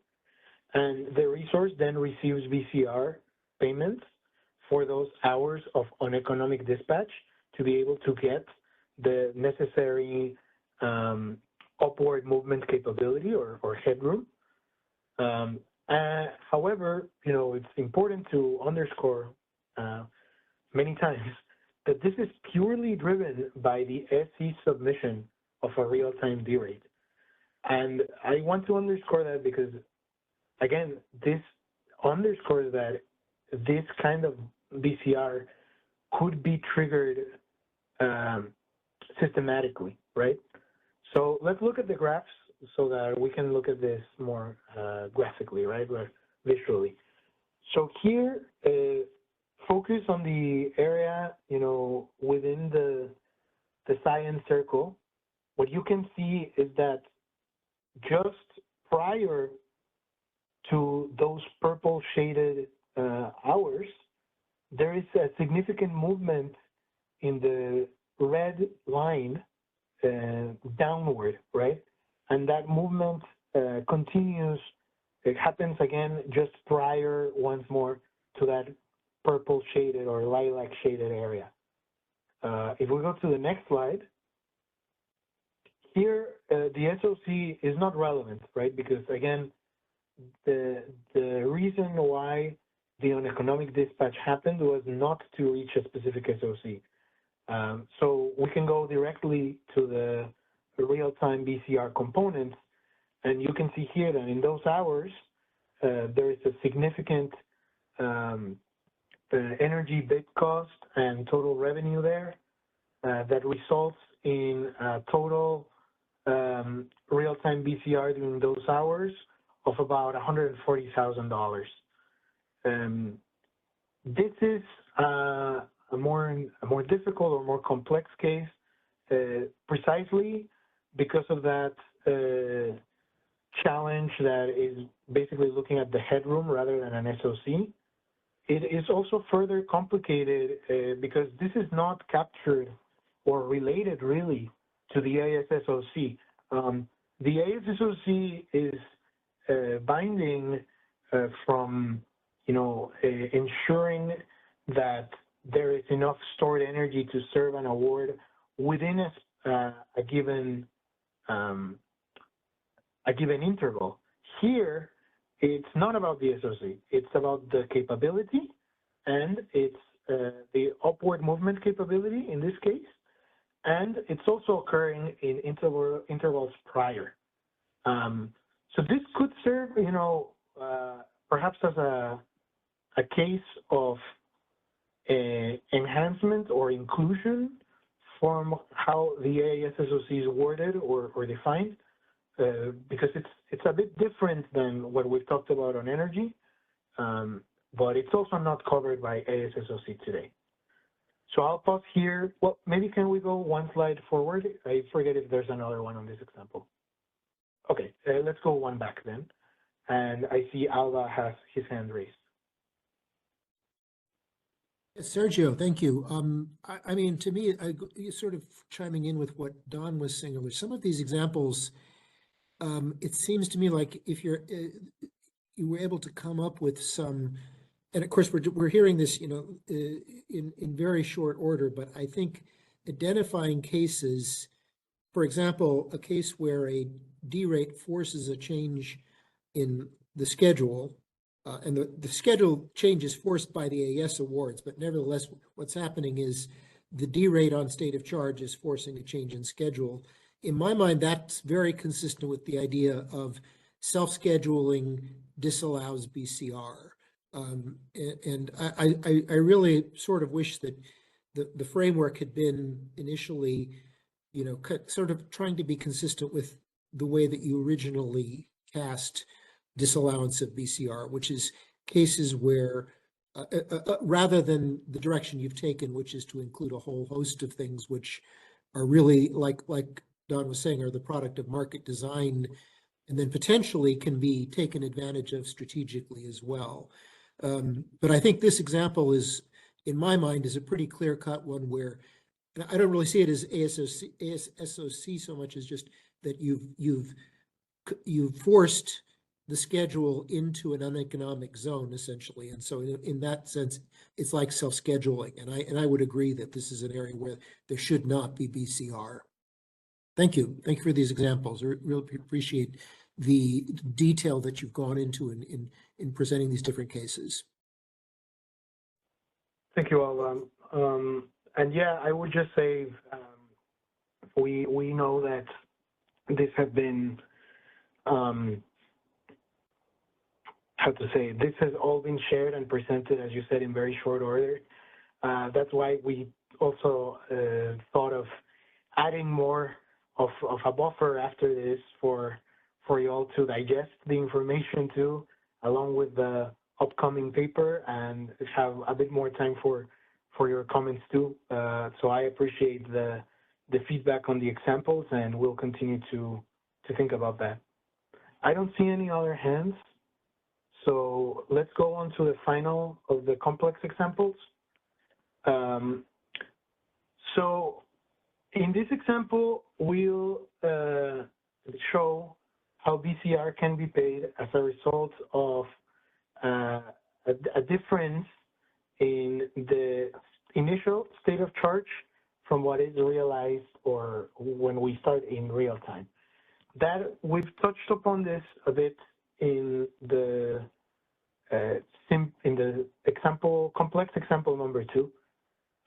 and the resource then receives VCR payments for those hours of uneconomic dispatch to be able to get the necessary upward movement capability or headroom. However, you know, it's important to underscore many times that this is purely driven by the SC submission of a real-time D-rate. And I want to underscore that because, again, this underscores that this kind of VCR could be triggered systematically, right? So let's look at the graphs so that we can look at this more graphically, right, or visually. So here, focus on the area, you know, within the cyan circle. What you can see is that just prior to those purple shaded hours, there is a significant movement in the red line downward, right? And that movement continues. It happens again just prior once more to that purple shaded or lilac shaded area. If we go to the next slide, here the SOC is not relevant, right? Because again, the reason why the uneconomic dispatch happened was not to reach a specific SOC. So we can go directly to the real-time VCR components, and you can see here that in those hours, there is a significant energy bid cost and total revenue there that results in total real-time VCR during those hours of about $140,000. This is a more difficult or more complex case precisely because of that challenge that is basically looking at the headroom rather than an SOC. It is also further complicated because this is not captured or related really to the ASSOC. The ASSOC is binding from, you know, ensuring that there is enough stored energy to serve an award within a given interval. Here, it's not about the SOC. It's about the capability, and it's the upward movement capability in this case, and it's also occurring in intervals prior. So this could serve, you know, perhaps as a case of enhancement or inclusion from how the ASSOC is worded or defined, because it's a bit different than what we've talked about on energy, but it's also not covered by ASSOC today. So I'll pause here. Well, maybe can we go one slide forward? I forget if there's another one on this example. Okay, let's go one back then. And I see Alba has his hand raised. Sergio, thank you. I mean, to me, sort of chiming in with what Don was saying earlier, some of these examples, it seems to me like if you were able to come up with some, and of course we're hearing this, you know, in very short order, but I think identifying cases, for example, a case where a D-rate forces a change in the schedule, and the schedule change is forced by the AES awards, but nevertheless, what's happening is the D-rate on state of charge is forcing a change in schedule. In my mind, that's very consistent with the idea of self-scheduling disallows BCR. And I really sort of wish that the framework had been initially, sort of trying to be consistent with the way that you originally cast disallowance of BCR, which is cases where, rather than the direction you've taken, which is to include a whole host of things which are really, like Don was saying, are the product of market design, and then potentially can be taken advantage of strategically as well. But I think this example is, in my mind, is a pretty clear-cut one where I don't really see it as ASOC so much as just that you've forced the schedule into an uneconomic zone essentially, and so in that sense, it's like self-scheduling. And I would agree that this is an area where there should not be BCR. Thank you for these examples. I really appreciate the detail that you've gone into in presenting these different cases. Thank you all. And yeah, I would just say we know that this has been, this has all been shared and presented, as you said, in very short order. That's why we also thought of adding more of a buffer after this for you all to digest the information too, along with the upcoming paper, and have a bit more time for your comments too. So I appreciate the feedback on the examples, and we'll continue to think about that. I don't see any other hands, so let's go on to the final of the complex examples. So in this example, we'll show how BCR can be paid as a result of a difference in the initial state of charge from what is realized or when we start in real time. That we've touched upon this a bit in the example, complex example number 2.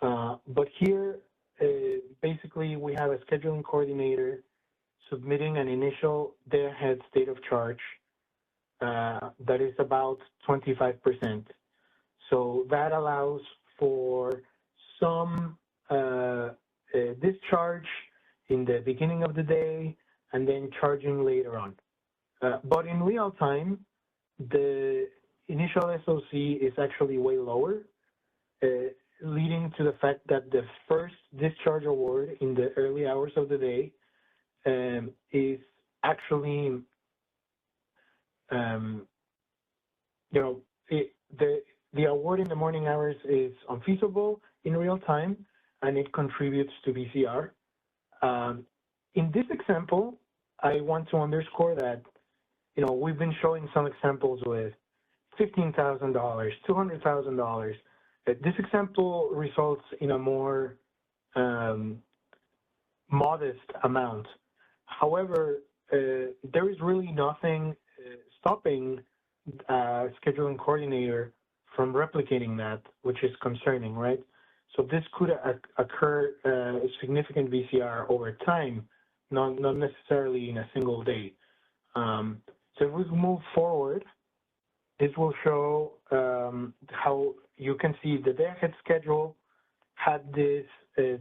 But here, basically, we have a scheduling coordinator submitting an initial day-ahead state of charge that is about 25%. So that allows for some discharge in the beginning of the day and then charging later on. But in real time, the initial SOC is actually way lower, leading to the fact that the first discharge award in the early hours of the day is actually, the award in the morning hours is unfeasible in real time, and it contributes to BCR. In this example, I want to underscore that, we've been showing some examples with $15,000, $200,000. This example results in a more modest amount. However, there is really nothing stopping a scheduling coordinator from replicating that, which is concerning, right? So this could occur significant BCR over time, not necessarily in a single day. So if we move forward, this will show how you can see the day-ahead schedule had this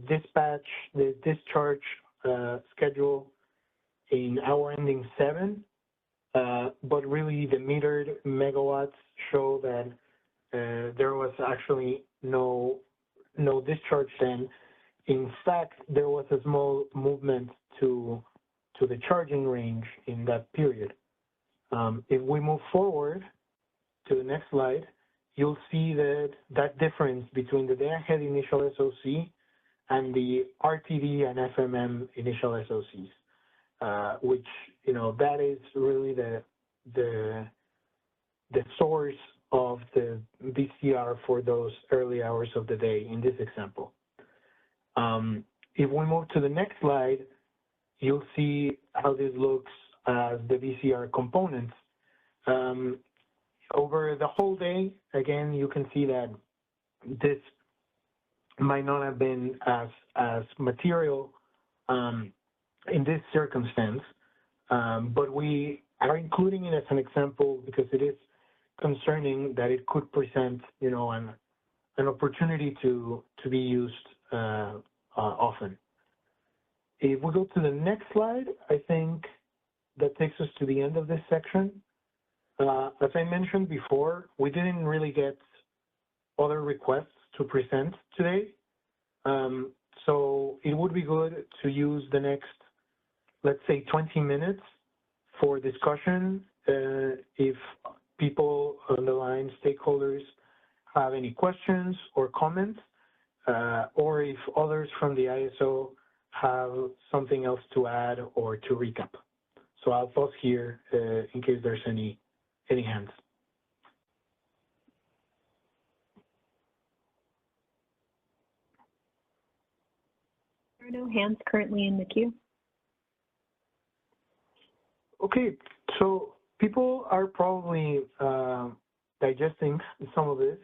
dispatch, the discharge schedule in hour ending 7, but really the metered megawatts show that there was actually no discharge then. In fact, there was a small movement to the charging range in that period. If we move forward to the next slide, you'll see that difference between the day-ahead initial SOC and the RTD and FMM initial SOCs, which, that is really the source of the BCR for those early hours of the day in this example. If we move to the next slide, you'll see how this looks as the VCR components. Over the whole day, again, you can see that this might not have been as material in this circumstance, but we are including it as an example because it is concerning that it could present, you know, an opportunity to be used often. If we go to the next slide, I think that takes us to the end of this section. As I mentioned before, we didn't really get other requests to present today. So it would be good to use the next, let's say, 20 minutes for discussion. If people on the line, stakeholders, have any questions or comments, or if others from the ISO have something else to add or to recap. So I'll pause here in case there's any hands. There are no hands currently in the queue. Okay, so people are probably digesting some of this.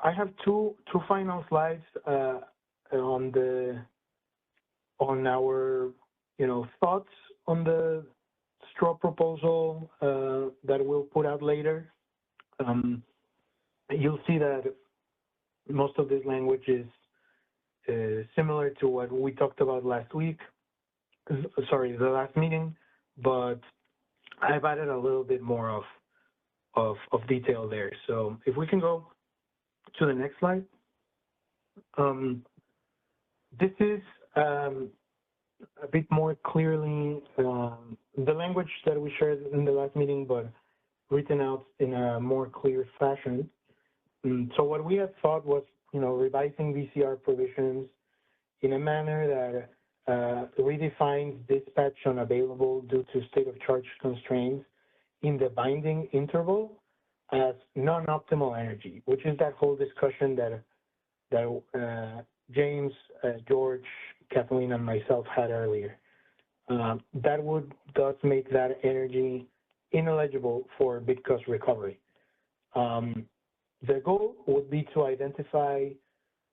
I have two final slides on our, you know, thoughts on the straw proposal that we'll put out later. You'll see that most of this language is similar to what we talked about last week. Sorry, the last meeting, but I've added a little bit more of detail there. So if we can go to the next slide. This is a bit more clearly the language that we shared in the last meeting, but written out in a more clear fashion. So what we had thought was, you know, revising VCR provisions in a manner that redefines dispatch unavailable due to state of charge constraints in the binding interval as non-optimal energy, which is that whole discussion that James, George, Kathleen, and myself had earlier. That would thus make that energy ineligible for bid cost recovery. The goal would be to identify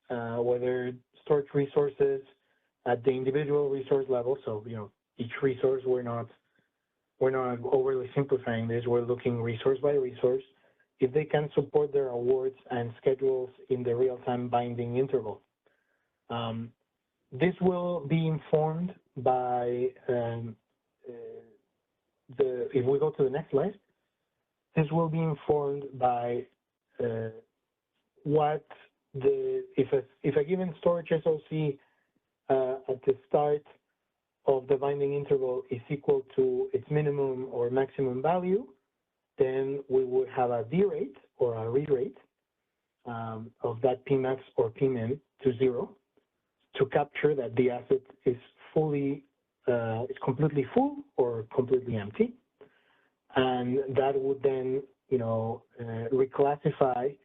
whether storage resources at the individual resource level, so, you know, each resource, we're not overly simplifying this, we're looking resource by resource, if they can support their awards and schedules in the real-time binding interval. This will be informed by if we go to the next slide, this will be informed by what if a given storage SOC at the start of the binding interval is equal to its minimum or maximum value, then we would have a D-rate or a read rate of that Pmax or Pmin to 0 to capture that the asset is completely full or completely empty. And that would then, you know, reclassify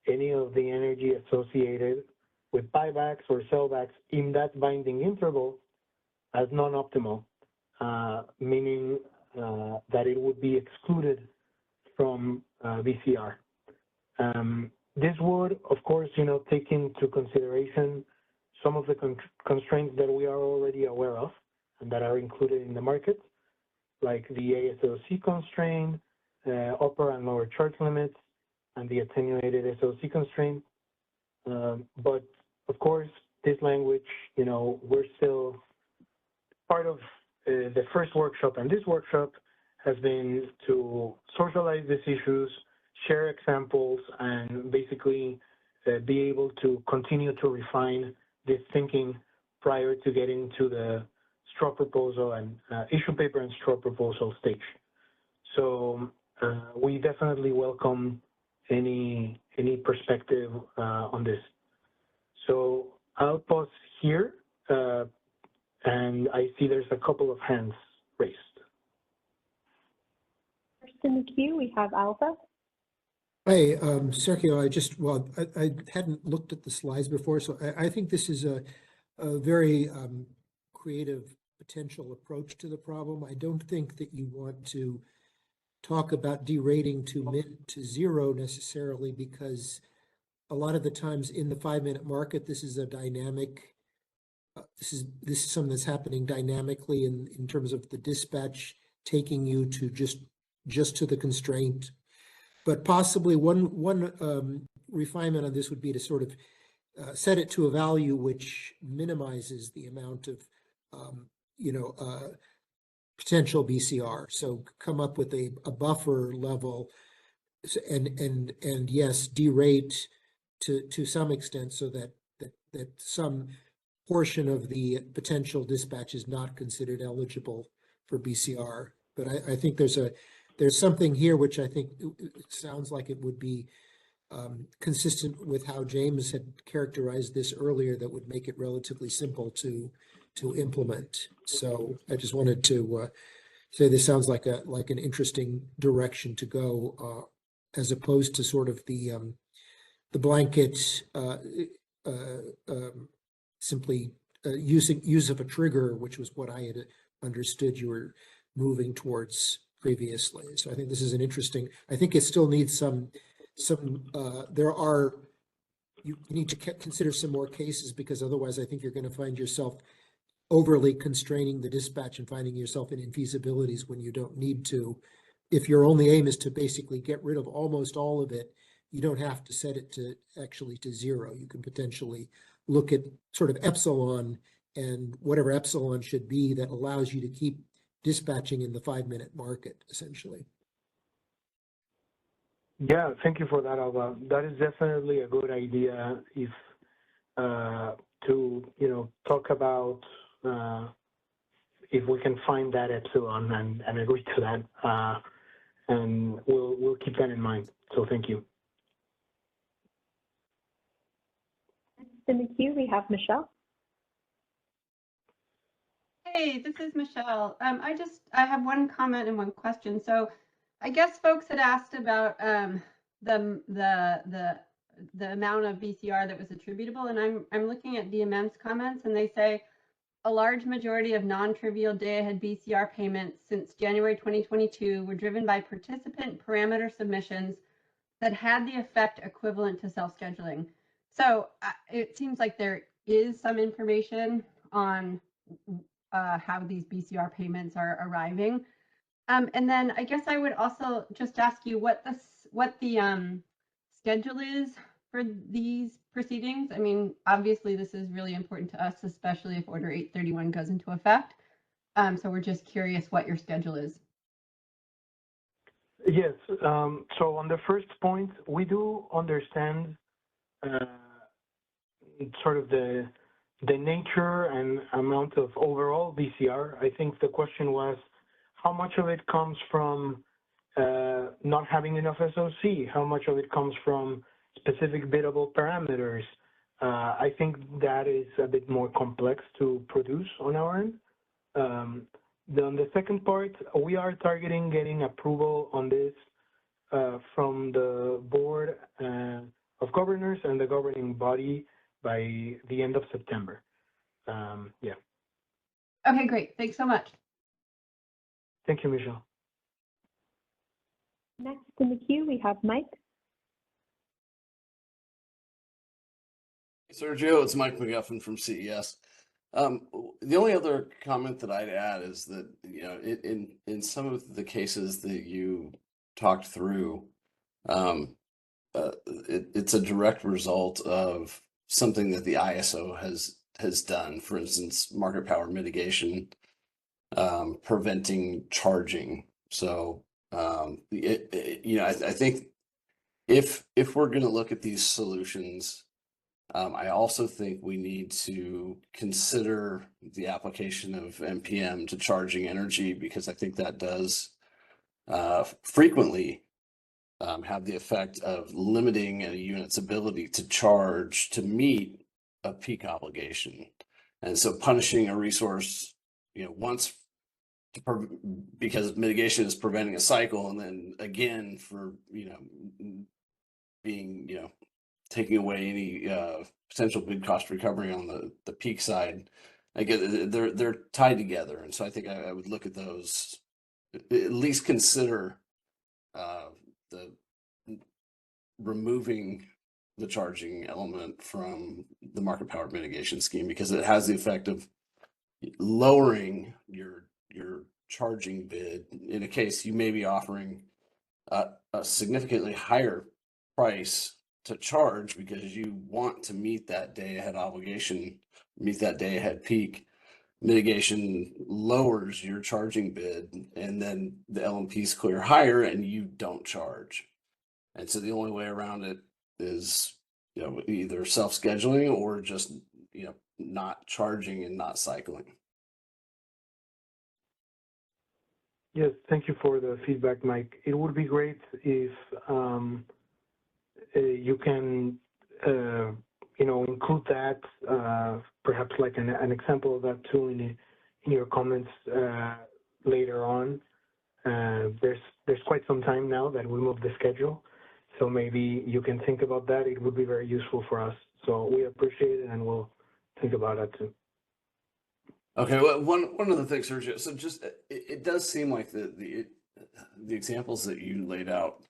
any of the energy associated with buybacks or sellbacks in that binding interval as non-optimal, meaning that it would be excluded from VCR. This would, of course, you know, take into consideration some of the constraints that we are already aware of and that are included in the market, like the ASOC constraint, upper and lower charge limits, and the attenuated SOC constraint. But of course, this language, you know, we're still part of the first workshop, and this workshop has been to socialize these issues, share examples, and basically be able to continue to refine this thinking prior to getting to the straw proposal and issue paper and straw proposal stage. So we definitely welcome any perspective on this. So I'll pause here, and I see there's a couple of hands raised. First in the queue, we have Alpha. Hey, Sergio, I hadn't looked at the slides before, so I think this is a very creative potential approach to the problem. I don't think that you want to talk about derating to zero necessarily, because a lot of the times in the 5-minute market, this is a dynamic. This is something that's happening dynamically in terms of the dispatch taking you to just to the constraint. But possibly one refinement on this would be to sort of set it to a value which minimizes the amount of potential BCR. So come up with a buffer level, and yes, derate to some extent, so that some portion of the potential dispatch is not considered eligible for BCR. But I think there's something here which I think it sounds like it would be consistent with how James had characterized this earlier, that would make it relatively simple to implement. So I just wanted to say this sounds like an interesting direction to go, as opposed to sort of the blanket simply use of a trigger, which was what I had understood you were moving towards previously. So I think this is an interesting. I think it still needs some. You need to consider some more cases, because otherwise I think you're going to find yourself overly constraining the dispatch and finding yourself in infeasibilities when you don't need to. If your only aim is to basically get rid of almost all of it, you don't have to set it to actually to zero. You can potentially look at sort of epsilon, and whatever epsilon should be that allows you to keep dispatching in the 5-minute market, essentially. Yeah, thank you for that, Alba. That is definitely a good idea. If to talk about if we can find that epsilon and agree to that, and we'll keep that in mind. So thank you. In the queue, we have Michelle. Hey, this is Michelle. I have one comment and one question. So I guess folks had asked about the amount of BCR that was attributable, and I'm looking at DMM's comments, and they say a large majority of non-trivial day-ahead BCR payments since January 2022 were driven by participant parameter submissions that had the effect equivalent to self-scheduling. So it seems like there is some information on how these BCR payments are arriving. And then I guess I would also just ask you what the schedule is for these proceedings. I mean, obviously this is really important to us, especially if Order 831 goes into effect. So we're just curious what your schedule is. Yes. So on the first point, we do understand sort of the nature and amount of overall BCR. I think the question was, how much of it comes from not having enough SOC? How much of it comes from specific biddable parameters? I think that is a bit more complex to produce on our end. On the second part, we are targeting getting approval on this from the Board of Governors and the governing body by the end of September. Yeah. Okay, great. Thanks so much. Thank you, Michelle. Next in the queue, we have Mike. Sergio, it's Mike McGuffin from CES. The only other comment that I'd add is that, in some of the cases that you talked through, it's a direct result of something that the ISO has done. For instance, market power mitigation, preventing charging. So, I think if we're going to look at these solutions, I also think we need to consider the application of NPM to charging energy, because I think that does frequently have the effect of limiting a unit's ability to charge to meet a peak obligation. And so punishing a resource, once because mitigation is preventing a cycle, and then again for, being, taking away any potential bid cost recovery on the peak side, Again, they're tied together, and so I think I would look at those, at least consider the removing the charging element from the market power mitigation scheme, because it has the effect of lowering your charging bid. In a case, you may be offering a significantly higher price to charge because you want to meet that day ahead obligation, meet that day ahead peak. Mitigation lowers your charging bid, and then the LMPs clear higher and you don't charge. And so the only way around it is, either self-scheduling or just, not charging and not cycling. Yes, thank you for the feedback, Mike. It would be great if you can, include that, perhaps like an example of that too in your comments later on. There's quite some time now that we moved the schedule, so maybe you can think about that. It would be very useful for us. So we appreciate it, and we'll think about that too. Okay, well, one of the things, Sergio, so just it does seem like the examples that you laid out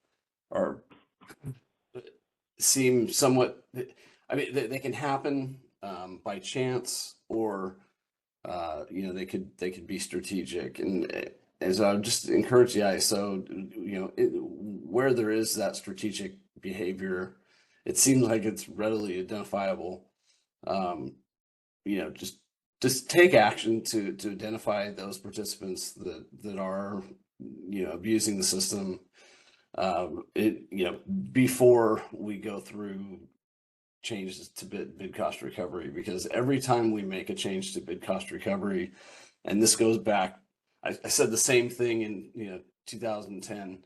seem somewhat, I mean, they can happen by chance, or they could be strategic. And as I would just encourage the ISO, where there is that strategic behavior, it seems like it's readily identifiable. Just take action to identify those participants that are abusing the system. Before we go through changes to bid cost recovery, because every time we make a change to bid cost recovery, and this goes back, I said the same thing in 2010.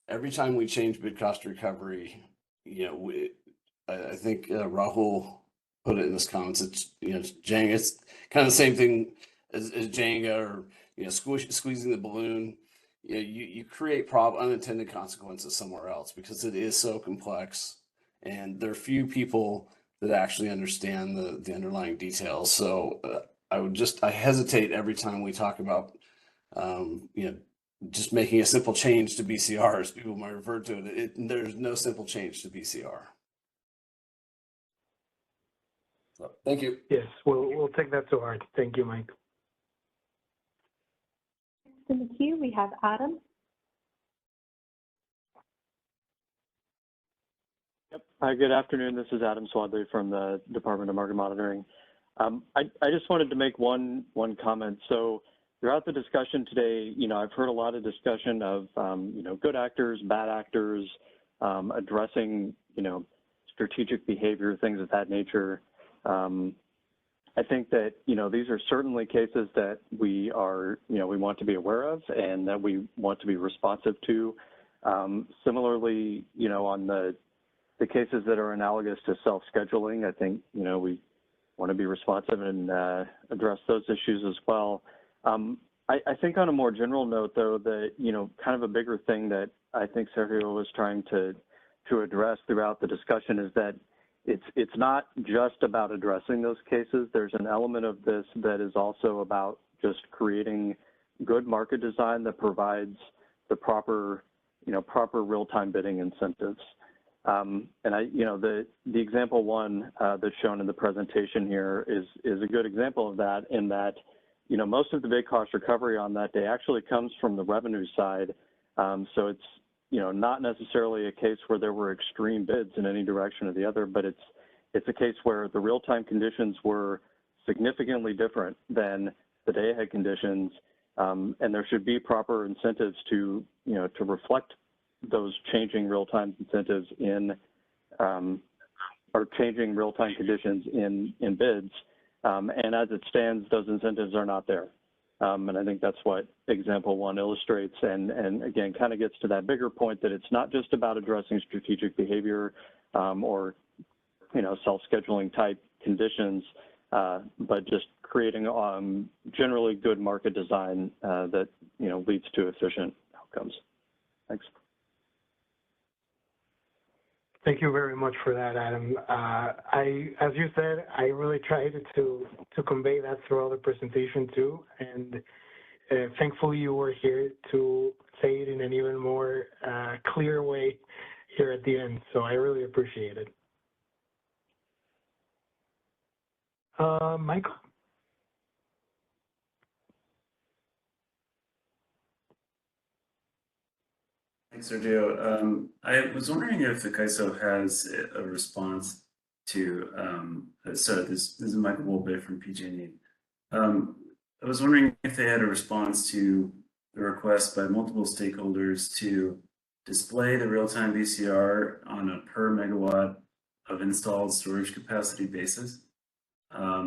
Every time we change bid cost recovery, I think Rahul put it in his comments. It's Jenga. It's kind of the same thing as Jenga, or squeezing the balloon. You create unintended consequences somewhere else because it is so complex, and there are few people that actually understand the underlying details. So I hesitate every time we talk about just making a simple change to BCR, as people might refer to it. There's no simple change to BCR. So, thank you. Yes, we'll take that to heart. Thank you, Mike. In the queue, we have Adam. Yep. Hi, good afternoon. This is Adam Swadley from the Department of Market Monitoring. I just wanted to make one comment. So throughout the discussion today, I've heard a lot of discussion of, good actors, bad actors, addressing, strategic behavior, things of that nature. I think that, these are certainly cases that we are, we want to be aware of and that we want to be responsive to. Similarly, on the cases that are analogous to self-scheduling, I think, we want to be responsive and address those issues as well. I think on a more general note, though, that, kind of a bigger thing that I think Sergio was trying to address throughout the discussion is that it's not just about addressing those cases. There's an element of this that is also about just creating good market design that provides the proper real-time bidding incentives. And the example one that's shown in the presentation here is a good example of that, in that, most of the bid cost recovery on that day actually comes from the revenue side. So it's, not necessarily a case where there were extreme bids in any direction or the other, but it's a case where the real-time conditions were significantly different than the day-ahead conditions, and there should be proper incentives to reflect those changing real-time incentives or changing real-time conditions in bids. And as it stands, those incentives are not there. And I think that's what example one illustrates, and again, kind of gets to that bigger point that it's not just about addressing strategic behavior or, self-scheduling type conditions, but just creating generally good market design that, leads to efficient outcomes. Thanks. Thank you very much for that, Adam. As you said, I really tried to convey that throughout the presentation too, and thankfully you were here to say it in an even more clear way here at the end. So I really appreciate it. Michael? Thanks, Sergio. I was wondering if the CAISO has a response to, so this is Michael Wolpe from PG&E. I was wondering if they had a response to the request by multiple stakeholders to display the real-time VCR on a per megawatt of installed storage capacity basis. A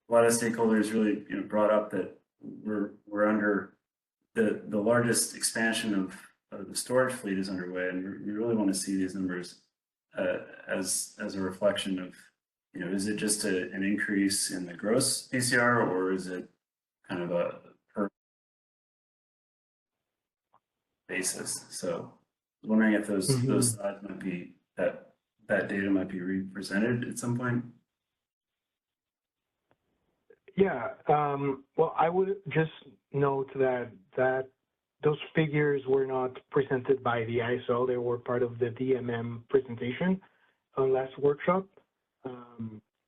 lot of stakeholders really brought up that we're under the largest expansion of the storage fleet is underway, and we really want to see these numbers as a reflection of, is it just an increase in the gross PCR, or is it kind of a per basis? So I was wondering if those slides might be, that data might be represented at some point. Yeah, well, I would just note that those figures were not presented by the ISO. They were part of the DMM presentation on last workshop.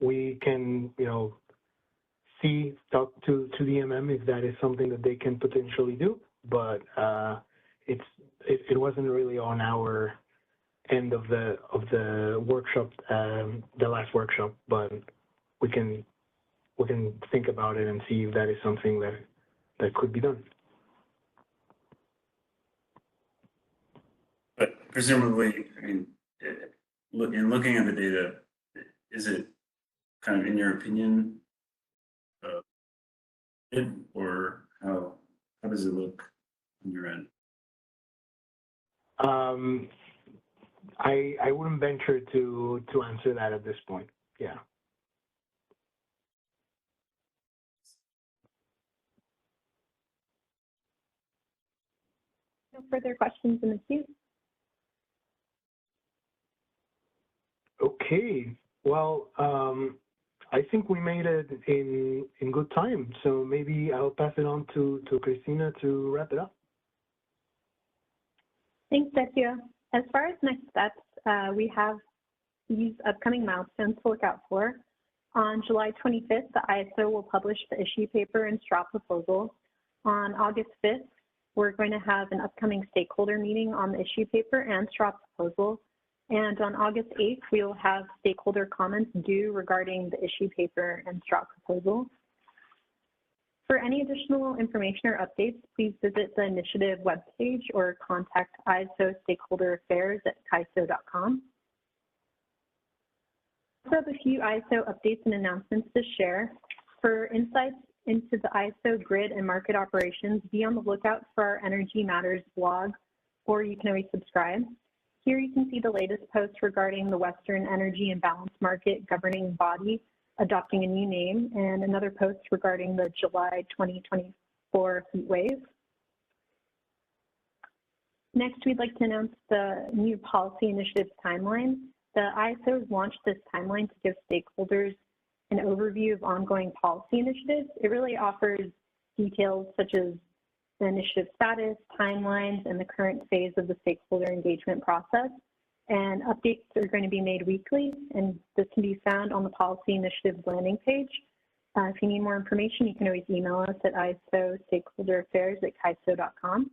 We can, talk to DMM if that is something that they can potentially do, but it wasn't really on our end of the workshop, the last workshop, but we can think about it and see if that is something that could be done. But presumably, I mean, in looking at the data, is it kind of, in your opinion, or how does it look on your end? I wouldn't venture to answer that at this point. Yeah. No further questions in the queue. Okay. Well, I think we made it in good time. So maybe I'll pass it on to Christina to wrap it up. Thanks, Sergio. As far as next steps, we have these upcoming milestones to look out for. On July 25th, the ISO will publish the issue paper and straw proposal. On August 5th, we're going to have an upcoming stakeholder meeting on the issue paper and straw proposal. And on August 8th, we will have stakeholder comments due regarding the issue paper and straw proposal. For any additional information or updates, please visit the initiative webpage or contact ISO Stakeholder Affairs at CAISO.com. I have a few ISO updates and announcements to share. For insights into the ISO grid and market operations, be on the lookout for our Energy Matters blog, or you can always subscribe. Here you can see the latest posts regarding the Western Energy Imbalance Market governing body adopting a new name, and another post regarding the July 2024 heat wave. Next, we'd like to announce the new policy initiatives timeline. The ISO has launched this timeline to give stakeholders an overview of ongoing policy initiatives. It really offers details such as the initiative status, timelines, and the current phase of the stakeholder engagement process. And updates are going to be made weekly, and this can be found on the policy initiatives landing page. If you need more information, you can always email us at isostakeholderaffairs@caiso.com.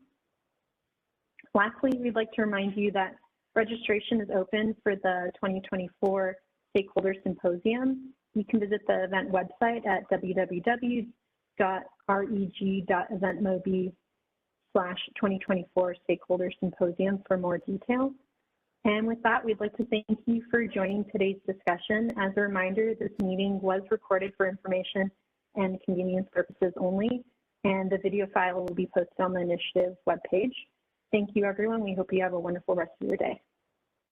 Lastly, we'd like to remind you that registration is open for the 2024 Stakeholder Symposium. You can visit the event website at www.reg.eventmobi/2024 Stakeholder Symposium for more details. And with that, we'd like to thank you for joining today's discussion. As a reminder, this meeting was recorded for information and convenience purposes only, and the video file will be posted on the initiative webpage. Thank you, everyone. We hope you have a wonderful rest of your day.